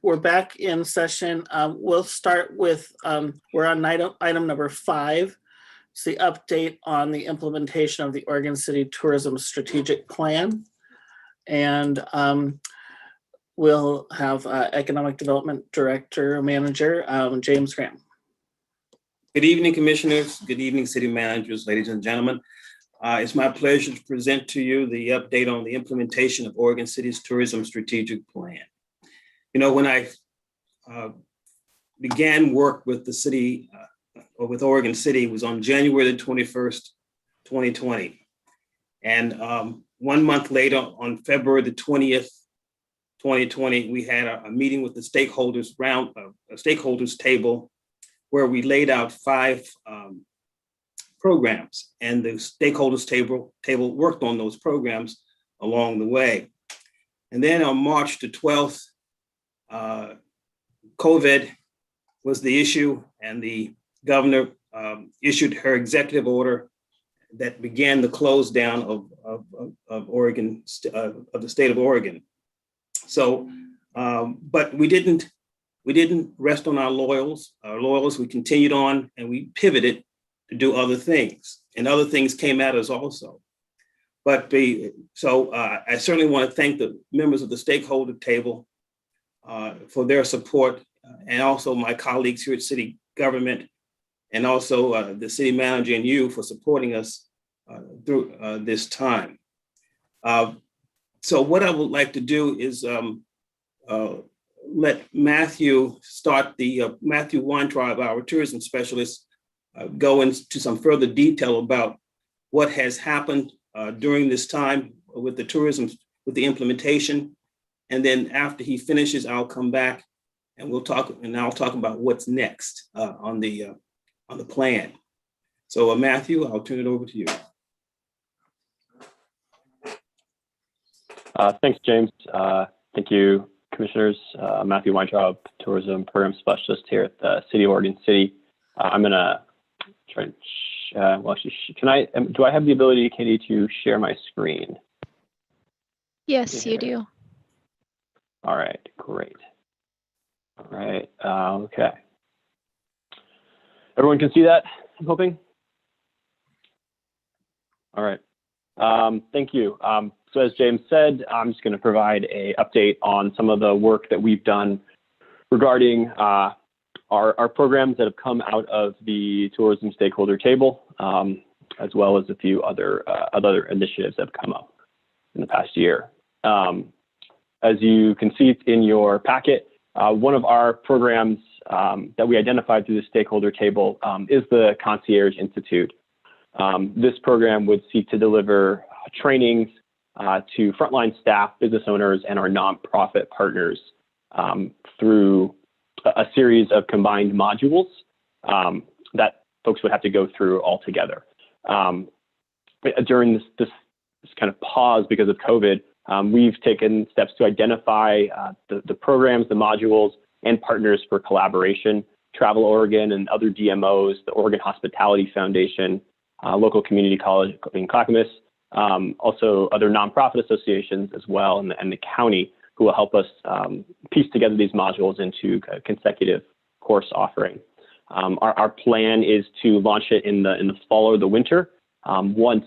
we're back in session. We'll start with, we're on item number 5. It's the update on the implementation of the Oregon City Tourism Strategic Plan. And we'll have Economic Development Director, Manager, James Graham. Good evening, Commissioners. Good evening, City Managers, ladies and gentlemen. It's my pleasure to present to you the update on the implementation of Oregon City's Tourism Strategic Plan. When I began work with the city, or with Oregon City, was on January the 21st, 2020. And 1 month later, on February the 20th, 2020, we had a meeting with the stakeholders a stakeholders table where we laid out 5 programs, and the stakeholders table worked on those programs along the way. And then on March the 12th, COVID was the issue, and the governor issued her executive order that began the close down of Oregon, of the state of Oregon. So, but we didn't rest on our laurels. We continued on, and we pivoted to do other things, and other things came at us also. But I certainly want to thank the members of the stakeholder table for their support, and also my colleagues here at City Government, and also the city manager and you for supporting us through this time. So what I would like to do is let Matthew start Matthew Weintraub, our tourism specialist, go into some further detail about what has happened during this time with the tourism, with the implementation. And then after he finishes, I'll come back and I'll talk about what's next on the plan. So Matthew, I'll turn it over to you. Thanks, James. Thank you, commissioners. Matthew Weintraub, Tourism Program Specialist here at the City of Oregon City. I'm going to try and, do I have the ability, Katie, to share my screen? Yes, you do. All right, great. All right, okay. Everyone can see that, I'm hoping? All right, thank you. So as James said, I'm just going to provide an update on some of the work that we've done regarding our programs that have come out of the tourism stakeholder table, as well as a few other initiatives that have come up in the past year. As you can see in your packet, one of our programs that we identified through the stakeholder table is the Concierge Institute. This program would seek to deliver trainings to frontline staff, business owners, and our nonprofit partners through a series of combined modules that folks would have to go through all together. During this kind of pause because of COVID, we've taken steps to identify the programs, the modules, and partners for collaboration. Travel Oregon and other DMOs, the Oregon Hospitality Foundation, local community college in Clackamas, also other nonprofit associations as well, and the county, who will help us piece together these modules into a consecutive course offering. Our plan is to launch it in the fall or the winter, once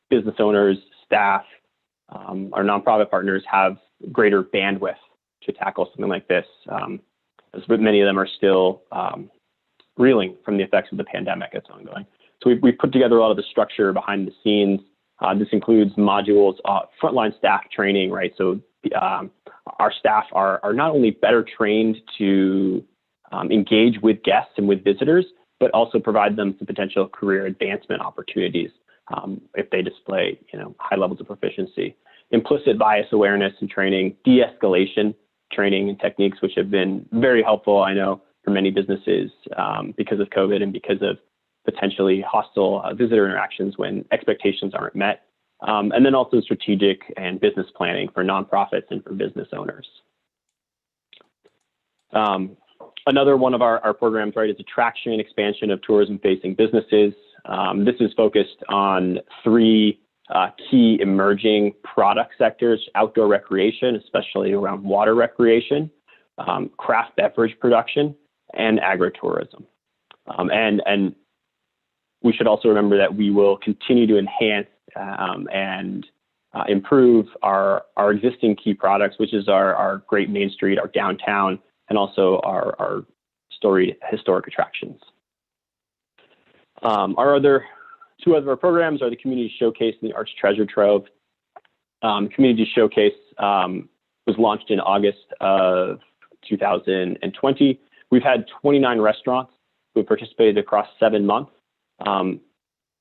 business owners, staff, our nonprofit partners have greater bandwidth to tackle something like this, as many of them are still reeling from the effects of the pandemic that's ongoing. So we've put together a lot of the structure behind the scenes. This includes modules, frontline staff training, right? So our staff are not only better trained to engage with guests and with visitors, but also provide them some potential career advancement opportunities if they display, high levels of proficiency. Implicit bias awareness and training, de-escalation training and techniques, which have been very helpful, I know, for many businesses because of COVID and because of potentially hostile visitor interactions when expectations aren't met. And then also strategic and business planning for nonprofits and for business owners. Another one of our programs, right, is attraction and expansion of tourism-facing businesses. This is focused on three key emerging product sectors: outdoor recreation, especially around water recreation, craft beverage production, and agritourism. And we should also remember that we will continue to enhance and improve our existing key products, which is our Great Main Street, our downtown, and also our storied historic attractions. Two other programs are the Community Showcase and the Arts Treasure Trove. Community Showcase was launched in August of 2020. We've had 29 restaurants who have participated across 7 months.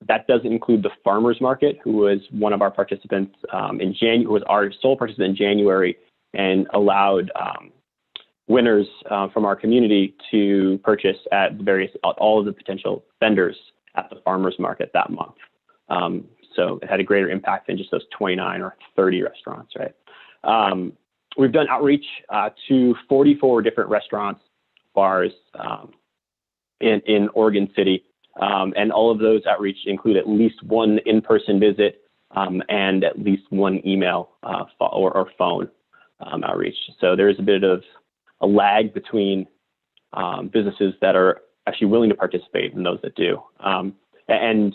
That doesn't include the Farmers Market, who was one of our participants in January, who was our sole participant in January, and allowed winners from our community to purchase at all of the potential vendors at the Farmers Market that month. So it had a greater impact than just those 29 or 30 restaurants, right? We've done outreach to 44 different restaurants, bars in Oregon City. And all of those outreach include at least one in-person visit and at least one email or phone outreach. So there is a bit of a lag between businesses that are actually willing to participate and those that do. And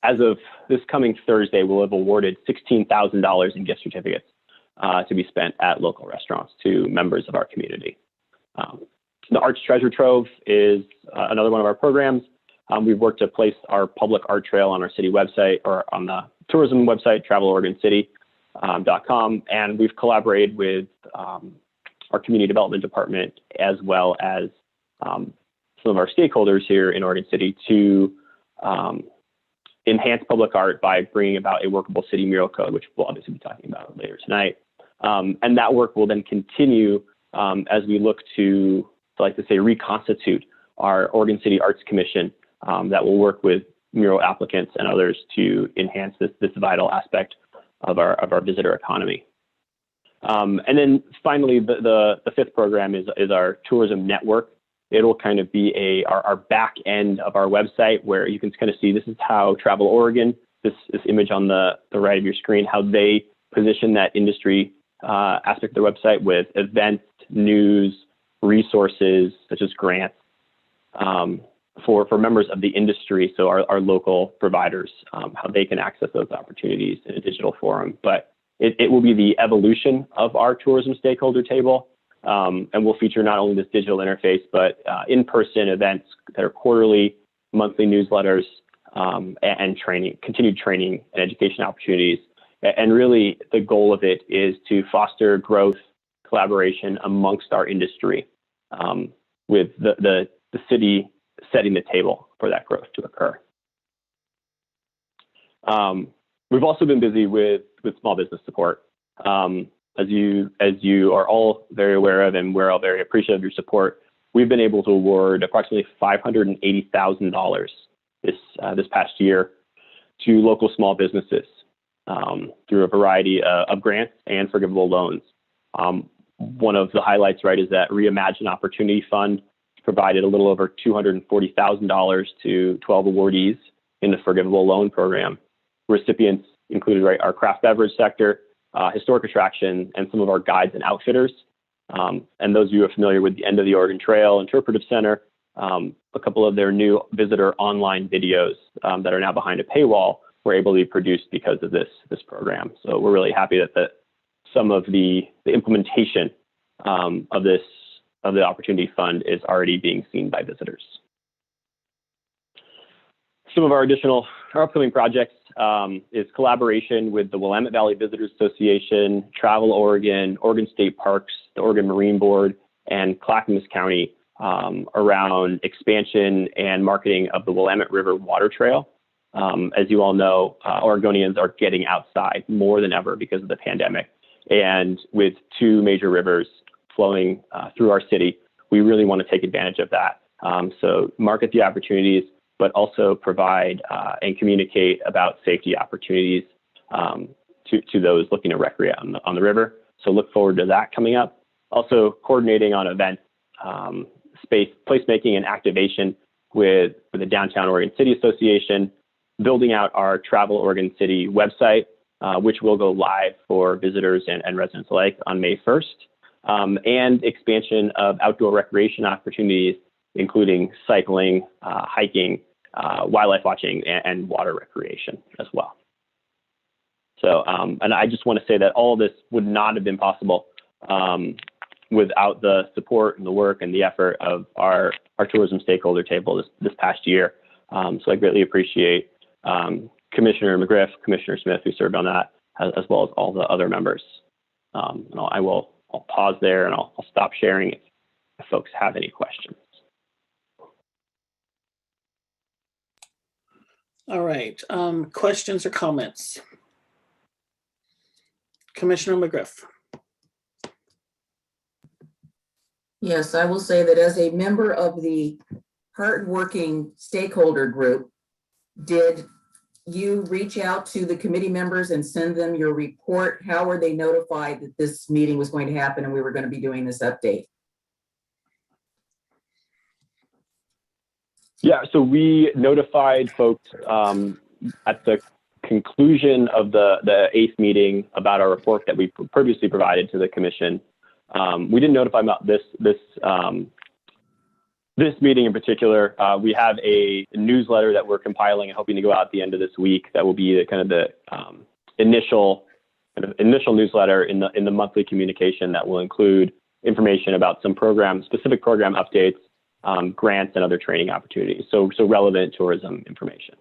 as of this coming Thursday, we'll have awarded $16,000 in gift certificates to be spent at local restaurants to members of our community. The Arts Treasure Trove is another one of our programs. We've worked to place our public art trail on our city website or on the tourism website, traveloregoncity.com. And we've collaborated with our community development department as well as some of our stakeholders here in Oregon City to enhance public art by bringing about a workable city mural code, which we'll obviously be talking about later tonight. And that work will then continue as we look to, I like to say, reconstitute our Oregon City Arts Commission that will work with mural applicants and others to enhance this vital aspect of our visitor economy. And then finally, the fifth program is our tourism network. It'll kind of be our back end of our website where you can kind of see this is how Travel Oregon, this image on the right of your screen, how they position that industry aspect of the website with events, news, resources such as grants for members of the industry. So our local providers, how they can access those opportunities in a digital forum. But it will be the evolution of our tourism stakeholder table. And we'll feature not only this digital interface, but in-person events that are quarterly, monthly newsletters, and training, continued training and education opportunities. And really the goal of it is to foster growth, collaboration amongst our industry, with the city setting the table for that growth to occur. We've also been busy with small business support. As you are all very aware of, and we're all very appreciative of your support, we've been able to award approximately $580,000 this past year to local small businesses through a variety of grants and forgivable loans. One of the highlights, right, is that Reimagine Opportunity Fund provided a little over $240,000 to 12 awardees in the forgivable loan program. Recipients included, right, our craft beverage sector, historic attraction, and some of our guides and outfitters. And those of you who are familiar with the End of the Oregon Trail Interpretive Center, a couple of their new visitor online videos that are now behind a paywall were able to be produced because of this program. So we're really happy that some of the implementation of the Opportunity Fund is already being seen by visitors. Some of our upcoming projects is collaboration with the Willamette Valley Visitors Association, Travel Oregon, Oregon State Parks, the Oregon Marine Board, and Clackamas County around expansion and marketing of the Willamette River Water Trail. As you all know, Oregonians are getting outside more than ever because of the pandemic. And with two major rivers flowing through our city, we really want to take advantage of that. So market the opportunities, but also provide and communicate about safety opportunities to those looking to recreate on the river. So look forward to that coming up. Also coordinating on events, placemaking and activation with the Downtown Oregon City Association, building out our Travel Oregon City website, which will go live for visitors and residents alike on May 1st, and expansion of outdoor recreation opportunities, including cycling, hiking, wildlife watching, and water recreation as well. So, and I just want to say that all of this would not have been possible without the support and the work and the effort of our tourism stakeholder table this past year. So I greatly appreciate Commissioner McGriff, Commissioner Smith, who served on that, as well as all the other members. And I'll pause there and I'll stop sharing if folks have any questions. All right, questions or comments? Commissioner McGriff. Yes, I will say that as a member of the hardworking stakeholder group, did you reach out to the committee members and send them your report? How were they notified that this meeting was going to happen and we were going to be doing this update? Yeah, so we notified folks at the conclusion of the 8th meeting about our report that we previously provided to the commission. We didn't notify them about this meeting in particular. We have a newsletter that we're compiling and hoping to go out at the end of this week. That will be the initial newsletter in the monthly communication that will include information about some specific program updates, grants, and other training opportunities. So relevant tourism information.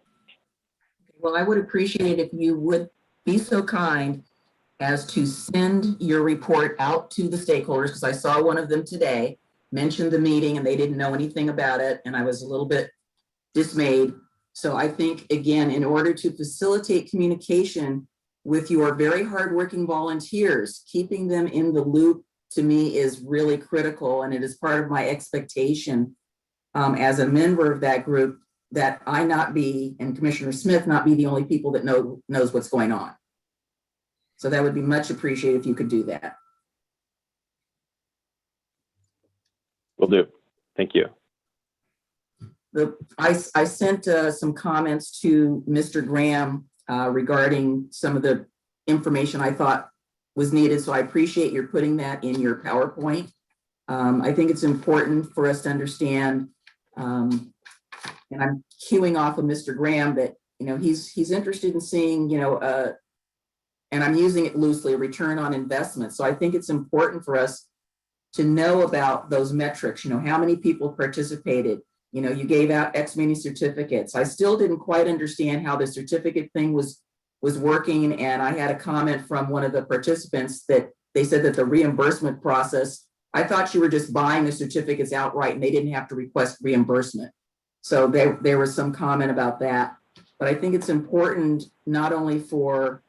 Well, I would appreciate if you would be so kind as to send your report out to the stakeholders, because I saw one of them today mentioned the meeting and they didn't know anything about it, and I was a little bit dismayed. So I think, again, in order to facilitate communication with your very hardworking volunteers, keeping them in the loop to me is really critical, and it is part of my expectation as a member of that group that I not be, and Commissioner Smith not be the only people that knows what's going on. So that would be much appreciated if you could do that. Will do. Thank you. I sent some comments to Mr. Graham regarding some of the information I thought was needed. So I appreciate your putting that in your PowerPoint. I think it's important for us to understand, and I'm queuing off of Mr. Graham, that, you know, he's interested in seeing, you know, and I'm using it loosely, a return on investment. So I think it's important for us to know about those metrics, you know, how many people participated. You know, you gave out X many certificates. I still didn't quite understand how the certificate thing was working. And I had a comment from one of the participants that they said that the reimbursement process, I thought you were just buying the certificates outright and they didn't have to request reimbursement. So there was some comment about that. But I think it's important not only for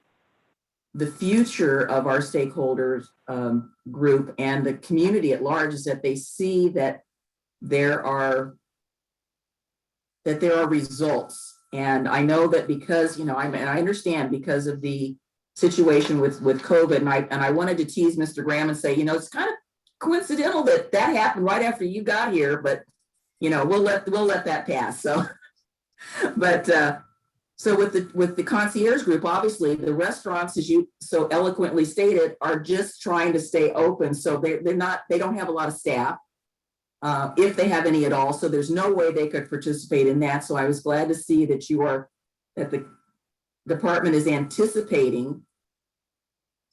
the future of our stakeholders group and the community at large, is that they see that there are results. And I know that because, you know, and I understand because of the situation with COVID, and I wanted to tease Mr. Graham and say, you know, it's kind of coincidental that happened right after you got here, but, you know, we'll let that pass. So, but so with the concierge group, obviously the restaurants, as you so eloquently stated, are just trying to stay open. So they don't have a lot of staff. If they have any at all, so there's no way they could participate in that. So I was glad to see that that the department is anticipating,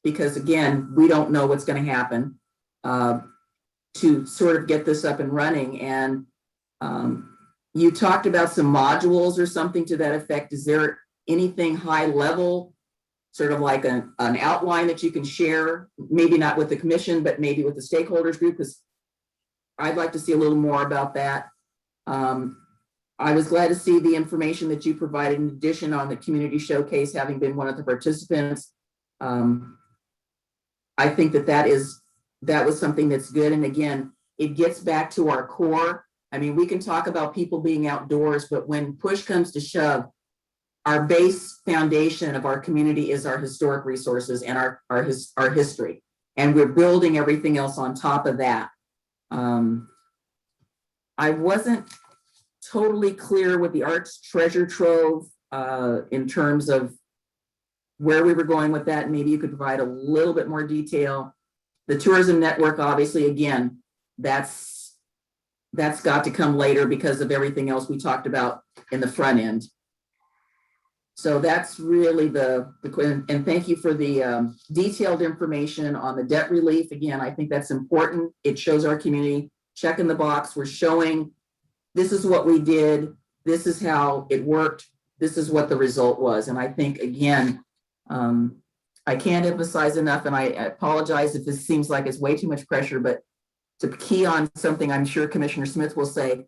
because again, we don't know what's going to happen, to sort of get this up and running. And you talked about some modules or something to that effect. Is there anything high level, sort of like an outline that you can share? Maybe not with the commission, but maybe with the stakeholders group, because I'd like to see a little more about that. I was glad to see the information that you provided in addition on the community showcase, having been one of the participants. I think that was something that's good. And again, it gets back to our core. I mean, we can talk about people being outdoors, but when push comes to shove, our base foundation of our community is our historic resources and our history. And we're building everything else on top of that. I wasn't totally clear with the Arts Treasure Trove in terms of where we were going with that. Maybe you could provide a little bit more detail. The tourism network, obviously, again, that's got to come later because of everything else we talked about in the front end. So that's really and thank you for the detailed information on the debt relief. Again, I think that's important. It shows our community, check in the box. We're showing this is what we did. This is how it worked. This is what the result was. And I think, again, I can't emphasize enough, and I apologize if this seems like it's way too much pressure, but to key on something I'm sure Commissioner Smith will say,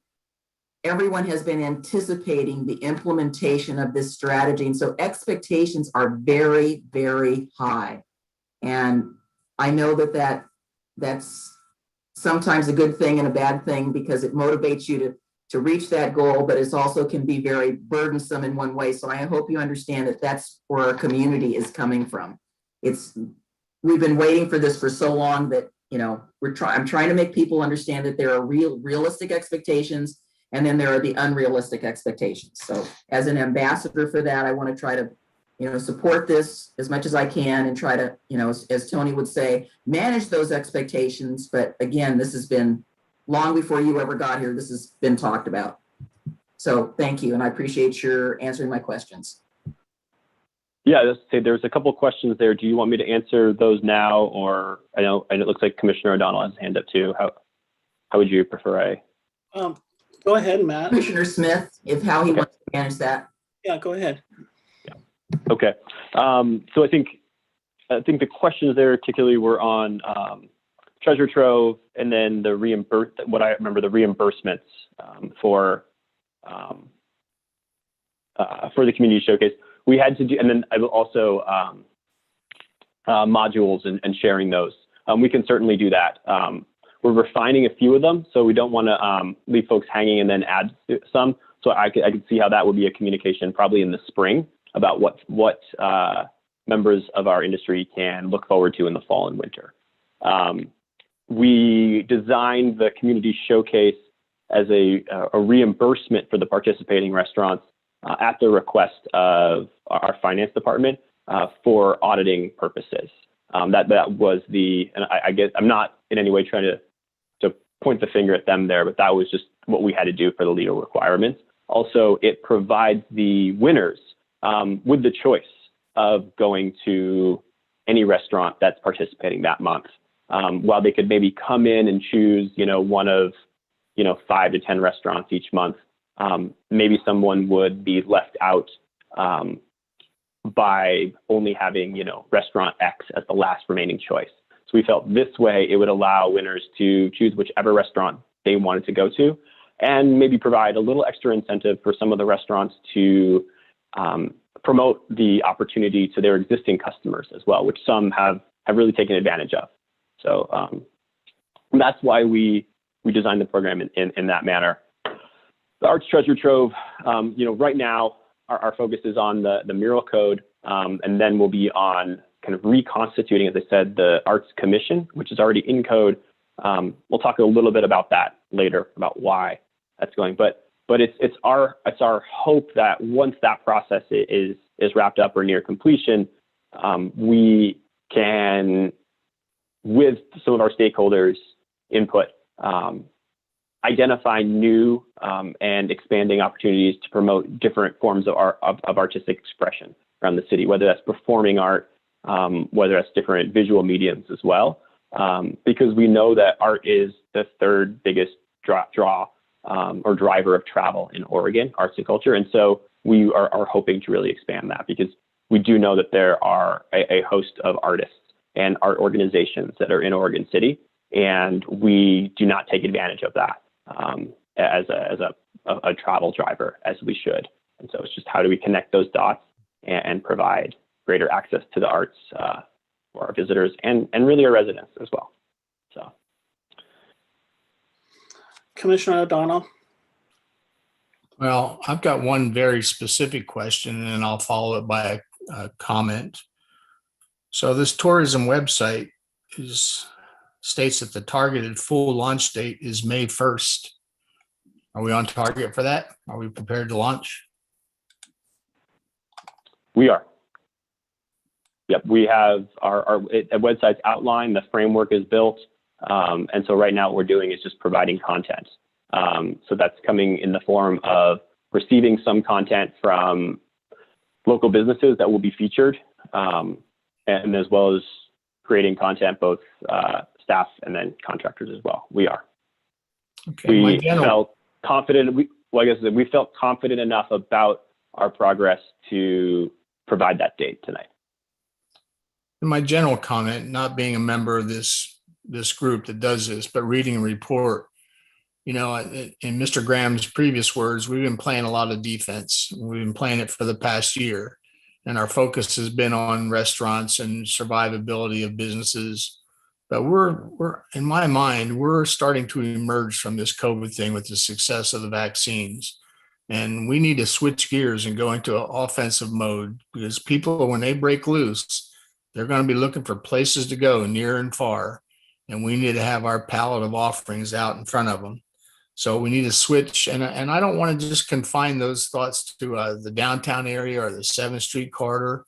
everyone has been anticipating the implementation of this strategy. And so expectations are very, very high. And I know that's sometimes a good thing and a bad thing, because it motivates you to reach that goal, but it also can be very burdensome in one way. So I hope you understand that that's where our community is coming from. We've been waiting for this for so long that, you know, I'm trying to make people understand that there are realistic expectations, and then there are the unrealistic expectations. So as an ambassador for that, I want to try to, you know, support this as much as I can and try to, you know, as Tony would say, manage those expectations. But again, this has been long before you ever got here. This has been talked about. So thank you. And I appreciate your answering my questions. Yeah, let's say there's a couple of questions there. Do you want me to answer those now, or I know it looks like Commissioner O'Donnell has his hand up too. How would you prefer Go ahead, Matt. Commissioner Smith, how he wants to manage that. Yeah, go ahead. Yeah. Okay. So I think the questions there particularly were on Treasure Trove, and then the reimbursements for the community showcase. We had to do, and then I will also modules and sharing those. we can certainly do that. We're refining a few of them, so we don't want to leave folks hanging and then add some. So I could see how that would be a communication probably in the spring about what members of our industry can look forward to in the fall and winter. We designed the community showcase as a reimbursement for the participating restaurants at the request of our finance department for auditing purposes. That was and I guess I'm not in any way trying to point the finger at them there, but that was just what we had to do for the legal requirements. Also, it provides the winners with the choice of going to any restaurant that's participating that month. While they could maybe come in and choose, one of, 5 to 10 restaurants each month, maybe someone would be left out by only having, restaurant X as the last remaining choice. So we felt this way it would allow winners to choose whichever restaurant they wanted to go to, and maybe provide a little extra incentive for some of the restaurants to promote the opportunity to their existing customers as well, which some have really taken advantage of. So that's why we designed the program in that manner. The Arts Treasure Trove, right now our focus is on the mural code, and then we'll be on kind of reconstituting, as I said, the Arts Commission, which is already in code. We'll talk a little bit about that later, about why that's going. But it's our hope that once that process is wrapped up or near completion, we can, with some of our stakeholders' input, identify new and expanding opportunities to promote different forms of artistic expression around the city, whether that's performing art, whether that's different visual mediums as well, because we know that art is the third biggest draw or driver of travel in Oregon, arts and culture. And so we are hoping to really expand that, because we do know that there are a host of artists and art organizations that are in Oregon City, and we do not take advantage of that as a travel driver as we should. And so it's just, how do we connect those dots and provide greater access to the arts for our visitors and really our residents as well. So, Commissioner O'Donnell. Well, I've got one very specific question, and then I'll follow it by a comment. So this tourism website states that the targeted full launch date is May 1st. Are we on target for that? Are we prepared to launch? We are. Yep, we have our website's outlined, the framework is built. And so right now what we're doing is just providing content. So that's coming in the form of receiving some content from local businesses that will be featured, and as well as creating content, both staff and then contractors as well. We are. Okay, we felt confident. We felt confident enough about our progress to provide that date tonight. My general comment, not being a member of this group that does this, but reading a report, in Mr. Graham's previous words, we've been playing a lot of defense. We've been playing it for the past year, and our focus has been on restaurants and survivability of businesses. But we're in my mind, we're starting to emerge from this COVID thing with the success of the vaccines. And we need to switch gears and go into an offensive mode, because people, when they break loose, they're going to be looking for places to go near and far. And we need to have our palette of offerings out in front of them. So we need to switch. And I don't want to just confine those thoughts to the downtown area or the 7th Street corridor.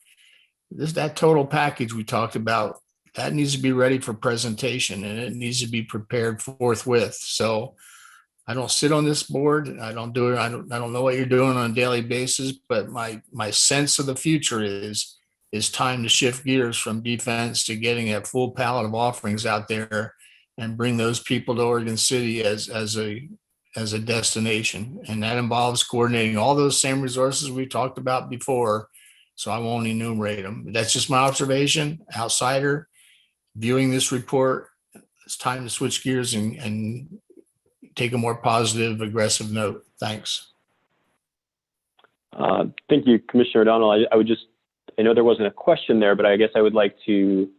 That total package we talked about, that needs to be ready for presentation, and it needs to be prepared forthwith. So I don't sit on this board. I don't do it. I don't know what you're doing on a daily basis, but my sense of the future is time to shift gears from defense to getting a full palette of offerings out there and bring those people to Oregon City as a destination. And that involves coordinating all those same resources we talked about before. So I won't enumerate them. That's just my observation, outsider viewing this report. It's time to switch gears and take a more positive, aggressive note. Thanks. Thank you, Commissioner O'Donnell. I know there wasn't a question there, but I guess I would like to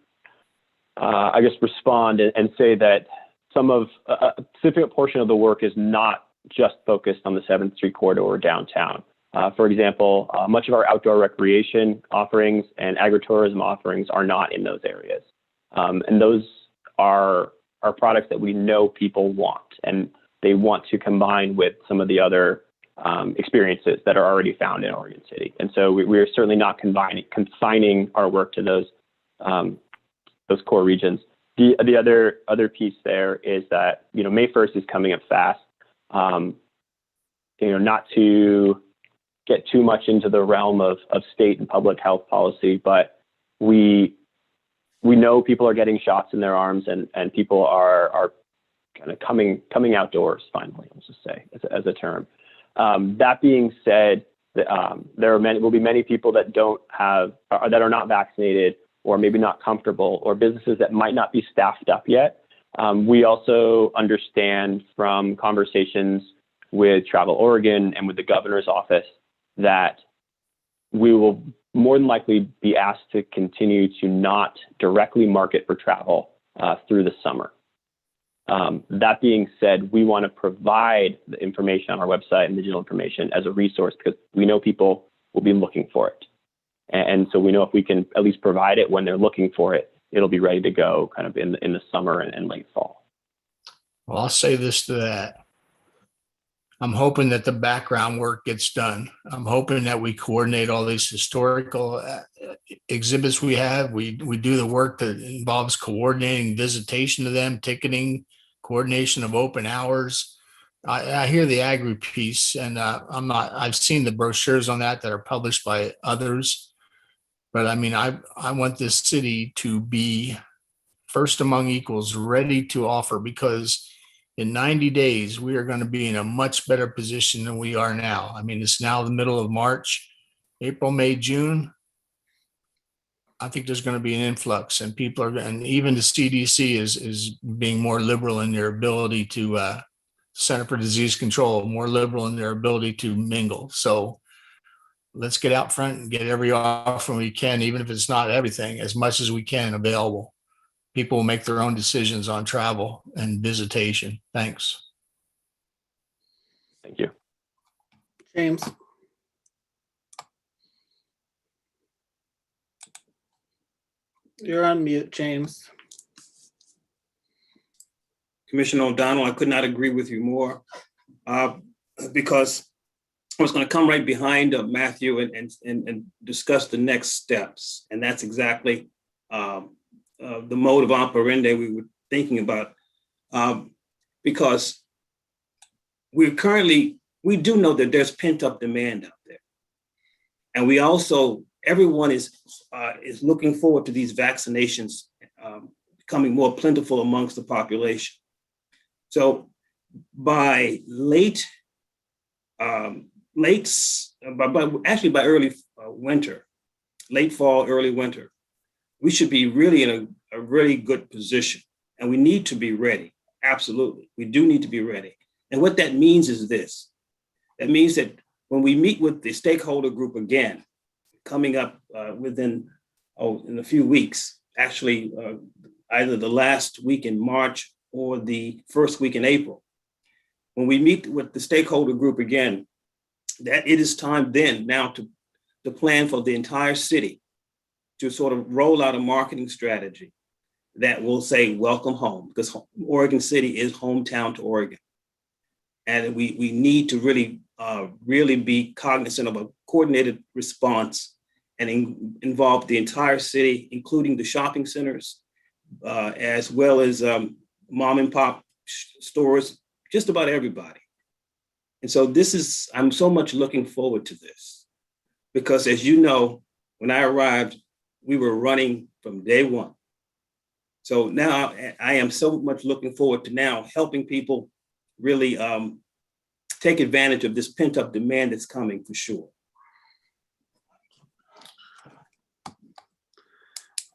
I guess, respond and say that some of a significant portion of the work is not just focused on the 7th Street corridor or downtown. For example, much of our outdoor recreation offerings and agritourism offerings are not in those areas. And those are products that we know people want, and they want to combine with some of the other experiences that are already found in Oregon City. And so we are certainly not confining our work to those core regions. The other piece there is that, May 1st is coming up fast. Not to get too much into the realm of state and public health policy, but we know people are getting shots in their arms, and people are kind of coming outdoors finally, let's just say, as a term. That being said, there will be many people that that are not vaccinated, or maybe not comfortable, or businesses that might not be staffed up yet. We also understand from conversations with Travel Oregon and with the governor's office that we will more than likely be asked to continue to not directly market for travel through the summer. That being said, we want to provide the information on our website and digital information as a resource, because we know people will be looking for it. And so we know if we can at least provide it when they're looking for it, it'll be ready to go kind of in the summer and late fall. Well, I'll say this to that. I'm hoping that the background work gets done. I'm hoping that we coordinate all these historical exhibits we have. We do the work that involves coordinating visitation to them, ticketing, coordination of open hours. I hear the agri piece, and I've seen the brochures on that are published by others. But I mean, I want this city to be first among equals, ready to offer, because in 90 days, we are going to be in a much better position than we are now. I mean, it's now the middle of March, April, May, June. I think there's going to be an influx, and people are, and even the CDC is being more liberal in their ability to, Center for Disease Control, more liberal in their ability to mingle. So let's get out front and get every offer we can, even if it's not everything, as much as we can available. People will make their own decisions on travel and visitation. Thanks. Thank you. James. You're on mute, James. Commissioner O'Donnell, I could not agree with you more, because I was going to come right behind Matthew and discuss the next steps. And that's exactly the mode of operandi we were thinking about, because we do know that there's pent up demand out there. And we also, everyone is looking forward to these vaccinations becoming more plentiful amongst the population. So by by early winter, late fall, early winter, we should be really in a really good position, and we need to be ready. Absolutely, we do need to be ready. And what that means is this. That means that when we meet with the stakeholder group again, coming up in a few weeks, actually either the last week in March or the first week in April, when we meet with the stakeholder group again, that it is time then now to plan for the entire city, to sort of roll out a marketing strategy that will say, welcome home, because Oregon City is hometown to Oregon. And we need to really be cognizant of a coordinated response and involve the entire city, including the shopping centers, as well as mom and pop stores, just about everybody. And so I'm so much looking forward to this, because as you know, when I arrived, we were running from day one. So now I am so much looking forward to now helping people really take advantage of this pent up demand that's coming for sure.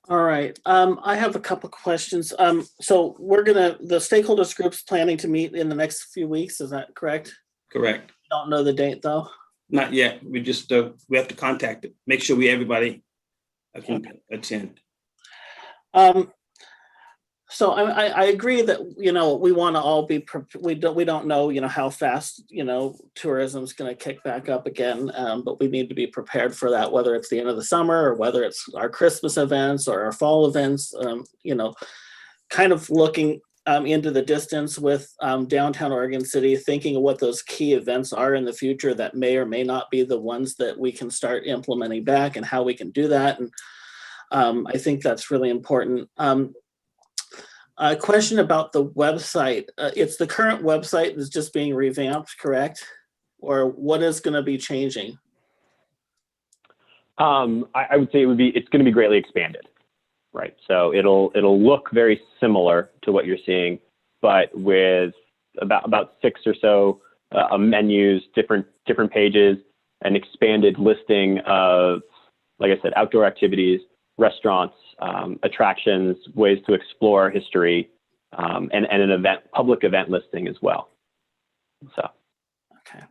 All right, I have a couple of questions. So the stakeholders group's planning to meet in the next few weeks, is that correct? Correct. Don't know the date though? Not yet, we just, we have to contact it, make sure everybody can attend. So I agree that, we want to all be, we don't know, how fast, tourism's going to kick back up again. But we need to be prepared for that, whether it's the end of the summer or whether it's our Christmas events or our fall events, kind of looking into the distance with downtown Oregon City, thinking of what those key events are in the future that may or may not be the ones that we can start implementing back and how we can do that. And I think that's really important. A question about the website. It's the current website is just being revamped, correct? Or what is going to be changing? I would say it's going to be greatly expanded, right? So it'll look very similar to what you're seeing, but with about 6 or so menus, different pages, an expanded listing of, like I said, outdoor activities, restaurants, attractions, ways to explore history, and an public event listing as well. So. Okay.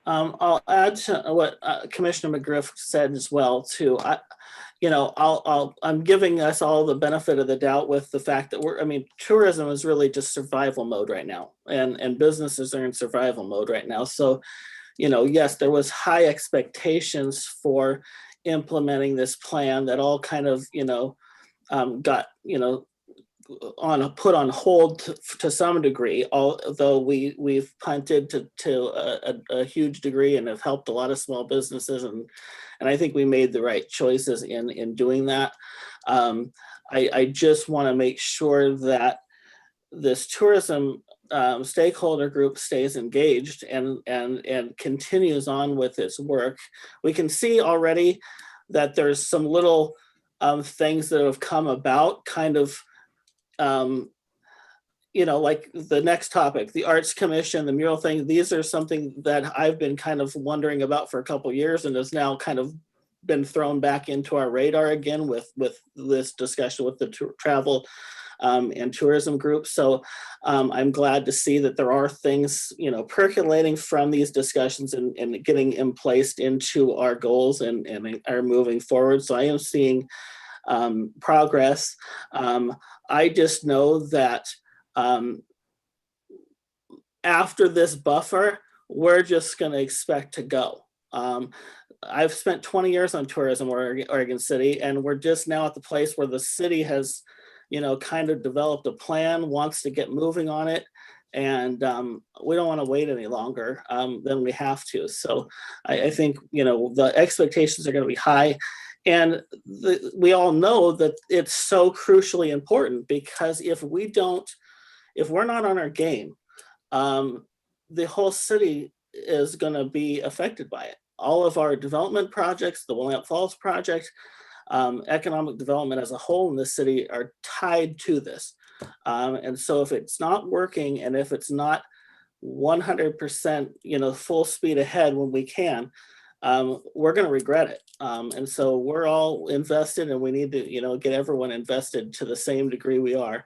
I'll add to what Commissioner McGriff said as well too. I'm giving us all the benefit of the doubt with the fact that tourism is really just survival mode right now, and businesses are in survival mode right now. So, yes, there was high expectations for implementing this plan that all kind of, got, put on hold to some degree, although we've punted to a huge degree and have helped a lot of small businesses. And I think we made the right choices in doing that. I just want to make sure that this tourism stakeholder group stays engaged and continues on with its work. We can see already that there's some little things that have come about, kind of, like the next topic, the Arts Commission, the mural thing. These are something that I've been kind of wondering about for a couple of years, and has now kind of been thrown back into our radar again with this discussion with the travel and tourism group. So I'm glad to see that there are things, percolating from these discussions and getting placed into our goals and are moving forward. So I am seeing progress. I just know that after this buffer, we're just going to expect to go. I've spent 20 years on tourism, Oregon City, and we're just now at the place where the city has, kind of developed a plan, wants to get moving on it. And we don't want to wait any longer than we have to. So I think, the expectations are going to be high. And we all know that it's so crucially important, because if we're not on our game, the whole city is going to be affected by it. All of our development projects, the Willamette Falls project, economic development as a whole in the city are tied to this. And so if it's not working, and if it's not 100%, full speed ahead when we can, we're going to regret it. And so we're all invested, and we need to, get everyone invested to the same degree we are.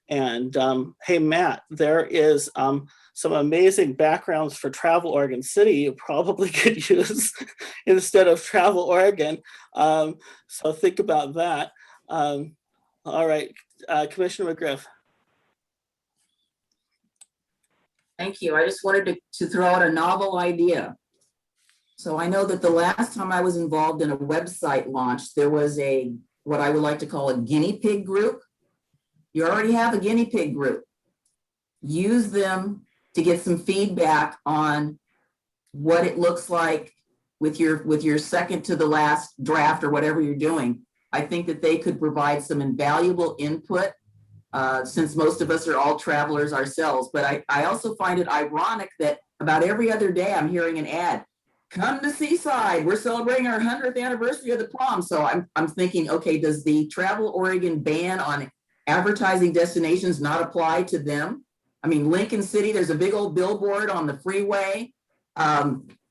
Hey, Matt, there is some amazing backgrounds for Travel Oregon City you probably could use instead of Travel Oregon. So think about that. All right, Commissioner McGriff. Thank you. I just wanted to throw out a novel idea. So I know that the last time I was involved in a website launch, there was what I would like to call a guinea pig group. You already have a guinea pig group. Use them to get some feedback on what it looks like with your second to the last draft or whatever you're doing. I think that they could provide some invaluable input since most of us are all travelers ourselves. But I also find it ironic that about every other day I'm hearing an ad, come to Seaside, we're celebrating our 100th anniversary of the prom. So I'm thinking, okay, does the Travel Oregon ban on advertising destinations not apply to them? I mean, Lincoln City, there's a big old billboard on the freeway.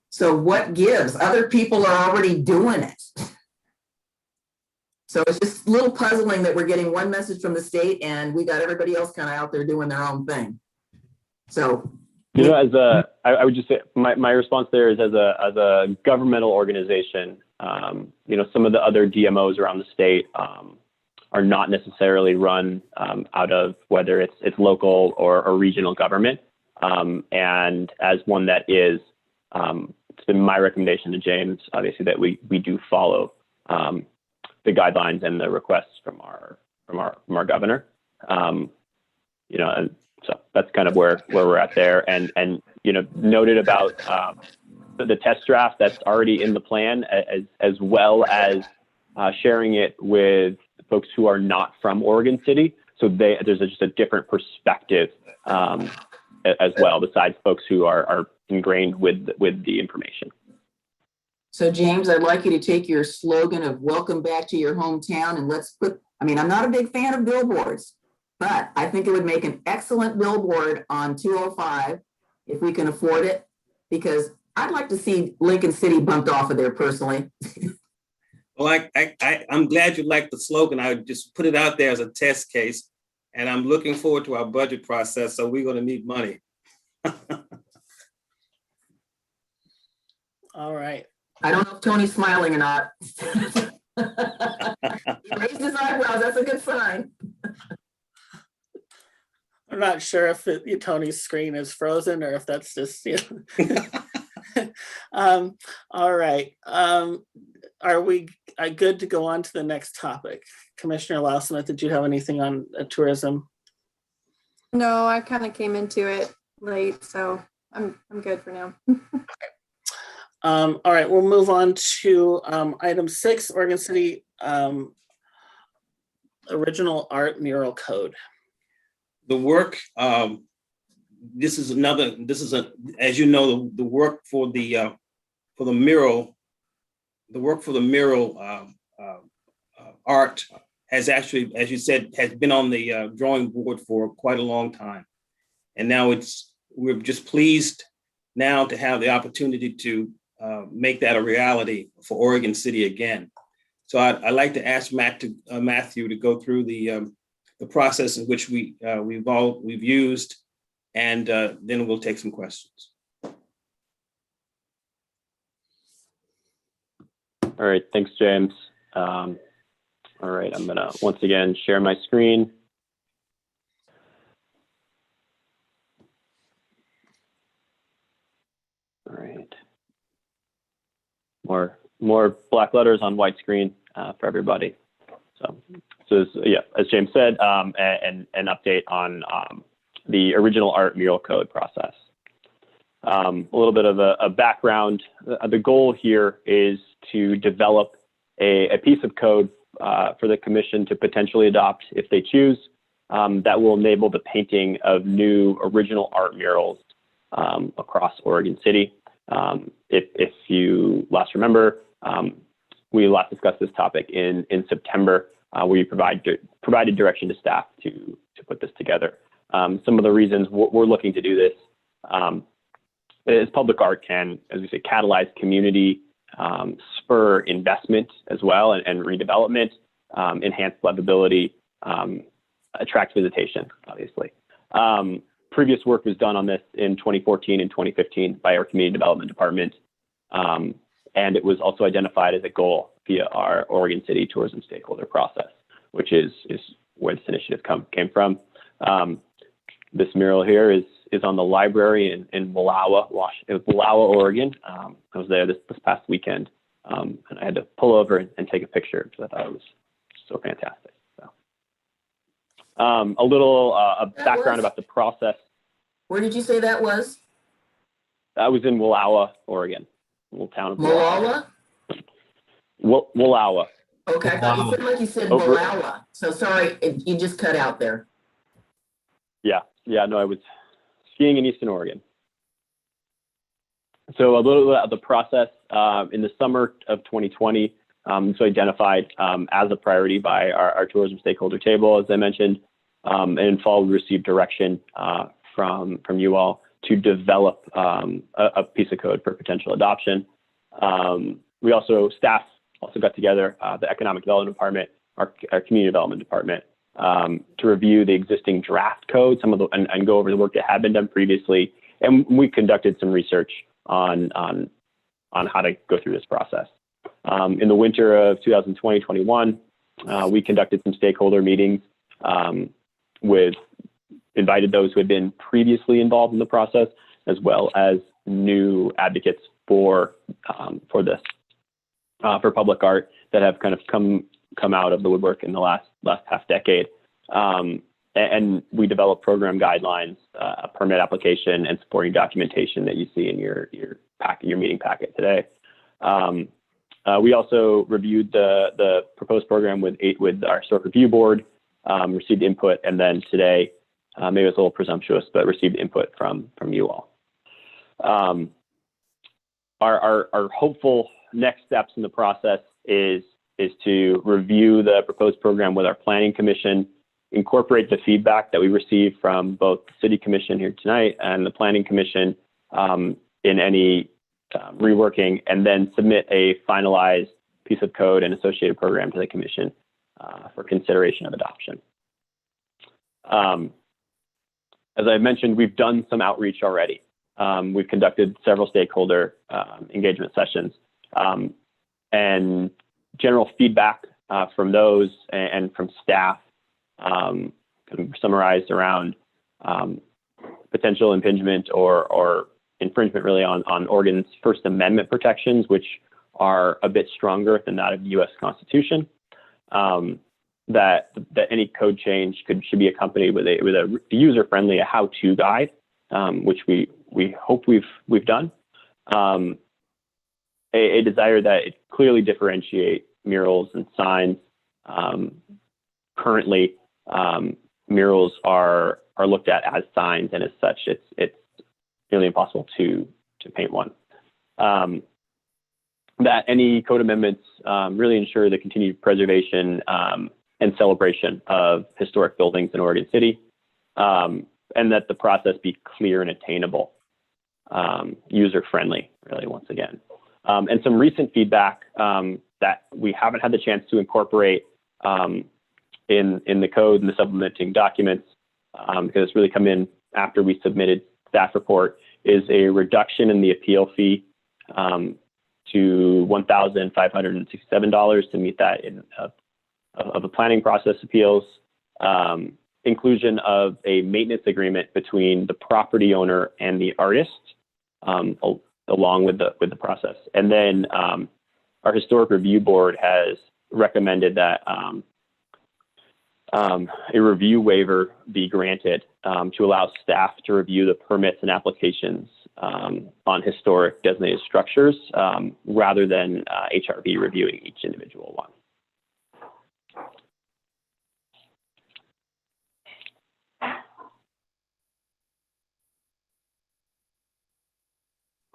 So what gives? Other people are already doing it. So it's just a little puzzling that we're getting one message from the state and we got everybody else kind of out there doing their own thing. So, I would just say my response there is as a governmental organization, some of the other DMOs around the state are not necessarily run out of whether it's local or regional government. And as one that is, it's been my recommendation to James, obviously, that we do follow the guidelines and the requests from our governor. You know, and so that's kind of where we're at there. And you know, noted about the test draft that's already in the plan, as well as sharing it with folks who are not from Oregon City. So there's just a different perspective as well, besides folks who are ingrained with the information. So James, I'd like you to take your slogan of welcome back to your hometown and let's put, I mean, I'm not a big fan of billboards, but I think it would make an excellent billboard on 205 if we can afford it, because I'd like to see Lincoln City bumped off of there personally. Well, I'm glad you like the slogan. I would just put it out there as a test case, and I'm looking forward to our budget process. So we're going to need money. All right. I don't know if Tony's smiling or not. He raised his eyebrows. That's a good sign. I'm not sure if Tony's screen is frozen or if that's just, you know. All right. Are we good to go on to the next topic? Commissioner Lousmith, did you have anything on tourism? No, I kind of came into it late, so I'm good for now. All right, we'll move on to item 6, Oregon City Original Art Mural Code. The work, this is as you know, the work for the mural, art has actually, as you said, has been on the drawing board for quite a long time. And now we're just pleased now to have the opportunity to make that a reality for Oregon City again. So I'd like to ask Matthew to go through the process in which we've used, and then we'll take some questions. All right, thanks, James. All right, I'm gonna once again share my screen. All right. More black letters on white screen for everybody. So yeah, as James said, an update on the original art mural code process. A little bit of a background. The goal here is to develop a piece of code for the commission to potentially adopt if they choose, that will enable the painting of new original art murals across Oregon City. If you last remember, we last discussed this topic in September, where you provided direction to staff to put this together. Some of the reasons we're looking to do this is public art can, as we say, catalyze community, spur investment as well, and redevelopment, enhance livability, attract visitation, obviously. Previous work was done on this in 2014 and 2015 by our community development department. And it was also identified as a goal via our Oregon City tourism stakeholder process, which is where this initiative came from. This mural here is on the library in Wallowa, Oregon. I was there this past weekend, and I had to pull over and take a picture because I thought it was so fantastic. A little background about the process. Where did you say that was? I was in Wallowa, Oregon, a little town of Wallowa? Wallowa. Okay, I thought you said like you said Wallowa. So sorry, you just cut out there. Yeah, no, I was skiing in Eastern Oregon. So a little bit of the process in the summer of 2020, so identified as a priority by our tourism stakeholder table, as I mentioned. And in fall, we received direction from you all to develop a piece of code for potential adoption. Staff also got together, the Economic Development Department, our Community Development Department, to review the existing draft code, and go over the work that had been done previously. And we conducted some research on how to go through this process. In the winter of 2020-21, We conducted some stakeholder meetings invited those who had been previously involved in the process, as well as new advocates for this, for public art that have kind of come out of the woodwork in the last half decade. And we developed program guidelines, a permit application, and supporting documentation that you see in your meeting packet today. We also reviewed the proposed program with our historic review board, received input, and then today, maybe it's a little presumptuous, but received input from you all. Our hopeful next steps in the process is to review the proposed program with our planning commission, incorporate the feedback that we received from both the city commission here tonight and the planning commission in any reworking, and then submit a finalized piece of code and associated program to the commission for consideration of adoption. As I mentioned, we've done some outreach already. We've conducted several stakeholder engagement sessions, and general feedback from those and from staff kind of summarized around potential impingement or infringement really on Oregon's First Amendment protections, which are a bit stronger than that of the U.S. Constitution. That any code change should be accompanied with a user-friendly how-to guide, which we hope we've done. A desire that it clearly differentiate murals and signs. Currently, murals are looked at as signs, and as such, it's nearly impossible to paint one. That any code amendments really ensure the continued preservation and celebration of historic buildings in Oregon City, and that the process be clear and attainable, user-friendly, really, once again. And some recent feedback that we haven't had the chance to incorporate in the code and the supplementing documents, because it's really come in after we submitted staff report, is a reduction in the appeal fee to $1,567 to meet that of the planning process appeals, inclusion of a maintenance agreement between the property owner and the artist, along with the process. And then our historic review board has recommended that a review waiver be granted to allow staff to review the permits and applications on historic designated structures rather than HRB reviewing each individual one.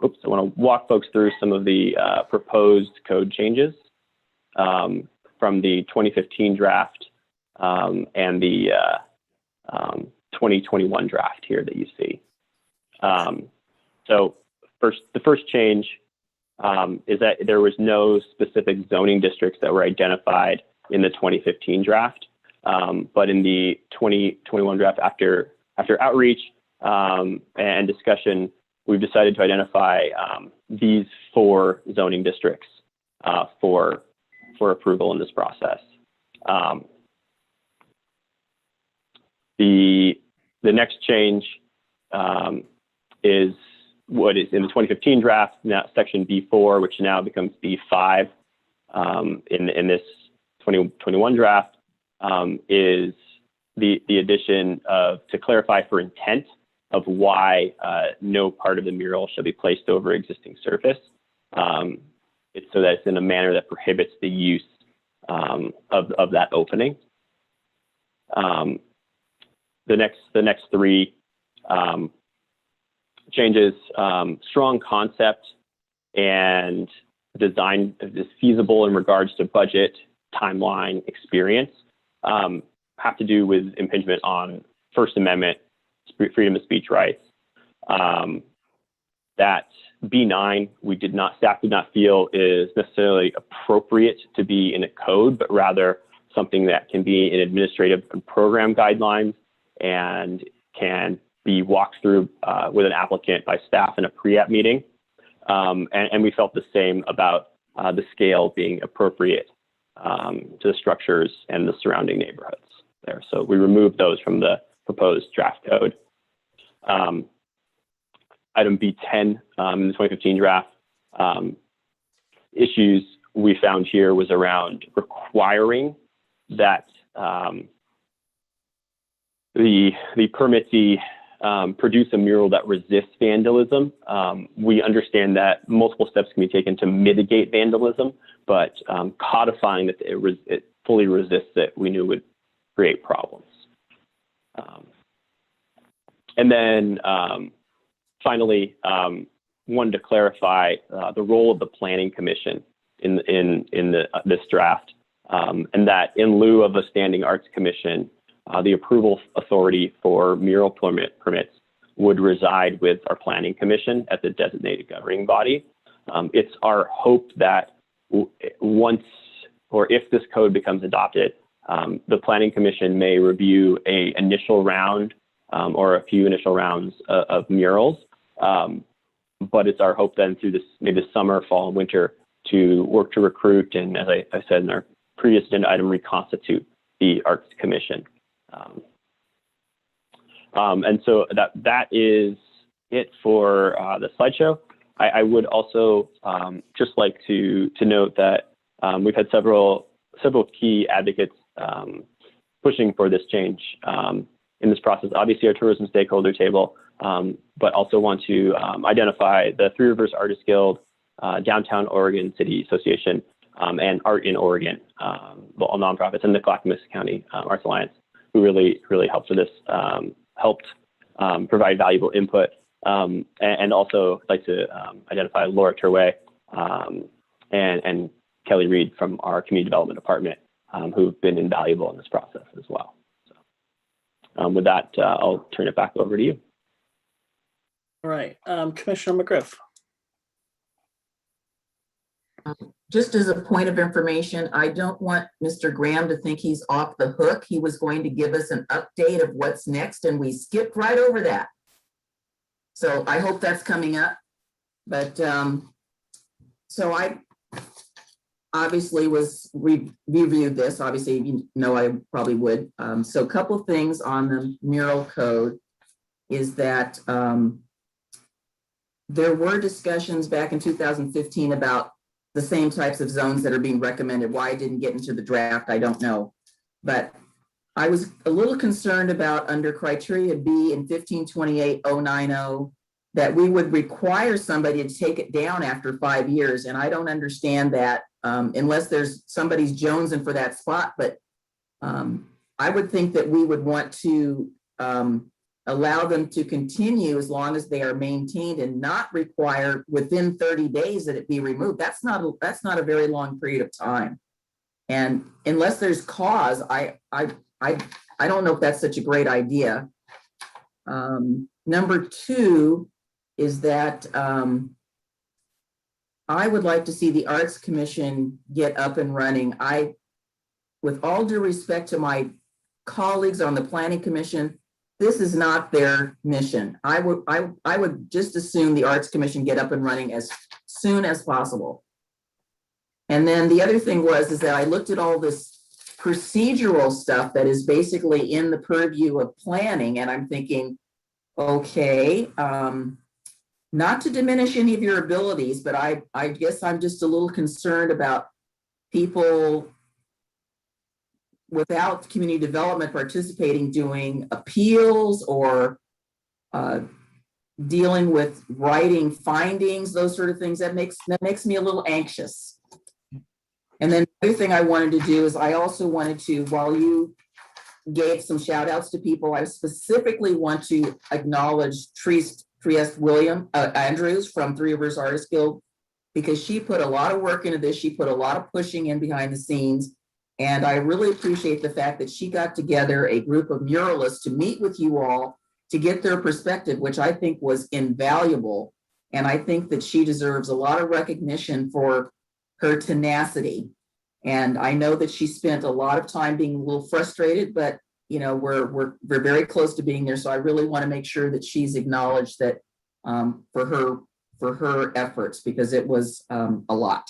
Oops, I want to walk folks through some of the proposed code changes from the 2015 draft and the 2021 draft here that you see. So the first change is that there was no specific zoning districts that were identified in the 2015 draft, but in the 2021 draft, after outreach and discussion, we've decided to identify these 4 zoning districts for approval in this process. The next change is what is in the 2015 draft, now section B4, which now becomes B5 in this 2021 draft, is the addition of, to clarify for intent, of why no part of the mural shall be placed over existing surface. It's so that it's in a manner that prohibits the use of that opening. The next 3 changes, strong concept and design is feasible in regards to budget, timeline, experience, have to do with impingement on First Amendment freedom of speech rights. That B9, staff did not feel is necessarily appropriate to be in a code, but rather something that can be in administrative and program guidelines and can be walked through with an applicant by staff in a pre-app meeting. And we felt the same about the scale being appropriate to the structures and the surrounding neighborhoods there. So we removed those from the proposed draft code. Item B10 in the 2015 draft, issues we found here was around requiring that the permittee produce a mural that resists vandalism. We understand that multiple steps can be taken to mitigate vandalism, but codifying that it fully resists it, we knew would create problems. And then finally, wanted to clarify the role of the Planning Commission in this draft, and that in lieu of a Standing Arts Commission, the approval authority for mural permits would reside with our Planning Commission as the designated governing body. It's our hope that once or if this code becomes adopted, the Planning Commission may review a initial round or a few initial rounds of murals. But it's our hope then through this maybe the summer, fall, and winter to work to recruit and, as I said in our previous agenda item, reconstitute the Arts Commission. And so that is it for the slideshow. I would also just like to note that we've had several key advocates pushing for this change in this process. Obviously, our tourism stakeholder table, but also want to identify the Three Rivers Artists Guild, Downtown Oregon City Association, and Art in Oregon, all nonprofits, and the Clackamas County Arts Alliance, who really helped with this, helped provide valuable input, and also like to identify Laura Turway and Kelly Reed from our Community Development Department, who've been invaluable in this process as well. So with that, I'll turn it back over to you. All right, Commissioner McGriff. Just as a point of information, I don't want Mr. Graham to think he's off the hook. He was going to give us an update of what's next, and we skipped right over that. So I hope that's coming up. But so I obviously reviewed this. Obviously, you know, I probably would. So a couple of things on the mural code is that there were discussions back in 2015 about the same types of zones that are being recommended. Why it didn't get into the draft, I don't know. But I was a little concerned about under criteria B in 1528-090 that we would require somebody to take it down after 5 years. And I don't understand that unless there's somebody's jonesing for that spot. But I would think that we would want to allow them to continue as long as they are maintained and not require within 30 days that it be removed. That's not a very long period of time. And unless there's cause, I don't know if that's such a great idea. Number two is that I would like to see the Arts Commission get up and running. With all due respect to my colleagues on the Planning Commission, this is not their mission. I would just assume the Arts Commission get up and running as soon as possible. And then the other thing is that I looked at all this procedural stuff that is basically in the purview of planning, and I'm thinking, okay, not to diminish any of your abilities, but I guess I'm just a little concerned about people without community development participating, doing appeals or dealing with writing findings, those sort of things. That makes me a little anxious. And then the other thing I wanted to do is I also wanted to, while you gave some shout outs to people, I specifically want to acknowledge Trieste Andrews from Three Rivers Artists Guild, because she put a lot of work into this. She put a lot of pushing in behind the scenes. And I really appreciate the fact that she got together a group of muralists to meet with you all to get their perspective, which I think was invaluable. And I think that she deserves a lot of recognition for her tenacity. And I know that she spent a lot of time being a little frustrated, but you know, we're very close to being there. So I really want to make sure that she's acknowledged that for her efforts, because it was a lot.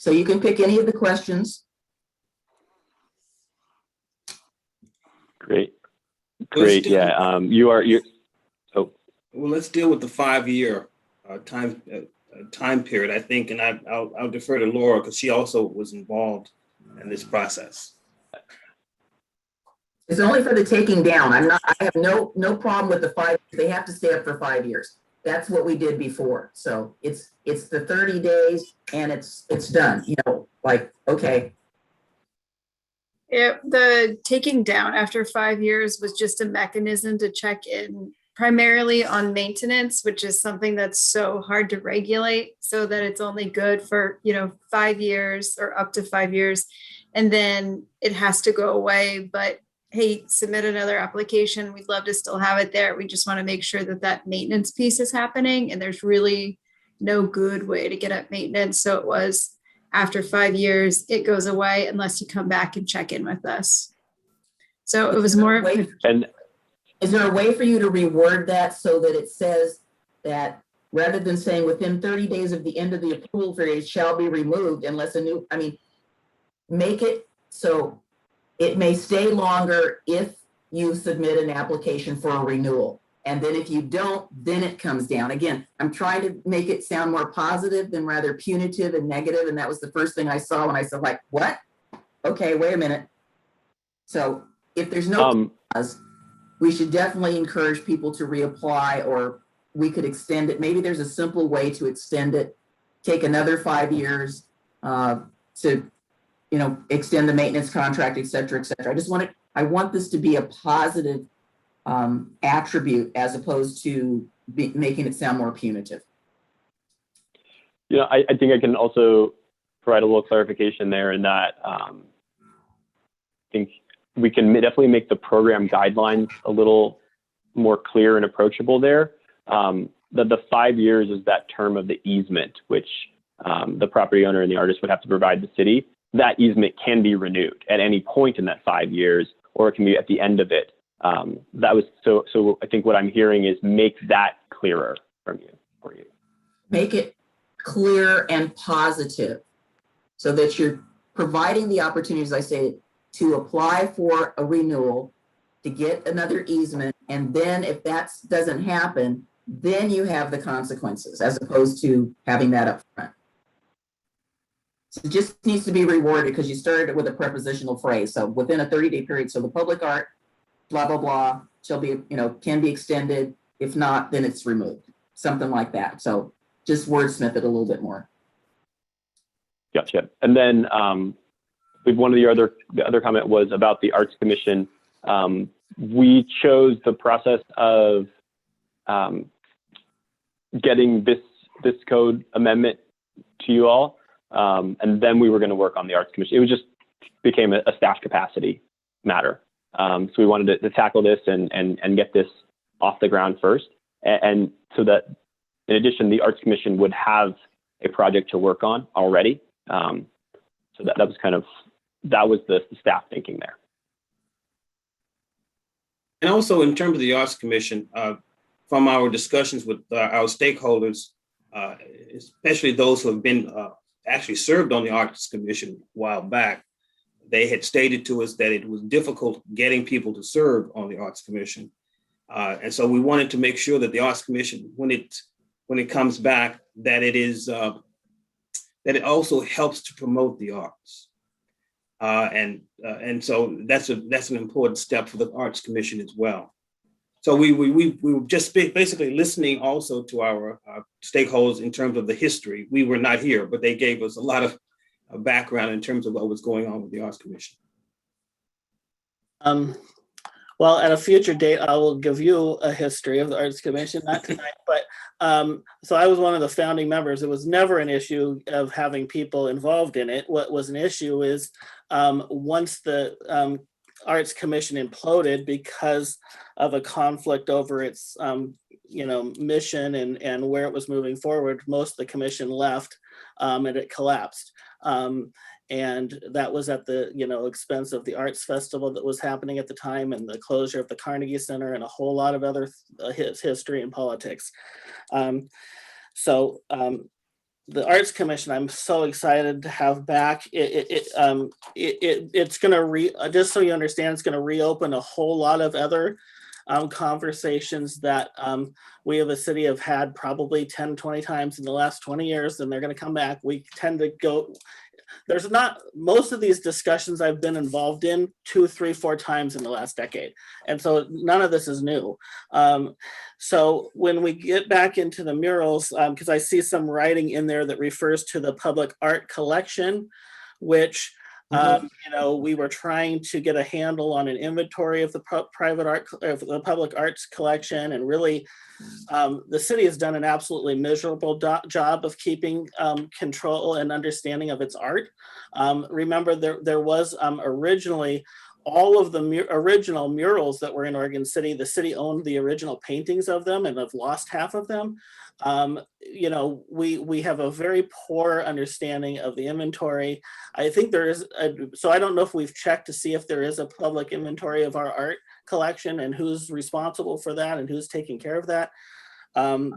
So you can pick any of the questions. Great. Great. Yeah. You're. Oh. Well, let's deal with the 5-year time period, I think, and I'll defer to Laura because she also was involved in this process. It's only for the taking down. I have no problem with the 5. They have to stay up for 5 years. That's what we did before. So it's the 30 days and it's done, you know, like, okay. Yeah, the taking down after 5 years was just a mechanism to check in primarily on maintenance, which is something that's so hard to regulate, so that it's only good for, 5 years or up to 5 years. And then it has to go away. But hey, submit another application. We'd love to still have it there. We just want to make sure that that maintenance piece is happening. And there's really no good way to get at maintenance. So it was after 5 years, it goes away unless you come back and check in with us. So it was more. And is there a way for you to reword that so that it says that rather than saying within 30 days of the end of the approval period shall be removed unless make it so it may stay longer if you submit an application for a renewal. And then if you don't, then it comes down. Again, I'm trying to make it sound more positive than rather punitive and negative. And that was the first thing I saw when I said, like, what? Okay, wait a minute. So if there's no cause, we should definitely encourage people to reapply, or we could extend it. Maybe there's a simple way to extend it, take another 5 years to extend the maintenance contract, et cetera, et cetera. I want this to be a positive attribute as opposed to making it sound more punitive. I think I can also provide a little clarification there in that I think we can definitely make the program guidelines a little more clear and approachable there. The 5 years is that term of the easement, which the property owner and the artist would have to provide the city. That easement can be renewed at any point in that 5 years, or it can be at the end of it. So I think what I'm hearing is make that clearer for you. Make it clear and positive so that you're providing the opportunities, I say, to apply for a renewal, to get another easement. And then if that doesn't happen, then you have the consequences as opposed to having that up front. So it just needs to be rewarded because you started it with a prepositional phrase. So within a 30-day period, so the public art, blah, blah, blah, shall be, can be extended. If not, then it's removed. Something like that. So just wordsmith it a little bit more. Gotcha. And then one of the other comment was about the Arts Commission. We chose the process of getting this code amendment to you all. And then we were going to work on the Arts Commission. It just became a staff capacity matter. So we wanted to tackle this and get this off the ground first. And so that in addition, the Arts Commission would have a project to work on already. So that was the staff thinking there. And also in terms of the Arts Commission, from our discussions with our stakeholders, especially those who have been actually served on the Arts Commission a while back, they had stated to us that it was difficult getting people to serve on the Arts Commission. And so we wanted to make sure that the Arts Commission, when it comes back, that it is that it also helps to promote the arts. And so that's an important step for the Arts Commission as well. So we were just basically listening also to our stakeholders in terms of the history. We were not here, but they gave us a lot of background in terms of what was going on with the Arts Commission. Well, at a future date, I will give you a history of the Arts Commission, not tonight, but so I was one of the founding members. It was never an issue of having people involved in it. What was an issue is once the Arts Commission imploded because of a conflict over its mission and where it was moving forward, most of the commission left and it collapsed. And that was at the expense of the Arts Festival that was happening at the time and the closure of the Carnegie Center and a whole lot of other history and politics. the Arts Commission, I'm so excited to have back. It's going to just so you understand, it's going to reopen a whole lot of other conversations that we as a city have had probably 10, 20 times in the last 20 years, and they're going to come back. We tend to go, there's not, most of these discussions I've been involved in 2, 3, 4 times in the last decade. And so none of this is new. So when we get back into the murals, because I see some writing in there that refers to the public art collection, which you know, we were trying to get a handle on an inventory of the private art, of the public arts collection, and really, the city has done an absolutely miserable job of keeping control and understanding of its art. Remember, there was originally all of the original murals that were in Oregon City. The city owned the original paintings of them and have lost half of them. You know, we have a very poor understanding of the inventory. I think there is, so I don't know if we've checked to see if there is a public inventory of our art collection and who's responsible for that and who's taking care of that.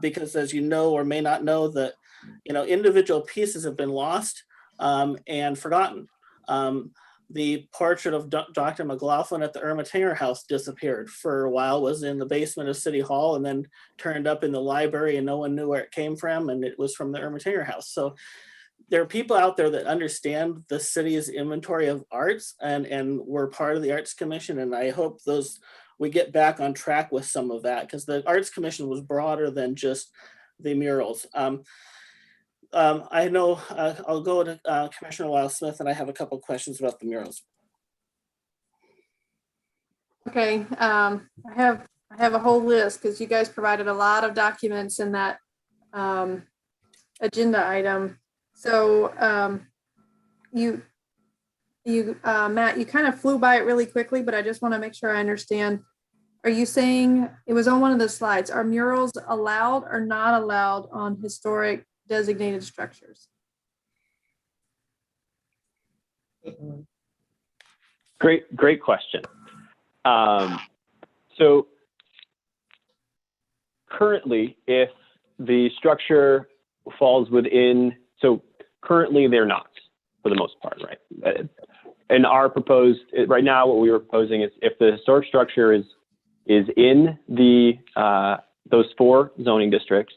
Because as you know, or may not know, that, you know, individual pieces have been lost and forgotten. The portrait of Dr. McLaughlin at the Ermitanger House disappeared for a while, was in the basement of City Hall, and then turned up in the library, and no one knew where it came from, and it was from the Ermitanger House. So there are people out there that understand the city's inventory of arts, and we're part of the Arts Commission, and I hope we get back on track with some of that, because the Arts Commission was broader than just the murals. I know I'll go to Commissioner Wildsmith, and I have a couple of questions about the murals. Okay, I have a whole list because you guys provided a lot of documents in that agenda item. So Matt, you kind of flew by it really quickly, but I just want to make sure I understand. Are you saying, it was on one of the slides, are murals allowed or not allowed on historic designated structures? Great question. So currently, if the structure falls within, so currently they're not, for the most part, right? And our proposed, right now, what we were proposing is if the historic structure is in the those 4 zoning districts,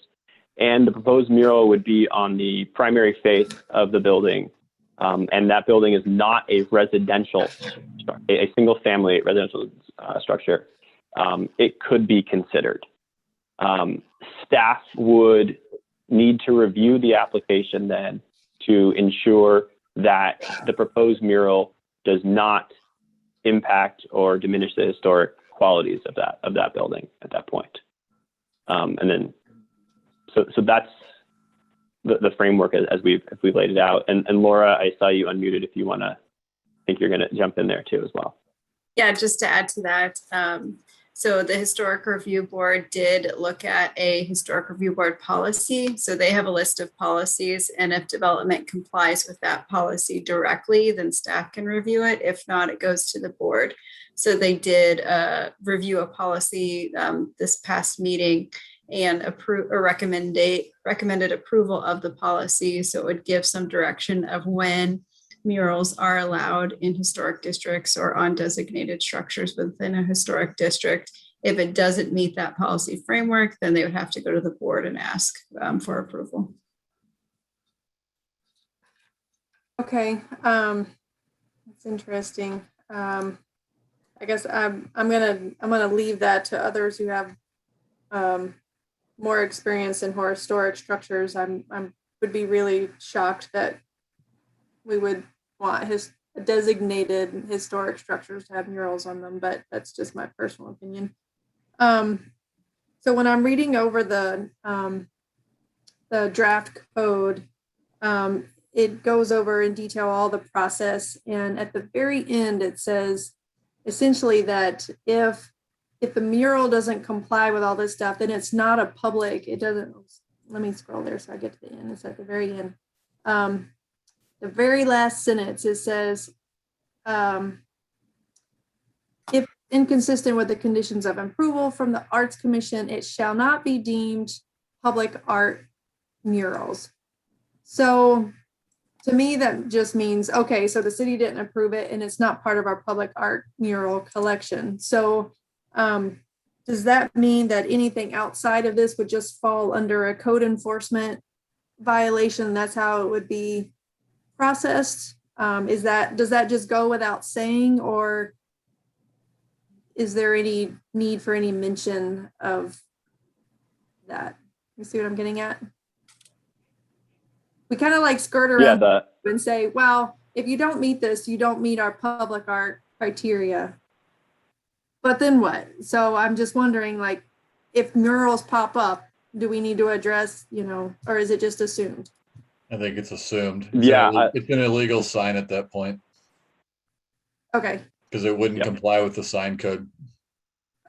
and the proposed mural would be on the primary face of the building, and that building is not a residential, a single family residential structure, it could be considered. Staff would need to review the application then to ensure that the proposed mural does not impact or diminish the historic qualities of that building at that point. And then, so that's the framework as we've laid it out. And Laura, I saw you unmuted if you want to, I think you're going to jump in there too as well. Yeah, just to add to that. So the Historic Review Board did look at a Historic Review Board policy. So they have a list of policies, and if development complies with that policy directly, then staff can review it. If not, it goes to the board. So they did review a policy this past meeting and recommended approval of the policy. So it would give some direction of when murals are allowed in historic districts or on designated structures within a historic district. If it doesn't meet that policy framework, then they would have to go to the board and ask for approval. Okay, that's interesting. I guess I'm gonna leave that to others who have more experience in historic structures. I would be really shocked that we would want designated historic structures to have murals on them, but that's just my personal opinion. So when I'm reading over the draft code, it goes over in detail all the process, and at the very end it says essentially that if the mural doesn't comply with all this stuff, then it's not a public, it doesn't, let me scroll there so I get to the end. It's at the very end. The very last sentence, it says, if inconsistent with the conditions of approval from the Arts Commission, it shall not be deemed public art murals. So to me, that just means, okay, so the city didn't approve it and it's not part of our public art mural collection. So does that mean that anything outside of this would just fall under a code enforcement violation? That's how it would be processed? Does that just go without saying, or is there any need for any mention of that? You see what I'm getting at? We kind of like skirt around and say, well, if you don't meet this, you don't meet our public art criteria. But then what? So I'm just wondering, like, if murals pop up, do we need to address, or is it just assumed? I think it's assumed. Yeah. It's an illegal sign at that point Okay, because it wouldn't comply with the sign code.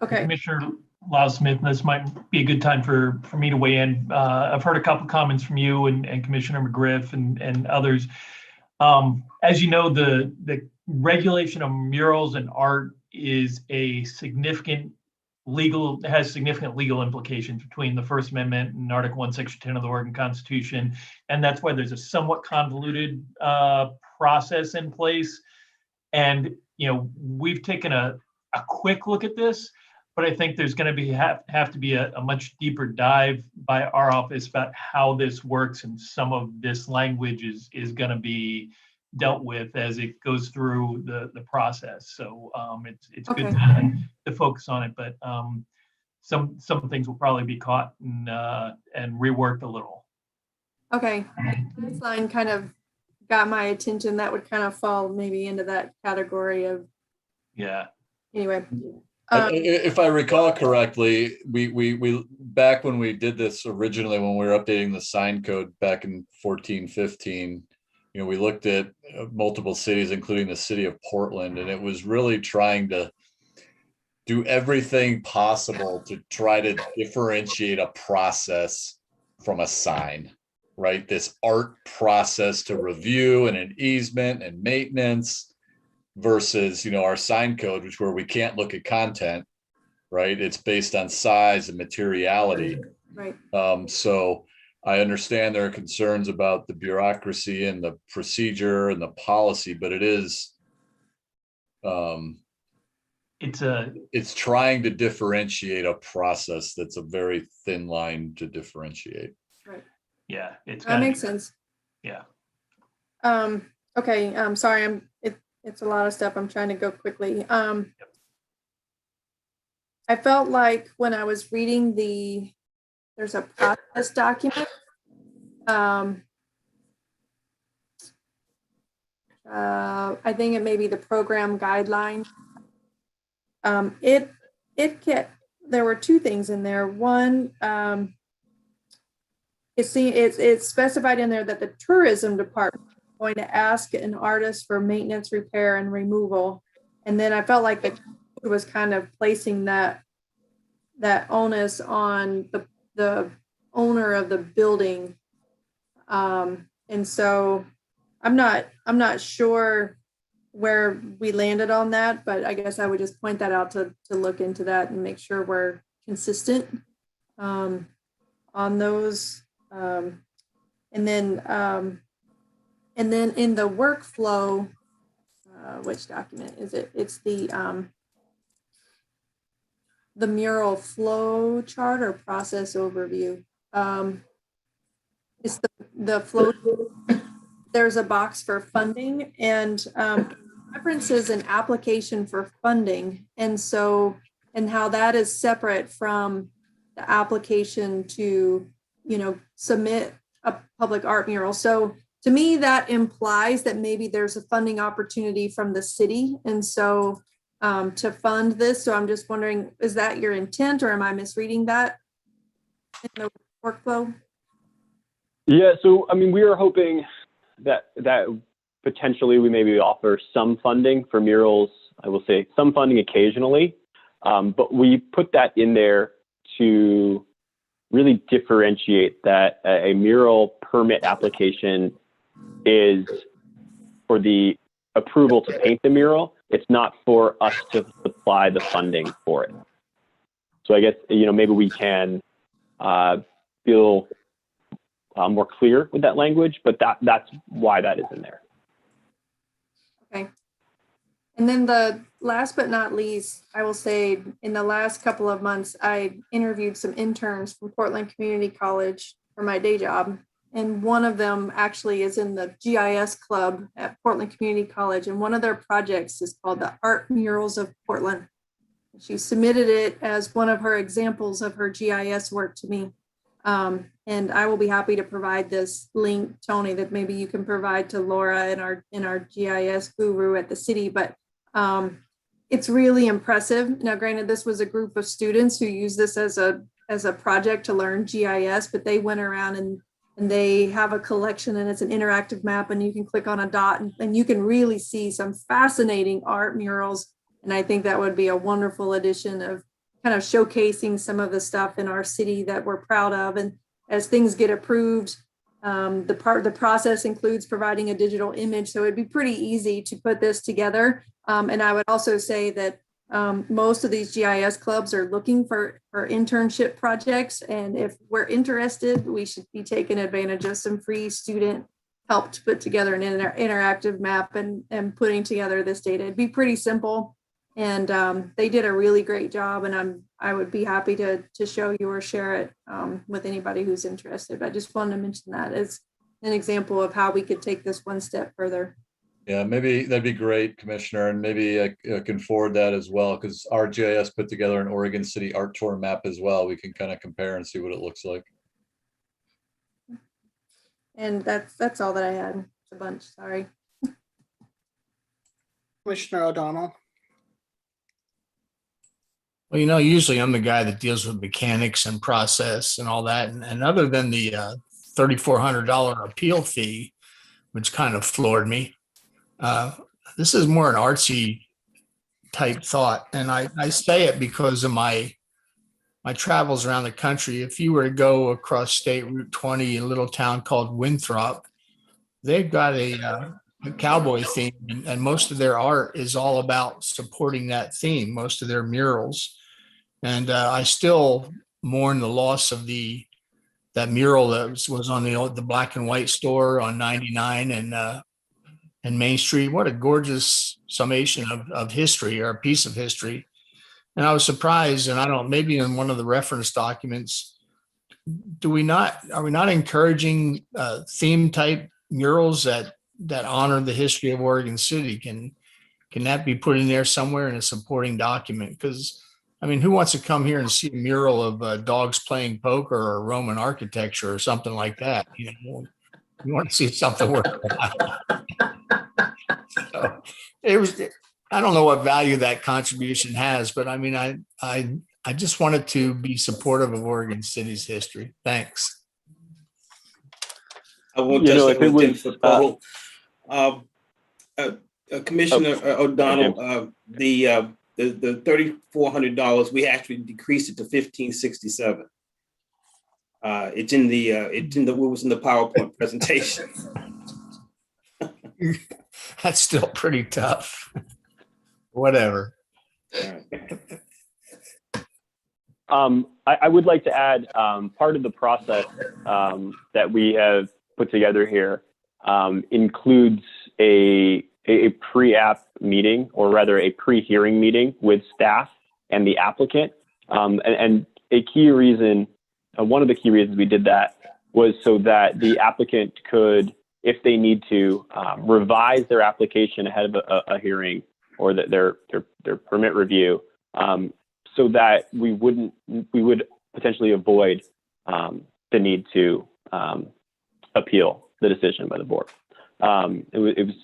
okay. Commissioner Loud-Smith, this might be a good time for me to weigh in. I've heard a couple comments from you and Commissioner McGriff and others. As you know, the regulation of murals and art is has significant legal implications between the First Amendment and Article 1, Section 10 of the Oregon Constitution. And that's why there's a somewhat convoluted process in place. And, we've taken a quick look at this, but I think there's going to have to be a much deeper dive by our office about how this works, and some of this language is going to be dealt with as it goes through the process. So it's good to focus on it, but some things will probably be caught and reworked a little. Okay, this line kind of got my attention. That would kind of fall maybe into that category of, anyway. If I recall correctly, we back when we did this originally, when we were updating the sign code back in 14-15, we looked at multiple cities, including the city of Portland, and it was really trying to do everything possible to try to differentiate a process from a sign, right? This art process to review and an easement and maintenance versus, our sign code, which where we can't look at content, right? It's based on size and materiality. Right. So I understand there are concerns about the bureaucracy and the procedure and the policy, but it is, it's trying to differentiate a process that's a very thin line to differentiate. Right. Yeah, that makes sense. Yeah. Okay. Sorry. It's a lot of stuff. I'm trying to go quickly. I felt like when I was reading there's a process document. I think it may be the program guideline. There were two things in there. One, it's specified in there that the tourism department is going to ask an artist for maintenance, repair, and removal. And then I felt like it was kind of placing that onus on the owner of the building. And so I'm not sure where we landed on that, but I guess I would just point that out to look into that and make sure we're consistent on those. And then in the workflow, which document is it? It's the mural flow chart or process overview. It's the flow. There's a box for funding, and references an application for funding, and how that is separate from the application to submit a public art mural. So to me, that implies that maybe there's a funding opportunity from the city, and so to fund this. So I'm just wondering, is that your intent, or am I misreading that in the workflow? Yeah, so we are hoping that potentially we maybe offer some funding for murals. I will say some funding occasionally, but we put that in there to really differentiate that a mural permit application is for the approval to paint the mural. It's not for us to supply the funding for it. So I guess, maybe we can feel more clear with that language, but that's why that is in there. Okay. And then the last but not least, I will say in the last couple of months, I interviewed some interns from Portland Community College for my day job. And one of them actually is in the GIS club at Portland Community College. And one of their projects is called the Art Murals of Portland. She submitted it as one of her examples of her GIS work to me. And I will be happy to provide this link, Tony, that maybe you can provide to Laura in our GIS guru at the city. But it's really impressive. Now, granted, this was a group of students who used this as a project to learn GIS, but they went around and they have a collection, and it's an interactive map, and you can click on a dot and you can really see some fascinating art murals. And I think that would be a wonderful addition of kind of showcasing some of the stuff in our city that we're proud of. And as things get approved, the process includes providing a digital image. So it'd be pretty easy to put this together. And I would also say that most of these GIS clubs are looking for internship projects. And if we're interested, we should be taking advantage of some free student help to put together an interactive map and putting together this data. It'd be pretty simple. And they did a really great job. And I would be happy to show you or share it with anybody who's interested. I just wanted to mention that as an example of how we could take this one step further. Yeah, maybe that'd be great, Commissioner, and maybe I can forward that as well, because RGIS put together an Oregon City art tour map as well. We can kind of compare and see what it looks like. And that's all that I had. It's a bunch, sorry. Commissioner O'Donnell. Well, usually I'm the guy that deals with mechanics and process and all that. And other than the $3,400 appeal fee, which kind of floored me, this is more an artsy type thought. And I say it because of my travels around the country. If you were to go across State Route 20, a little town called Winthrop, they've got a cowboy theme, and most of their art is all about supporting that theme, most of their murals. And I still mourn the loss of that mural that was on the black and white store on 99 and Main Street. What a gorgeous summation of history, or a piece of history. And I was surprised, and maybe in one of the reference documents, are we not encouraging theme type murals that honor the history of Oregon City? Can that be put in there somewhere in a supporting document? Because who wants to come here and see a mural of dogs playing poker or Roman architecture or something like that? You want to see something worthwhile. So I don't know what value that contribution has, but I just wanted to be supportive of Oregon City's history. Thanks. I won't touch that with Commissioner O'Donnell, the $3,400, we actually decreased it to $1,567. It's in what was in the PowerPoint presentation. That's still pretty tough. Whatever. I would like to add part of the process that we have put together here includes a pre-app meeting, or rather a pre-hearing meeting with staff and the applicant. And a key reason, one of the key reasons we did that was so that the applicant could, if they need to, revise their application ahead of a hearing or their permit review, so that we would potentially avoid the need to appeal the decision by the board. It was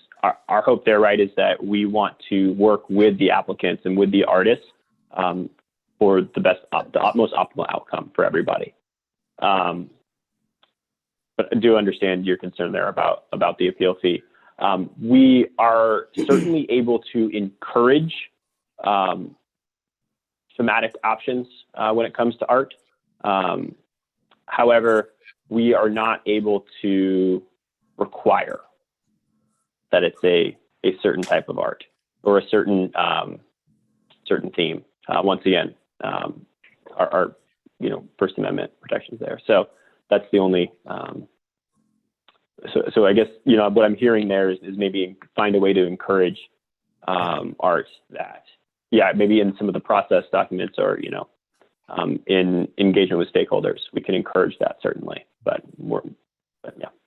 our hope there, right, is that we want to work with the applicants and with the artists for the most optimal outcome for everybody. But I do understand your concern there about the appeal fee. We are certainly able to encourage thematic options when it comes to art. However, we are not able to require that it's a certain type of art or a certain theme. Once again, our First Amendment protections there. So that's the only So I guess, what I'm hearing there is maybe find a way to encourage art that, maybe in some of the process documents or, in engagement with stakeholders, we can encourage that certainly, but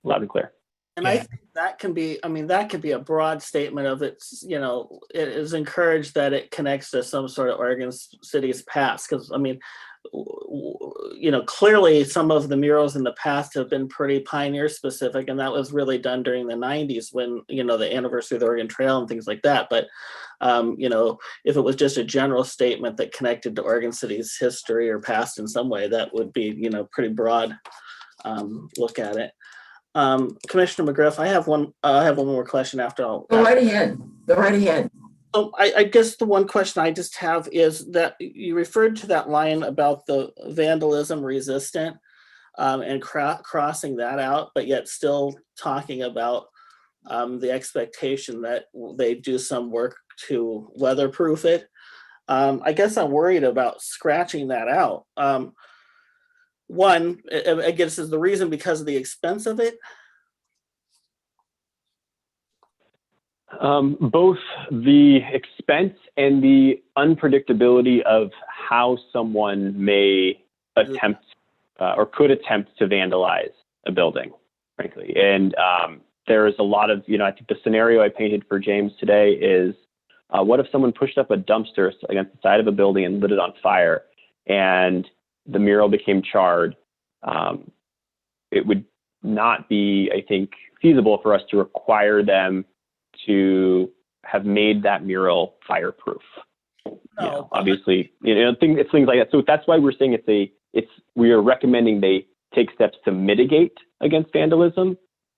loud and clear. And I think that can be, that could be a broad statement of it's, it is encouraged that it connects to some sort of Oregon City's past. Because, clearly some of the murals in the past have been pretty pioneer specific. And that was really done during the 90s when, the anniversary of the Oregon Trail and things like that. But, if it was just a general statement that connected to Oregon City's history or past in some way, that would be, pretty broad look at it. Commissioner McGriff, I have one more question after I'll go right ahead. So I guess the one question I just have is that you referred to that line about the vandalism resistant and crossing that out, but yet still talking about the expectation that they do some work to weatherproof it. I guess I'm worried about scratching that out. One, I guess is the reason because of the expense of it? Both the expense and the unpredictability of how someone may attempt or could attempt to vandalize a building, frankly. And there is a lot of, I think the scenario I painted for James today is what if someone pushed up a dumpster against the side of a building and lit it on fire and the mural became charred? It would not be, I think, feasible for us to require them to have made that mural fireproof. Obviously, it's things like that. So that's why we're saying we are recommending they take steps to mitigate against vandalism,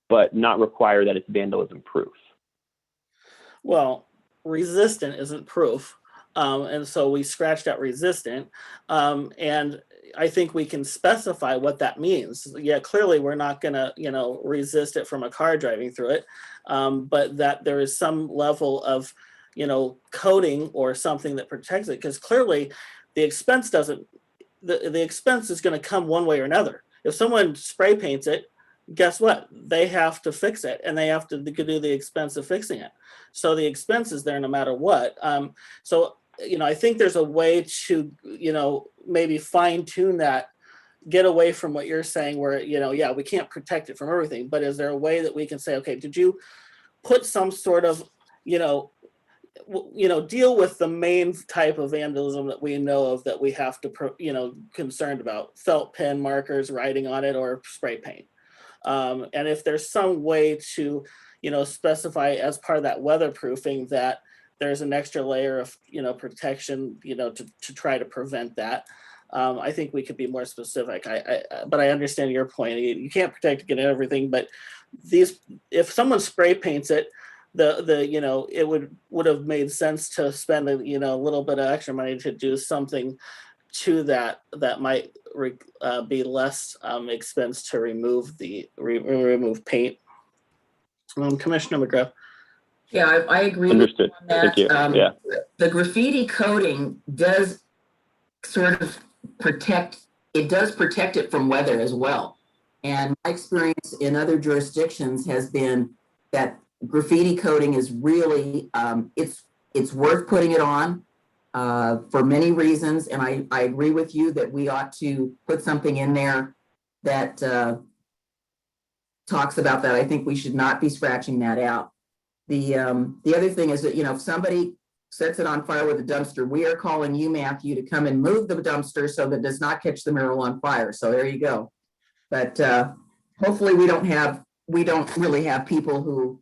but not require that it's vandalism proof. Well, resistant isn't proof. And so we scratched out resistant. And I think we can specify what that means. Yeah, clearly we're not going to, resist it from a car driving through it. But that there is some level of, coating or something that protects it. Because clearly the expense the expense is going to come one way or another. If someone spray paints it, guess what? They have to fix it and they have to do the expense of fixing it. So the expense is there no matter what. I think there's a way to, maybe fine tune that, get away from what you're saying where, we can't protect it from everything, but is there a way that we can say, okay, did you put some sort of, deal with the main type of vandalism that we know of that we have to, concerned about, felt pen, markers, writing on it, or spray paint. And if there's some way to, specify as part of that weatherproofing that there's an extra layer of, protection, to try to prevent that. I think we could be more specific. But I understand your point. You can't protect against everything, but if someone spray paints it, it would have made sense to spend a little bit of extra money to do something to that might be less expense to remove paint. Commissioner McGriff. Yeah, I agree. Understood. On that. Thank you. The graffiti coating does sort of protect it from weather as well. And my experience in other jurisdictions has been that graffiti coating is really, it's worth putting it on for many reasons. And I agree with you that we ought to put something in there that talks about that. I think we should not be scratching that out. The other thing is that, if somebody sets it on fire with a dumpster, we are calling you, Matthew, to come and move the dumpster so that it does not catch the mural on fire. So there you go. But hopefully we don't really have people who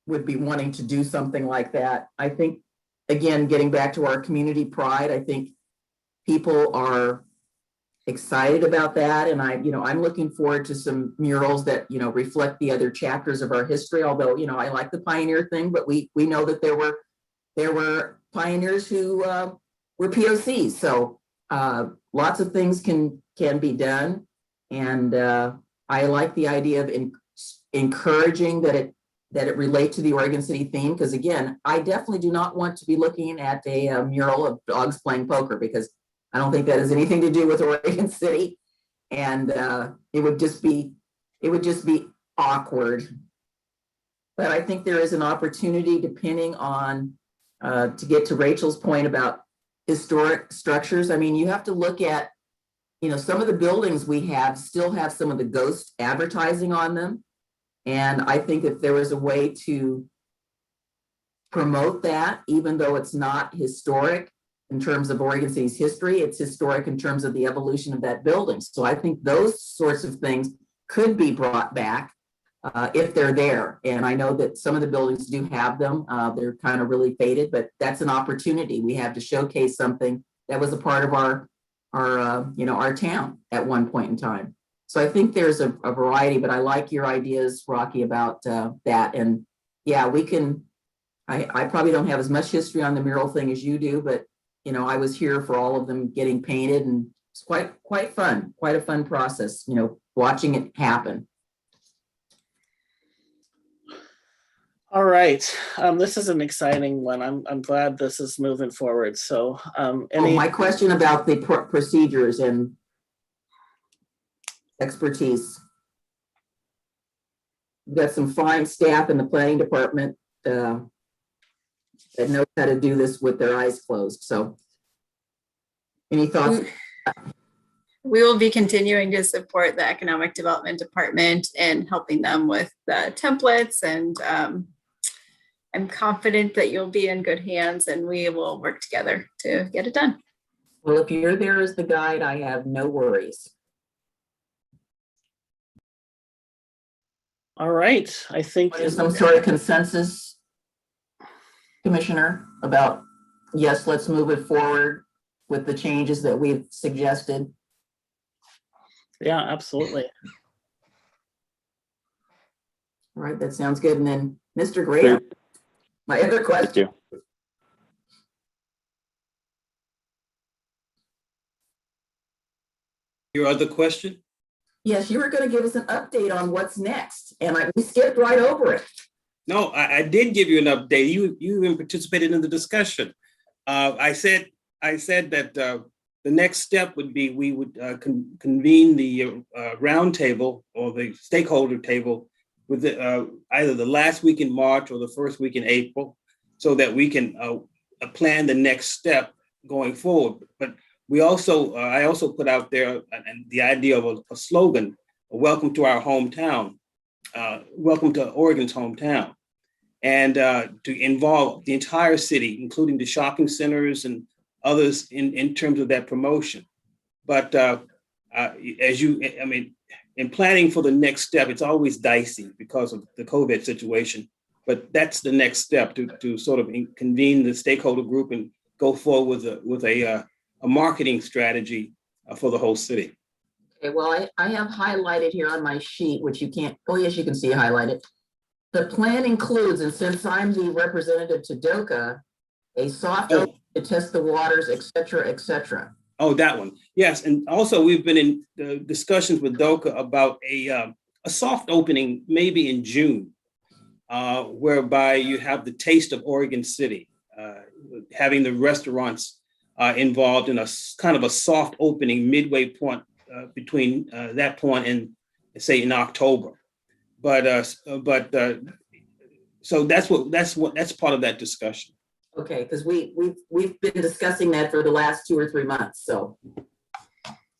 would be wanting to do something like that. I think, again, getting back to our community pride, I think people are excited about that. And I'm looking forward to some murals that, reflect the other chapters of our history. Although, I like the pioneer thing, but we know that there were pioneers who were POCs. So lots of things can be done. And I like the idea of encouraging that it relate to the Oregon City theme. Because again, I definitely do not want to be looking at a mural of dogs playing poker, because I don't think that has anything to do with Oregon City. And it would just be awkward. But I think there is an opportunity depending on, to get to Rachel's point about historic structures. I mean, you have to look at, some of the buildings we have still have some of the ghost advertising on them. And I think if there was a way to promote that, even though it's not historic in terms of Oregon City's history, it's historic in terms of the evolution of that building. So I think those sorts of things could be brought back if they're there. And I know that some of the buildings do have them. They're kind of really faded, but that's an opportunity we have to showcase something that was a part of our town at one point in time. So I think there's a variety, but I like your ideas, Rocky, about that. And yeah, we can, I probably don't have as much history on the mural thing as you do, but I was here for all of them getting painted, and it's quite fun, quite a fun process, watching it happen. All right, this is an exciting one. I'm glad this is moving forward. So, My question about the procedures and expertise. We've got some fine staff in the planning department that knows how to do this with their eyes closed. So, any thoughts? We will be continuing to support the Economic Development Department and helping them with the templates, and I'm confident that you'll be in good hands and we will work together to get it done. Well, if you're there as the guide, I have no worries. All right, I think there's some sort of consensus, Commissioner, about yes, let's move it forward with the changes that we've suggested. Yeah, absolutely. All right, that sounds good. And then Mr. Graham, my other question. Your other question? Yes, you were going to give us an update on what's next, and we skipped right over it. No, I did give you an update. You even participated in the discussion. I said that the next step would be we would convene the roundtable or the stakeholder table with either the last week in March or the first week in April, so that we can plan the next step going forward. But we also, I also put out there the idea of a slogan: "Welcome to our hometown, welcome to Oregon's hometown," and to involve the entire city, including the shopping centers and others in terms of that promotion. But in planning for the next step, it's always dicey because of the COVID situation. But that's the next step, to sort of convene the stakeholder group and go forward with a marketing strategy for the whole city. Okay, well, I have highlighted here on my sheet, which you can't, oh yes, you can see highlighted. The plan includes, and since I'm the representative to DOCA, a soft opening to test the waters, et cetera, et cetera. Oh, that one. Yes. And also we've been in discussions with DOCA about a soft opening maybe in June, whereby you have the taste of Oregon City, having the restaurants involved in a kind of a soft opening midway point between that point and say in October. So that's part of that discussion. Okay, because we've been discussing that for the last 2 or 3 months, so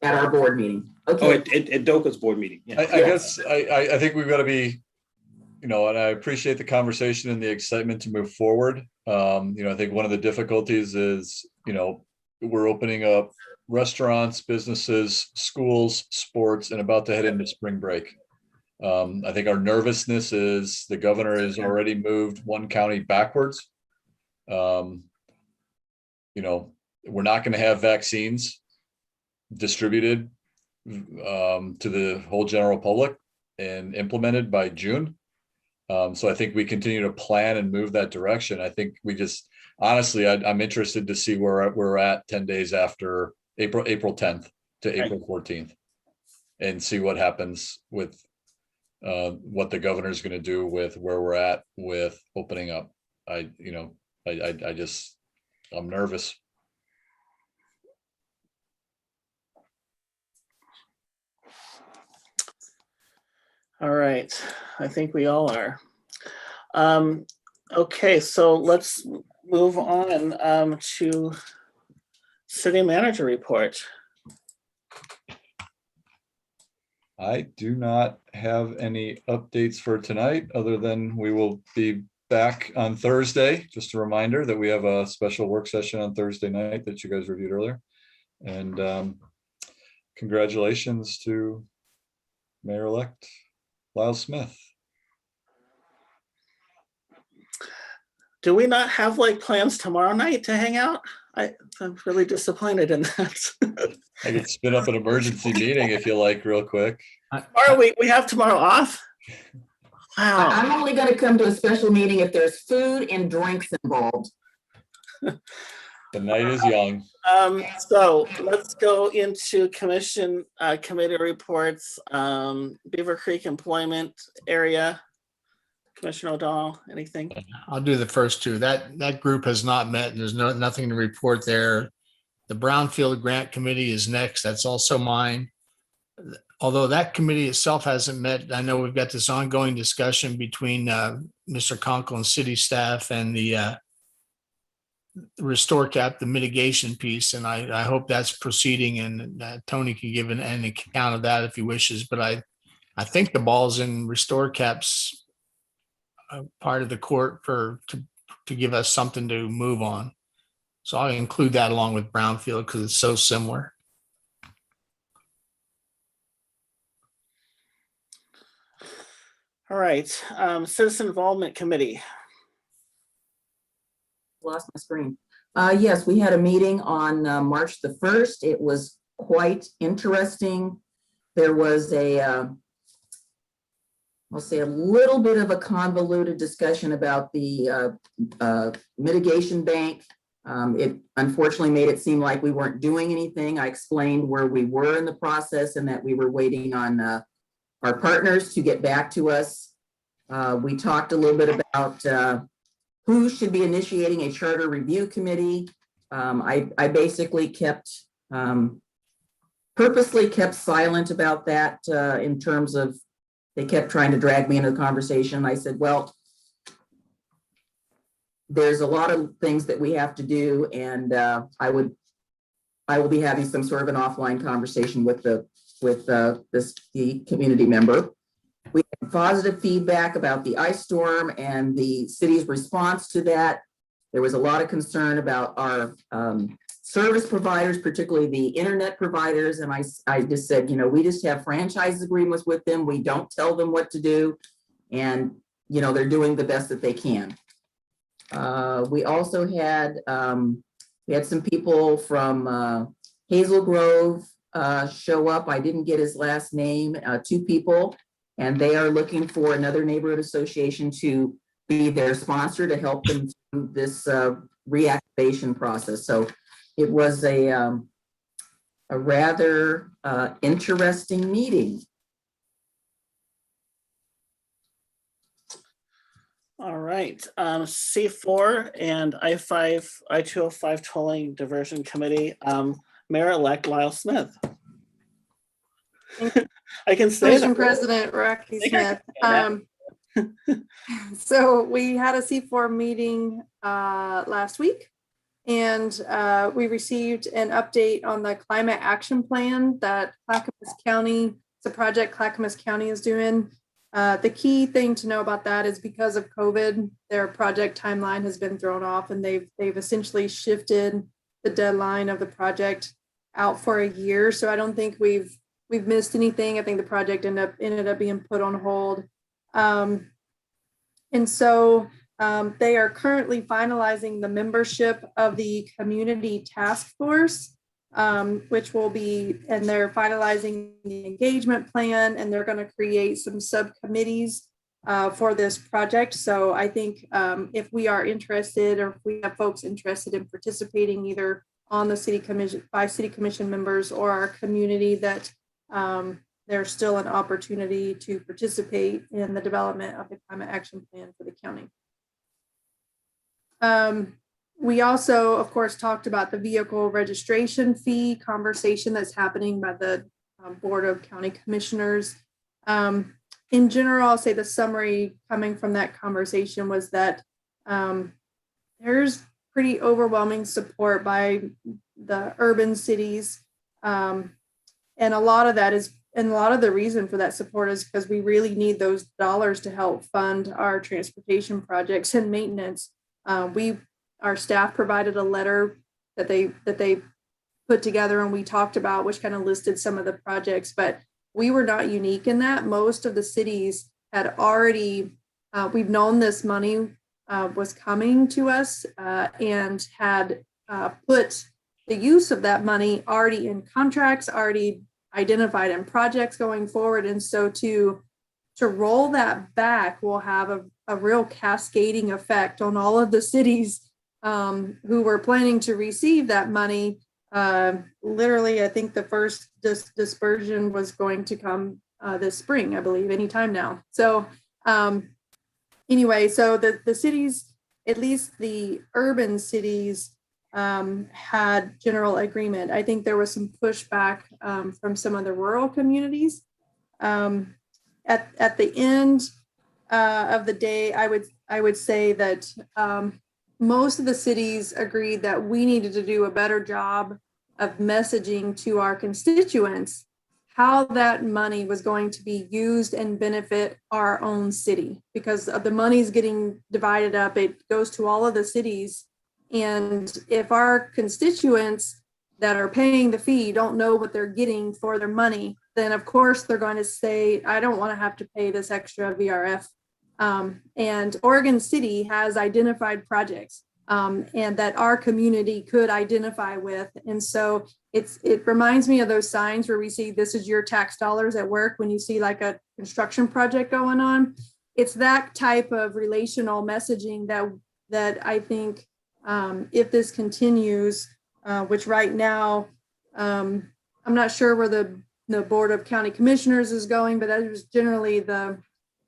at our board meeting. Okay. Oh, at DOCA's board meeting. Yeah. I guess I think we've got to be, and I appreciate the conversation and the excitement to move forward. I think one of the difficulties is, we're opening up restaurants, businesses, schools, sports, and about to head into spring break. I think our nervousness is the governor has already moved one county backwards. We're not going to have vaccines distributed to the whole general public and implemented by June. So I think we continue to plan and move that direction. I think we just, honestly, I'm interested to see where we're at 10 days after April 10th to April 14th, and see what happens with what the governor's going to do with where we're at with opening up. I'm nervous. All right, I think we all are. Okay, so let's move on to city manager report. I do not have any updates for tonight, other than we will be back on Thursday. Just a reminder that we have a special work session on Thursday night that you guys reviewed earlier. And congratulations to Mayor-elect Lyle Smith. Do we not have like plans tomorrow night to hang out? I'm really disappointed in that. I could spin up an emergency meeting if you like, real quick. Tomorrow we have tomorrow off? Wow. I'm only going to come to a special meeting if there's food and drinks involved. The night is young. So let's go into commission committee reports. Beaver Creek employment area. Commissioner O'Donnell, anything? I'll do the first two. That group has not met, and there's nothing to report there. The Brownfield Grant Committee is next. That's also mine. Although that committee itself hasn't met, I know we've got this ongoing discussion between Mr. Conkle and city staff and the Restore Cap, the mitigation piece, and I hope that's proceeding, and Tony can give an account of that if he wishes. But I think the ball's in Restore Cap's part of the court to give us something to move on. So I'll include that along with Brownfield because it's so similar. All right, Citizen Involvement Committee. Lost my screen. Yes, we had a meeting on March the 1st. It was quite interesting. There was I'll say a little bit of a convoluted discussion about the mitigation bank. It unfortunately made it seem like we weren't doing anything. I explained where we were in the process and that we were waiting on our partners to get back to us. We talked a little bit about who should be initiating a charter review committee. I basically purposely kept silent about that in terms of they kept trying to drag me into the conversation. I said, well, there's a lot of things that we have to do, and I will be having some sort of an offline conversation with the community member. We had positive feedback about the ice storm and the city's response to that. There was a lot of concern about our service providers, particularly the internet providers. And I just said, we just have franchise agreements with them. We don't tell them what to do. And, they're doing the best that they can. We also had, some people from Hazel Grove show up. I didn't get his last name, 2 people, and they are looking for another neighborhood association to be their sponsor to help them through this reactivation process. So it was a rather interesting meeting. All right, C4 and I-205 Tolling Diversion Committee, Mayor-elect Lyle Smith. I can say Commission President Rocky Smith. So we had a C4 meeting last week, and we received an update on the climate action plan that Clackamas County, it's a project Clackamas County is doing. The key thing to know about that is because of COVID, their project timeline has been thrown off, and they've essentially shifted the deadline of the project out for a year. So I don't think we've missed anything. I think the project ended up being put on hold. And so they are currently finalizing the membership of the community task force, which will be, and they're finalizing the engagement plan, and they're going to create some subcommittees for this project. So I think if we are interested, or if we have folks interested in participating either on the city commission, by city commission members or our community, that there's still an opportunity to participate in the development of the climate action plan for the county. We also, of course, talked about the vehicle registration fee conversation that's happening by the Board of County Commissioners. And in general, I'll say the summary coming from that conversation was that there's pretty overwhelming support by the urban cities. And a lot of the reason for that support is because we really need those dollars to help fund our transportation projects and maintenance. Our staff provided a letter that they put together and we talked about, which kind of listed some of the projects, but we were not unique in that. Most of the cities had already, we've known this money was coming to us and had put the use of that money already in contracts, already identified in projects going forward. And so to roll that back will have a real cascading effect on all of the cities who were planning to receive that money. Literally, I think the first dispersion was going to come this spring, I believe, anytime now. So anyway, so the cities, at least the urban cities, had general agreement. I think there was some pushback from some of the rural communities. At the end of the day, I would say that most of the cities agreed that we needed to do a better job of messaging to our constituents how that money was going to be used and benefit our own city, because the money's getting divided up. It goes to all of the cities. And if our constituents that are paying the fee don't know what they're getting for their money, then of course they're going to say, I don't want to have to pay this extra VRF. And Oregon City has identified projects and that our community could identify with. And so it reminds me of those signs where we see this is your tax dollars at work when you see like a construction project going on. It's that type of relational messaging that I think if this continues, which right now, I'm not sure where the Board of County Commissioners is going, but that was generally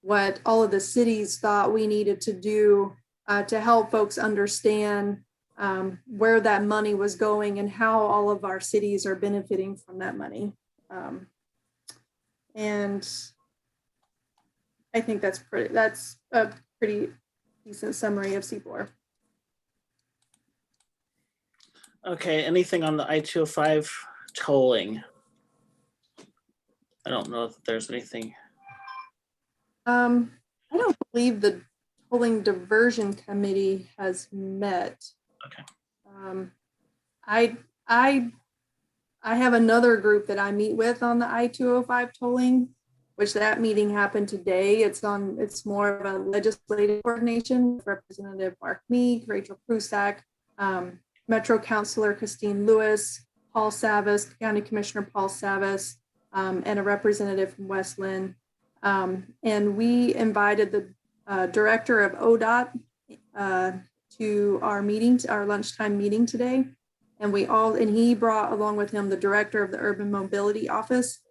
what all of the cities thought we needed to do to help folks understand where that money was going and how all of our cities are benefiting from that money. And I think that's a pretty decent summary of C4. Okay, anything on the I-205 tolling? I don't know if there's anything. I don't believe the tolling diversion committee has met. Okay. I have another group that I meet with on the I-205 tolling, which that meeting happened today. It's more of a legislative coordination. Representative Mark Meek, Rachel Prusak, Metro Councilor Christine Lewis, Paul Savas, County Commissioner Paul Savas, and a representative from West Lynn. And we invited the director of ODOT to our meeting, our lunchtime meeting today. And he brought along with him the director of the Urban Mobility Office,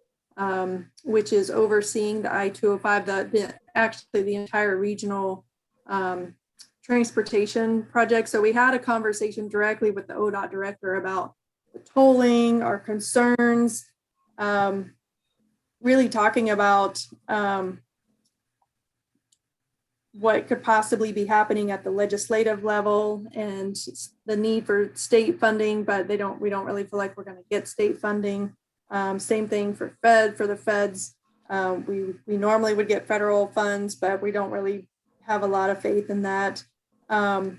which is overseeing the I-205, actually the entire regional transportation project. So we had a conversation directly with the ODOT director about the tolling, our concerns, really talking about what could possibly be happening at the legislative level and the need for state funding, but we don't really feel like we're going to get state funding. Same thing for the feds. We normally would get federal funds, but we don't really have a lot of faith in that. The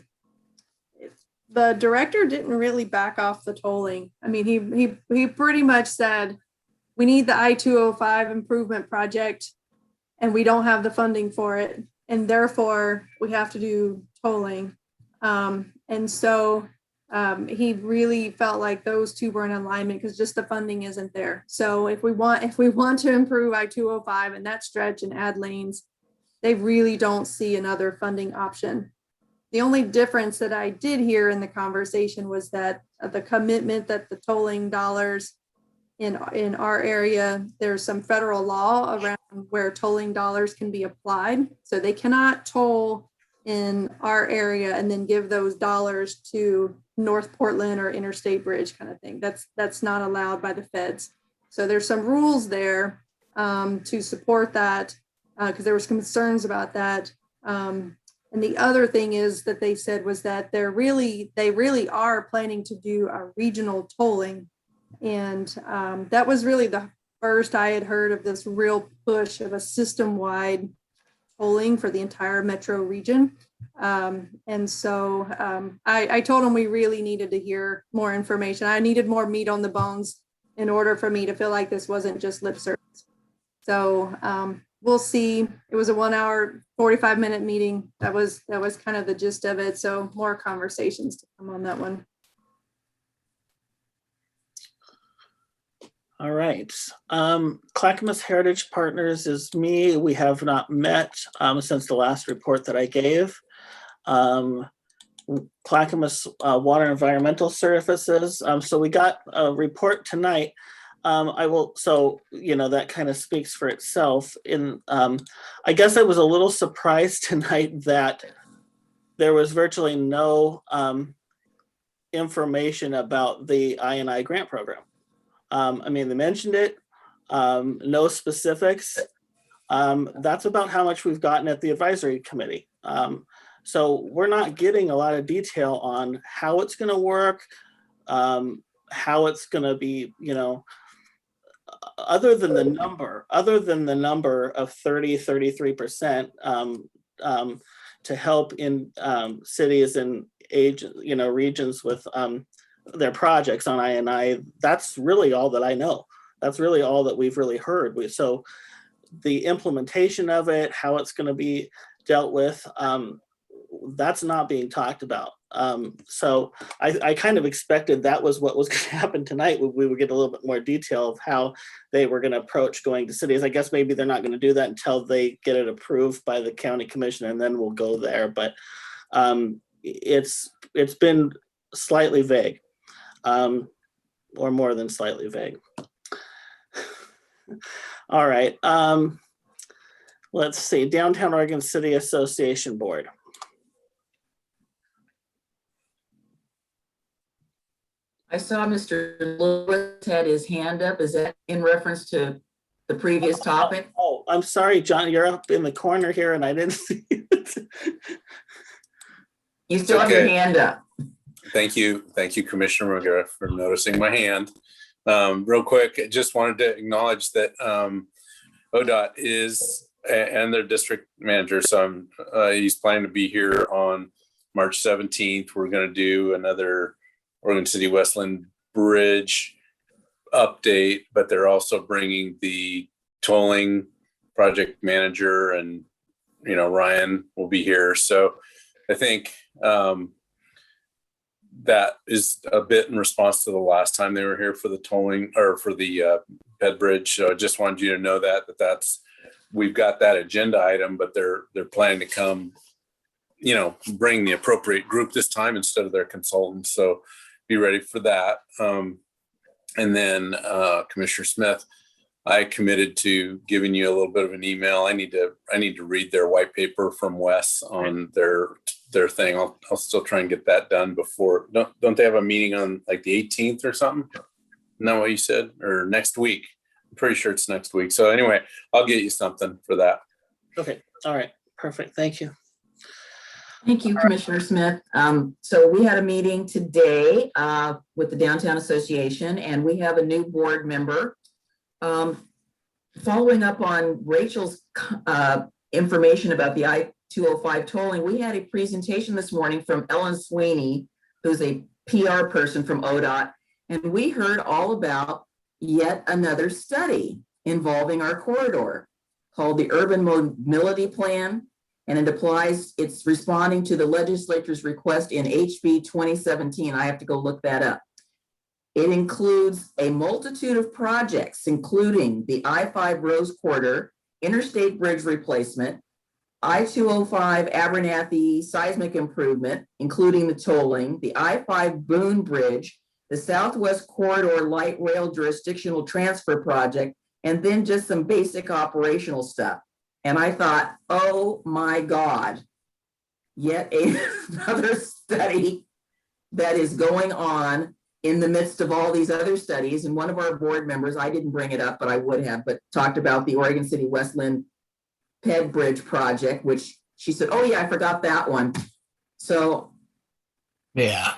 director didn't really back off the tolling. I mean, he pretty much said, we need the I-205 improvement project and we don't have the funding for it. And therefore we have to do tolling. And so he really felt like those two were in alignment because just the funding isn't there. So if we want to improve I-205 and that stretch and add lanes, they really don't see another funding option. The only difference that I did hear in the conversation was that the commitment that the tolling dollars in our area, there's some federal law around where tolling dollars can be applied. So they cannot toll in our area and then give those dollars to North Portland or Interstate Bridge kind of thing. That's not allowed by the feds. So there's some rules there to support that. because there was concerns about that. And the other thing is that they said was that they really are planning to do a regional tolling. And that was really the first I had heard of this real push of a system-wide tolling for the entire metro region. And so I told them we really needed to hear more information. I needed more meat on the bones in order for me to feel like this wasn't just lip service. So we'll see. It was a 1 hour, 45-minute meeting. That was kind of the gist of it. So more conversations to come on that one. All right. Clackamas Heritage Partners is me. We have not met since the last report that I gave. Clackamas Water and Environmental Services. So we got a report tonight. That kind of speaks for itself. I guess I was a little surprised tonight that there was virtually no information about the I&I grant program. They mentioned it, no specifics. That's about how much we've gotten at the advisory committee. So we're not getting a lot of detail on how it's going to work, how it's going to be, other than the number of 33% to help in cities and regions with their projects on I&I. That's really all that I know. That's really all that we've really heard. So the implementation of it, how it's going to be dealt with, that's not being talked about. So I kind of expected that was what was going to happen tonight. We would get a little bit more detail of how they were going to approach going to cities. I guess maybe they're not going to do that until they get it approved by the county commission, and then we'll go there. But it's been slightly vague, or more than slightly vague. All right. Let's see. Downtown Oregon City Association Board. I saw Mr. Lewis had his hand up. Is that in reference to the previous topic? Oh, I'm sorry, John, you're up in the corner here and I didn't see it. You still have your hand up. Thank you, Commissioner McGrath, for noticing my hand. Real quick, I just wanted to acknowledge that ODOT is, and their district manager, so he's planning to be here on March 17th. We're going to do another Oregon City Westland Bridge update, but they're also bringing the tolling project manager, and Ryan will be here. So I think that is a bit in response to the last time they were here for the tolling, or for the Ped Bridge. So I just wanted you to know that's we've got that agenda item, but they're planning to come, bring the appropriate group this time instead of their consultants. So be ready for that. And then Commissioner Smith, I committed to giving you a little bit of an email. I need to read their white paper from Wes on their thing. I'll still try and get that done before. Don't they have a meeting on like the 18th or something? Isn't that what you said? Or next week? I'm pretty sure it's next week. So anyway, I'll get you something for that. Okay. All right. Perfect. Thank you. Thank you, Commissioner Smith. So we had a meeting today with the Downtown Association, and we have a new board member. Following up on Rachel's information about the I-205 tolling, we had a presentation this morning from Ellen Sweeney, who's a PR person from ODOT, and we heard all about yet another study involving our corridor called the Urban Mobility Plan. And it's responding to the legislature's request in HB 2017. I have to go look that up. It includes a multitude of projects, including the I-5 Rose Corridor, Interstate Bridge Replacement, I-205 Abernathy Seismic Improvement, including the tolling, the I-5 Boone Bridge, the Southwest Corridor Light Rail Jurisdictional Transfer Project, and then just some basic operational stuff. And I thought, oh my God, yet another study that is going on in the midst of all these other studies. And one of our board members, I didn't bring it up, but I would have, but talked about the Oregon City Westland Ped Bridge project, which she said, oh yeah, I forgot that one. So Yeah.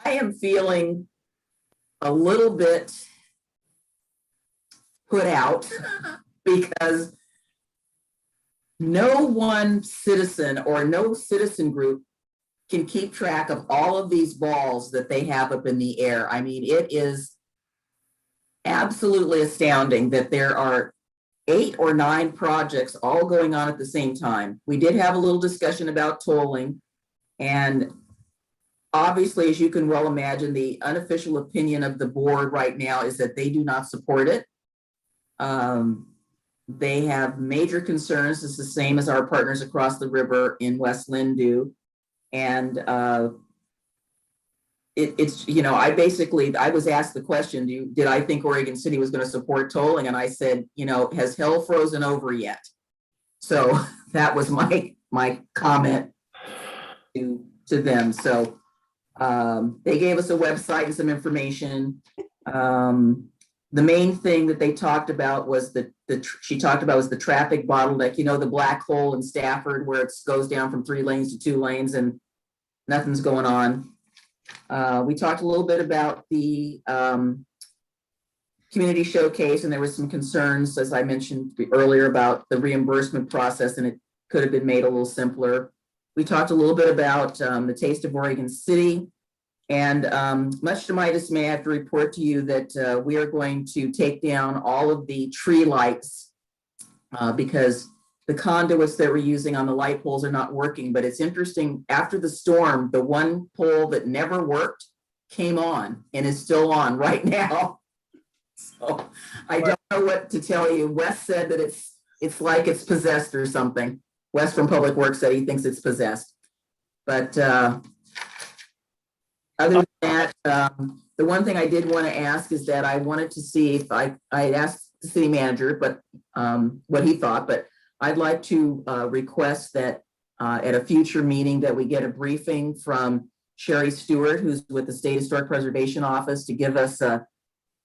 I am feeling a little bit put out because no one citizen or no citizen group can keep track of all of these balls that they have up in the air. I mean, it is absolutely astounding that there are 8 or 9 projects all going on at the same time. We did have a little discussion about tolling, and obviously, as you can well imagine, the unofficial opinion of the board right now is that they do not support it. They have major concerns. It's the same as our partners across the river in West Lynn do. And it's, you know, I was asked the question, did I think Oregon City was going to support tolling? And I said, you know, has hell frozen over yet? So that was my comment to them. So they gave us a website and some information. The main thing that they talked about was she talked about was the traffic bottleneck, you know, the black hole in Stafford where it goes down from 3 lanes to 2 lanes and nothing's going on. We talked a little bit about the community showcase, and there was some concerns, as I mentioned earlier, about the reimbursement process, and it could have been made a little simpler. We talked a little bit about the Taste of Oregon City. And much to my dismay, I have to report to you that we are going to take down all of the tree lights because the conduits that we're using on the light poles are not working. But it's interesting, after the storm, the one pole that never worked came on and is still on right now. So I don't know what to tell you. Wes said that it's like it's possessed or something. Wes from Public Works said he thinks it's possessed. But other than that, the one thing I did want to ask is that I wanted to see if I had asked the city manager, but what he thought, but I'd like to request that at a future meeting that we get a briefing from Sherry Stewart, who's with the State Historic Preservation Office, to give us a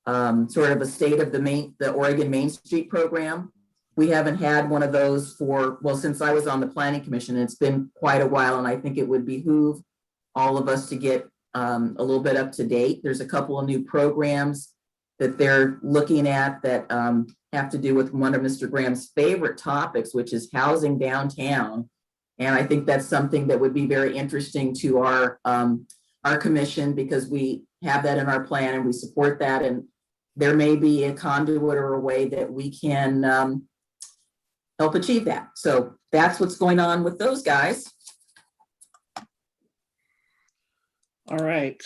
sort of a state of the Oregon Main Street program. We haven't had one of those since I was on the Planning Commission. It's been quite a while, and I think it would behoove all of us to get a little bit up to date. There's a couple of new programs that they're looking at that have to do with one of Mr. Graham's favorite topics, which is housing downtown. And I think that's something that would be very interesting to our commission, because we have that in our plan and we support that. And there may be a conduit or a way that we can help achieve that. So that's what's going on with those guys. All right.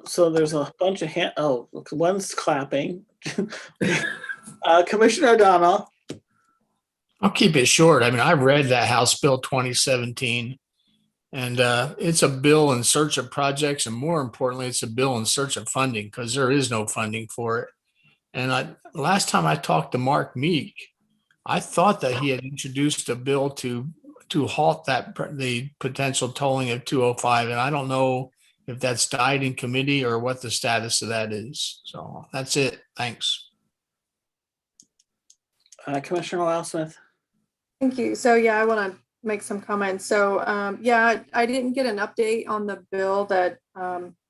So there's a bunch of one's clapping. Commissioner O'Donnell. I'll keep it short. I mean, I've read that House Bill 2017, and it's a bill in search of projects, and more importantly, it's a bill in search of funding, because there is no funding for it. And last time I talked to Mark Meek, I thought that he had introduced a bill to halt the potential tolling of 205, and I don't know if that's died in committee or what the status of that is. So that's it. Thanks. Commissioner Loudsmith. Thank you. So yeah, I want to make some comments. So yeah, I didn't get an update on the bill that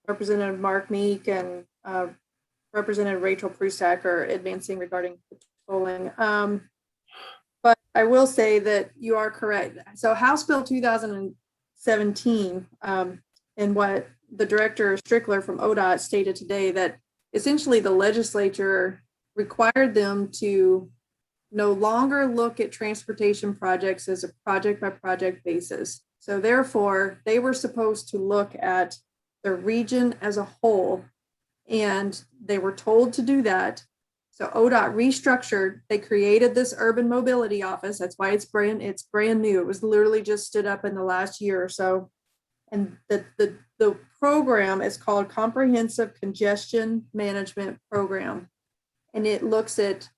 Representative Mark Meek and Representative Rachel Prusak are advancing regarding tolling. But I will say that you are correct. So House Bill 2017, and what the Director Strickler from ODOT stated today, that essentially the legislature required them to no longer look at transportation projects as a project by project basis. So therefore, they were supposed to look at the region as a whole, and they were told to do that. So ODOT restructured, they created this urban mobility office. That's why it's brand new. It was literally just stood up in the last year or so. And the program is called Comprehensive Congestion Management Program. And it looks at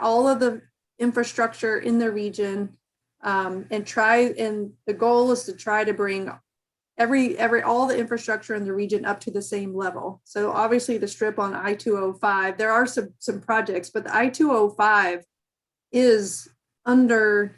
all of the infrastructure in the region, and the goal is to try to bring all the infrastructure in the region up to the same level. So obviously the strip on I-205, there are some projects, but the I-205 is under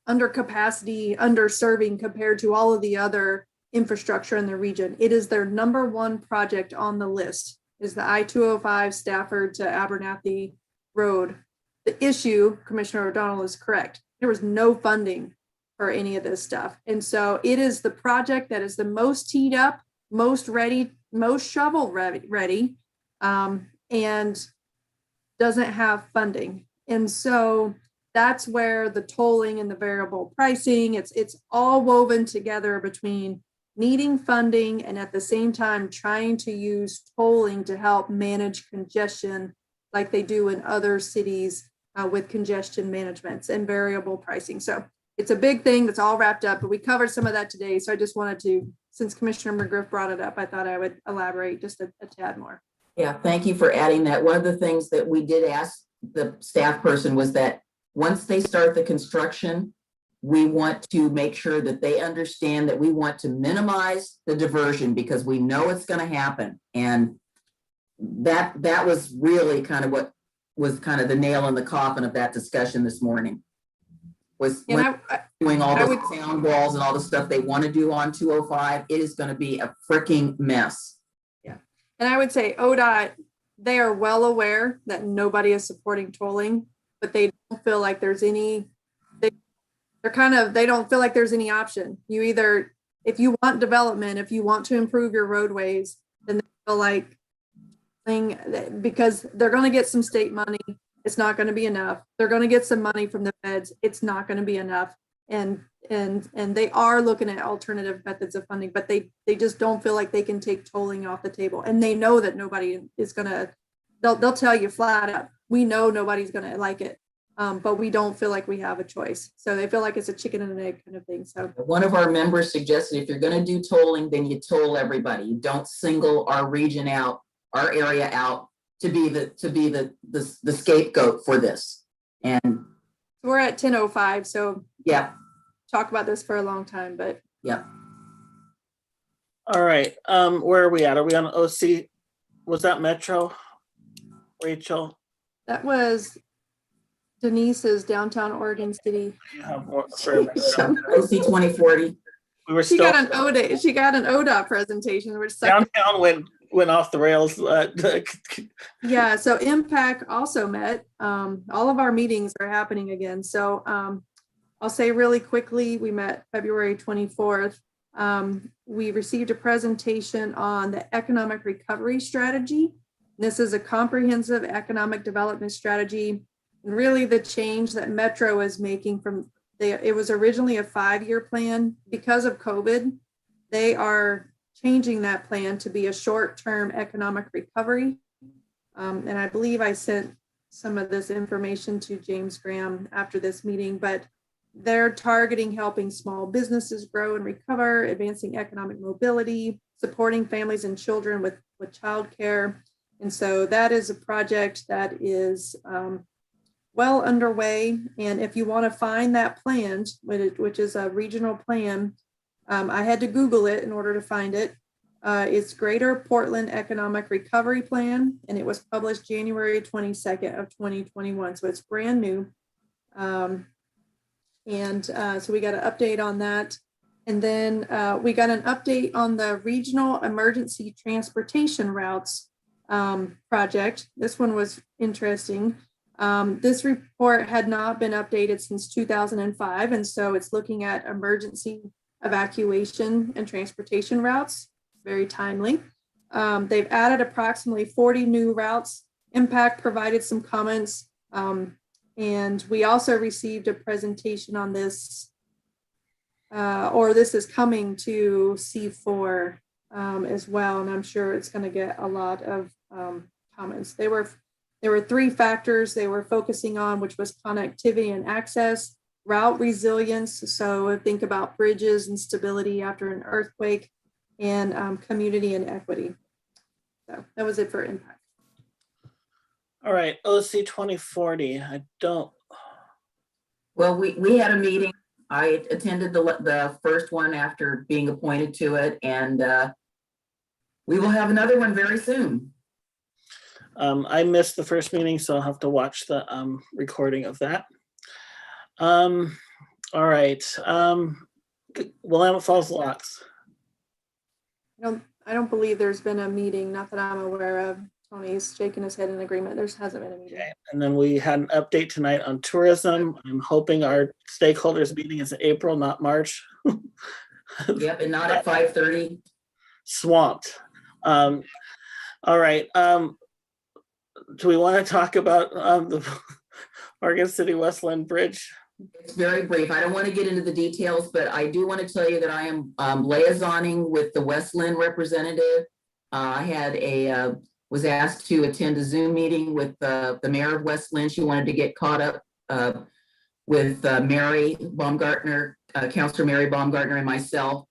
under capacity, underserving compared to all of the other infrastructure in the region. It is their number one project on the list, is the I-205 Stafford to Abernathy Road. The issue, Commissioner O'Donnell is correct. There was no funding for any of this stuff. And so it is the project that is the most teed up, most ready, most shovel ready, and doesn't have funding. And so that's where the tolling and the variable pricing, it's all woven together between needing funding and at the same time trying to use tolling to help manage congestion like they do in other cities with congestion managements and variable pricing. So it's a big thing that's all wrapped up, but we covered some of that today. So I just wanted to, since Commissioner McGriff brought it up, I thought I would elaborate just a tad more. Yeah, thank you for adding that. One of the things that we did ask the staff person was that once they start the construction, we want to make sure that they understand that we want to minimize the diversion because we know it's going to happen. And that was really kind of what was kind of the nail in the coffin of that discussion this morning. Was doing all the sound walls and all the stuff they want to do on 205. It is going to be a freaking mess. Yeah. And I would say ODOT, they are well aware that nobody is supporting tolling, but they don't feel like there's any, they don't feel like there's any option. You either, if you want development, if you want to improve your roadways, then they feel like because they're going to get some state money, it's not going to be enough. They're going to get some money from the feds. It's not going to be enough. And they are looking at alternative methods of funding, but they just don't feel like they can take tolling off the table. And they know that nobody is going to, they'll tell you flat out, we know nobody's going to like it, but we don't feel like we have a choice. So they feel like it's a chicken and an egg kind of thing. So one of our members suggested if you're going to do tolling, then you toll everybody. You don't single our region out, our area out to be the scapegoat for this. And we're at 10:05, so yeah, talk about this for a long time, but yeah. All right, where are we at? Are we on OC? Was that Metro? Rachel? That was Denise's downtown Oregon City. OC 2040. We were She still got an ODOT. She got an ODOT presentation, which downtown went off the rails. Yeah, so Impact also met. All of our meetings are happening again. So I'll say really quickly, we met February 24th. We received a presentation on the economic recovery strategy. This is a comprehensive economic development strategy. And really the change that Metro is making from, it was originally a 5-year plan. Because of COVID, they are changing that plan to be a short-term economic recovery. And I believe I sent some of this information to James Graham after this meeting, but they're targeting helping small businesses grow and recover, advancing economic mobility, supporting families and children with childcare. And so that is a project that is well underway. And if you want to find that plan, which is a regional plan, I had to Google it in order to find it. It's Greater Portland Economic Recovery Plan, and it was published January 22nd of 2021. So it's brand new. So we got an update on that. And then we got an update on the Regional Emergency Transportation Routes project. This one was interesting. This report had not been updated since 2005. And so it's looking at emergency evacuation and transportation routes, very timely. They've added approximately 40 new routes. Impact provided some comments. And we also received a presentation on this, or this is coming to C4 as well. And I'm sure it's going to get a lot of comments. There were 3 factors they were focusing on, which was connectivity and access, route resilience. So think about bridges and stability after an earthquake, and community and equity. So that was it for Impact. All right, OC 2040. I don't. Well, we had a meeting. I attended the first one after being appointed to it, and we will have another one very soon. I missed the first meeting, so I'll have to watch the recording of that. All right. Willamette Falls Locks. I don't believe there's been a meeting, not that I'm aware of. Tony's shaking his head in agreement. There hasn't been a meeting. Okay. And then we had an update tonight on tourism. I'm hoping our stakeholders meeting is in April, not March. Yep, and not at 5:30. Swamped. All right. Do we want to talk about the Oregon City Westland Bridge? It's very brief. I don't want to get into the details, but I do want to tell you that I am liaisoning with the Westland representative. I had was asked to attend a Zoom meeting with the mayor of Westland. She wanted to get caught up with Mary Baumgartner, Councilor Mary Baumgartner, and myself.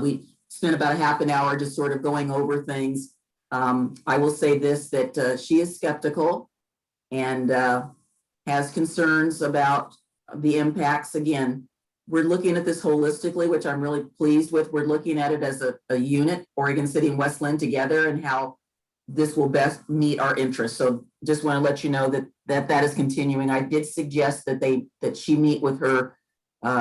We spent about a half an hour just sort of going over things. I will say this, that she is skeptical and has concerns about the impacts. Again, we're looking at this holistically, which I'm really pleased with. We're looking at it as a unit, Oregon City and Westland together, and how this will best meet our interests. So just want to let you know that is continuing. I did suggest that she meet with her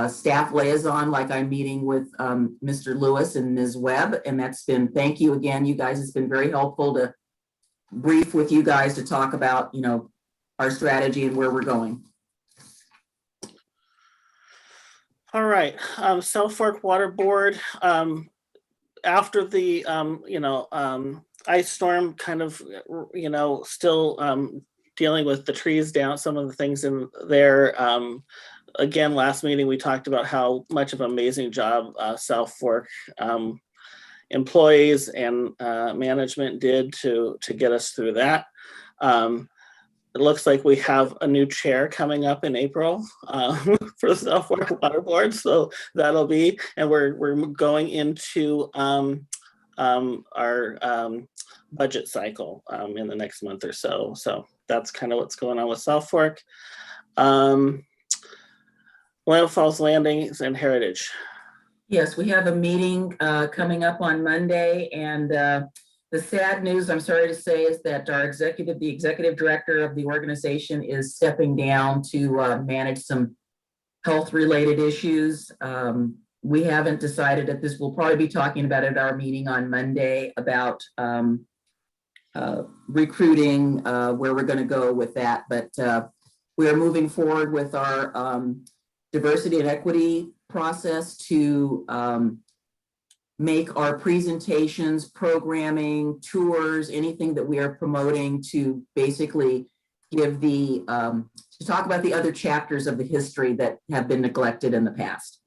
staff liaison, like I'm meeting with Mr. Lewis and Ms. Webb, and that's been, thank you again, you guys. It's been very helpful to brief with you guys to talk about, our strategy and where we're going. All right, South Fork Water Board. After the ice storm, kind of still dealing with the trees down, some of the things in there. Again, last meeting we talked about how much of an amazing job South Fork employees and management did to get us through that. It looks like we have a new chair coming up in April for the South Fork Water Board, so that'll be, and we're going into our budget cycle in the next month or so. So that's kind of what's going on with South Fork. Willamette Falls Landings and Heritage. Yes, we have a meeting coming up on Monday, and the sad news, I'm sorry to say, is that the executive director of the organization is stepping down to manage some health-related issues. We haven't decided that this, we'll probably be talking about it at our meeting on Monday about recruiting, where we're going to go with that. But we are moving forward with our diversity and equity process to make our presentations, programming, tours, anything that we are promoting to basically give to talk about the other chapters of the history that have been neglected in the past.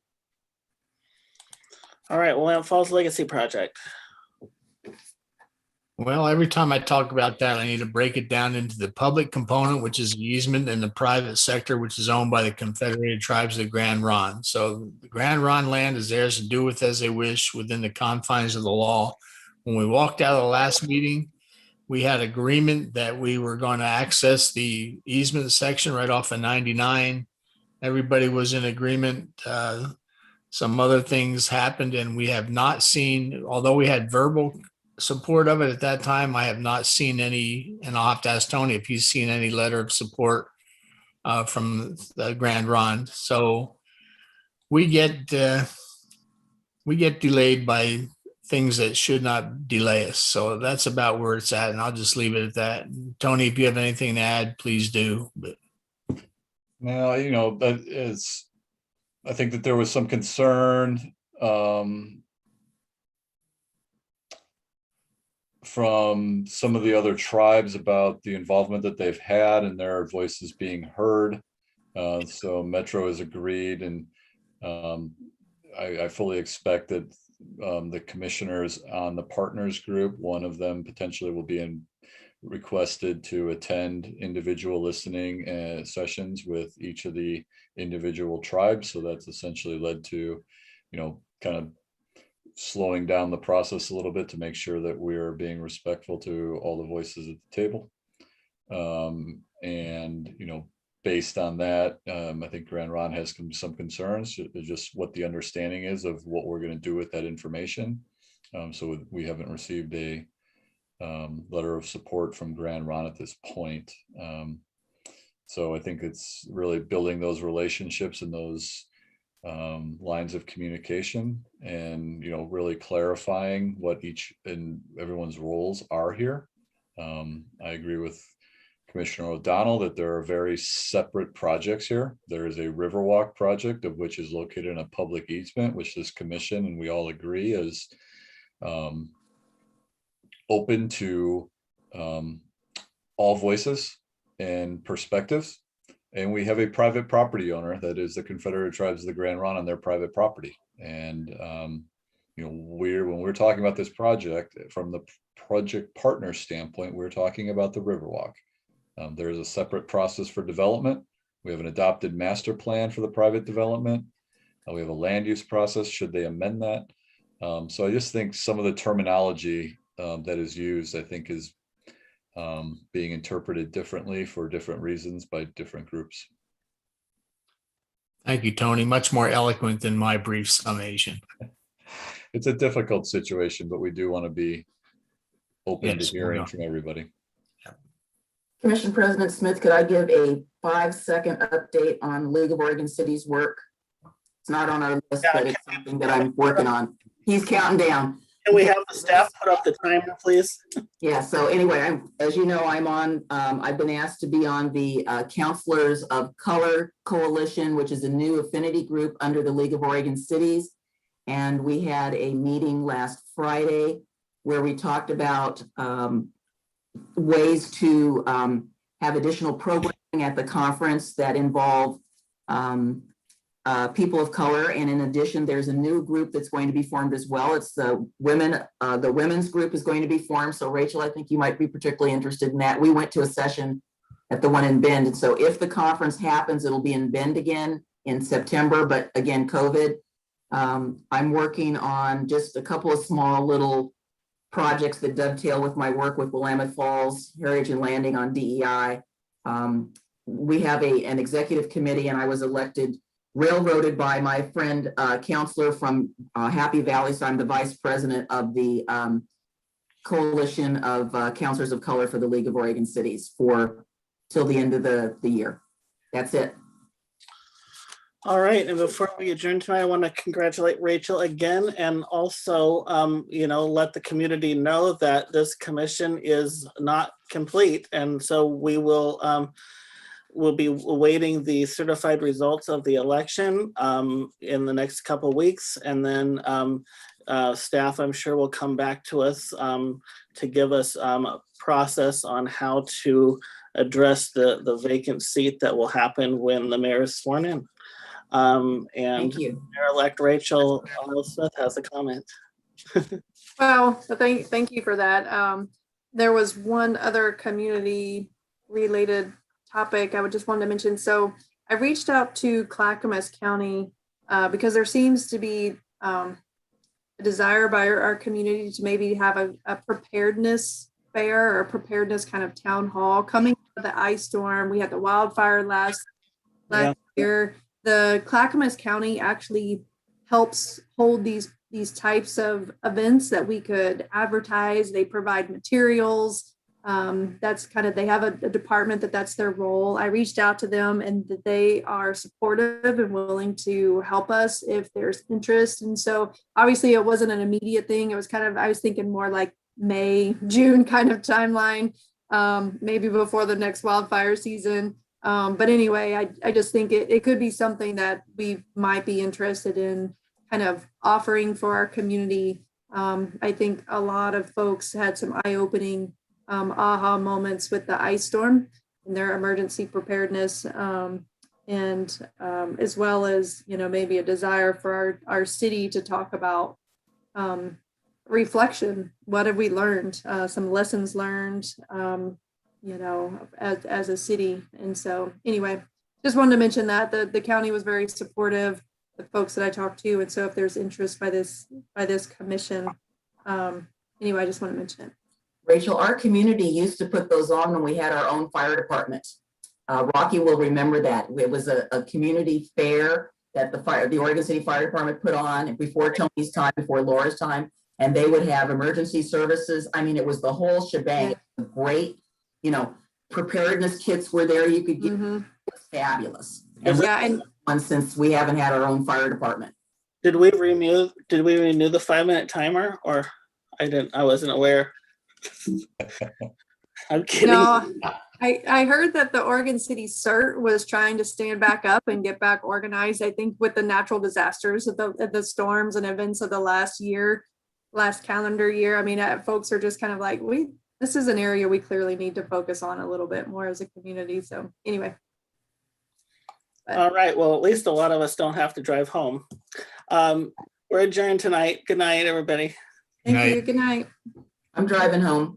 All right, Willamette Falls Legacy Project. Well, every time I talk about that, I need to break it down into the public component, which is the easement, and the private sector, which is owned by the Confederated Tribes of the Grand Ronde. So the Grand Ronde land is theirs to do with as they wish within the confines of the law. When we walked out of the last meeting, we had agreement that we were going to access the easement section right off of 99. Everybody was in agreement. Some other things happened, and we have not seen, although we had verbal support of it at that time, I have not seen any, and I'll have to ask Tony if he's seen any letter of support from the Grand Ronde. So we get delayed by things that should not delay us. So that's about where it's at, and I'll just leave it at that. Tony, if you have anything to add, please do. But now, that is, I think that there was some concern from some of the other tribes about the involvement that they've had and their voices being heard. So Metro has agreed, and I fully expect that the commissioners on the partners group, one of them potentially will be requested to attend individual listening sessions with each of the individual tribes. So that's essentially led to, kind of slowing down the process a little bit to make sure that we're being respectful to all the voices at the table. And, based on that, I think Grand Ronde has some concerns, just what the understanding is of what we're going to do with that information. So we haven't received a letter of support from Grand Ronde at this point. So I think it's really building those relationships and those lines of communication and, really clarifying what each and everyone's roles are here. I agree with Commissioner O'Donnell that there are very separate projects here. There is a Riverwalk project of which is located in a public easement, which this commission and we all agree is open to all voices and perspectives. And we have a private property owner that is the Confederated Tribes of the Grand Ronde on their private property. And, when we're talking about this project from the project partner standpoint, we're talking about the Riverwalk. There is a separate process for development. We have an adopted master plan for the private development. We have a land use process should they amend that. So I just think some of the terminology that is used, I think is being interpreted differently for different reasons by different groups. Thank you, Tony. Much more eloquent than my brief summation. It's a difficult situation, but we do want to be open Yes, to we hearing are. from everybody. Commission President Smith, could I give a 5-second update on League of Oregon Cities work? It's not on our list, but it's something that I'm working on. He's counting down. Can we have the staff put up the timer, please? Yeah, so anyway, as you know, I've been asked to be on the Counselors of Color Coalition, which is a new affinity group under the League of Oregon Cities. And we had a meeting last Friday where we talked about ways to have additional programming at the conference that involve people of color. And in addition, there's a new group that's going to be formed as well. It's the women's group is going to be formed. So Rachel, I think you might be particularly interested in that. We went to a session at the one in Bend. And so if the conference happens, it'll be in Bend again in September, but again, COVID. I'm working on just a couple of small little projects that dovetail with my work with Willamette Falls, Heritage and Landing on DEI. We have an executive committee and I was elected, railroaded by my friend, counselor from Happy Valley. So I'm the vice president of the Coalition of Counselors of Color for the League of Oregon Cities till the end of the year. That's it. All right, and before we adjourn tonight, I want to congratulate Rachel again and also, let the community know that this commission is not complete. And so we will we'll be awaiting the certified results of the election in the next couple of weeks. And then staff, I'm sure, will come back to us to give us a process on how to address the vacant seat that will happen when the mayor is sworn in. And Mayor-elect Rachel Smith has a comment. Well, thank you for that. There was one other community related topic I would just wanted to mention. So I reached out to Clackamas County because there seems to be a desire by our community to maybe have a preparedness fair or a preparedness kind of town hall coming out of the ice storm. We had the wildfire last year. The Clackamas County actually helps hold these types of events that we could advertise. They provide materials. That's kind of, they have a department that's their role. I reached out to them and that they are supportive and willing to help us if there's interest. And so obviously it wasn't an immediate thing. It was kind of, I was thinking more like May, June kind of timeline, maybe before the next wildfire season. But anyway, I just think it could be something that we might be interested in kind of offering for our community. I think a lot of folks had some eye-opening aha moments with the ice storm and their emergency preparedness, and as well as, maybe a desire for our city to talk about reflection. What have we learned? Some lessons learned, as a city. And so anyway, just wanted to mention that the county was very supportive, the folks that I talked to. And so if there's interest by this commission, anyway, I just want to mention it. Rachel, our community used to put those on when we had our own fire department. Rocky will remember that. It was a community fair that the Oregon City Fire Department put on before Tony's time, before Laura's time, and they would have emergency services. I mean, it was the whole shebang. Great, preparedness kits were there. You could get, it was fabulous. And one since we haven't had our own fire department. Did we renew the 5-minute timer, or I wasn't aware? I'm kidding. No, I heard that the Oregon City CERT was trying to stand back up and get back organized. I think with the natural disasters of the storms and events of the last calendar year. I mean, folks are just kind of like, this is an area we clearly need to focus on a little bit more as a community. So anyway. All right. Well, at least a lot of us don't have to drive home. We're adjourned tonight. Good night, everybody. Thank you. Good night. I'm driving home.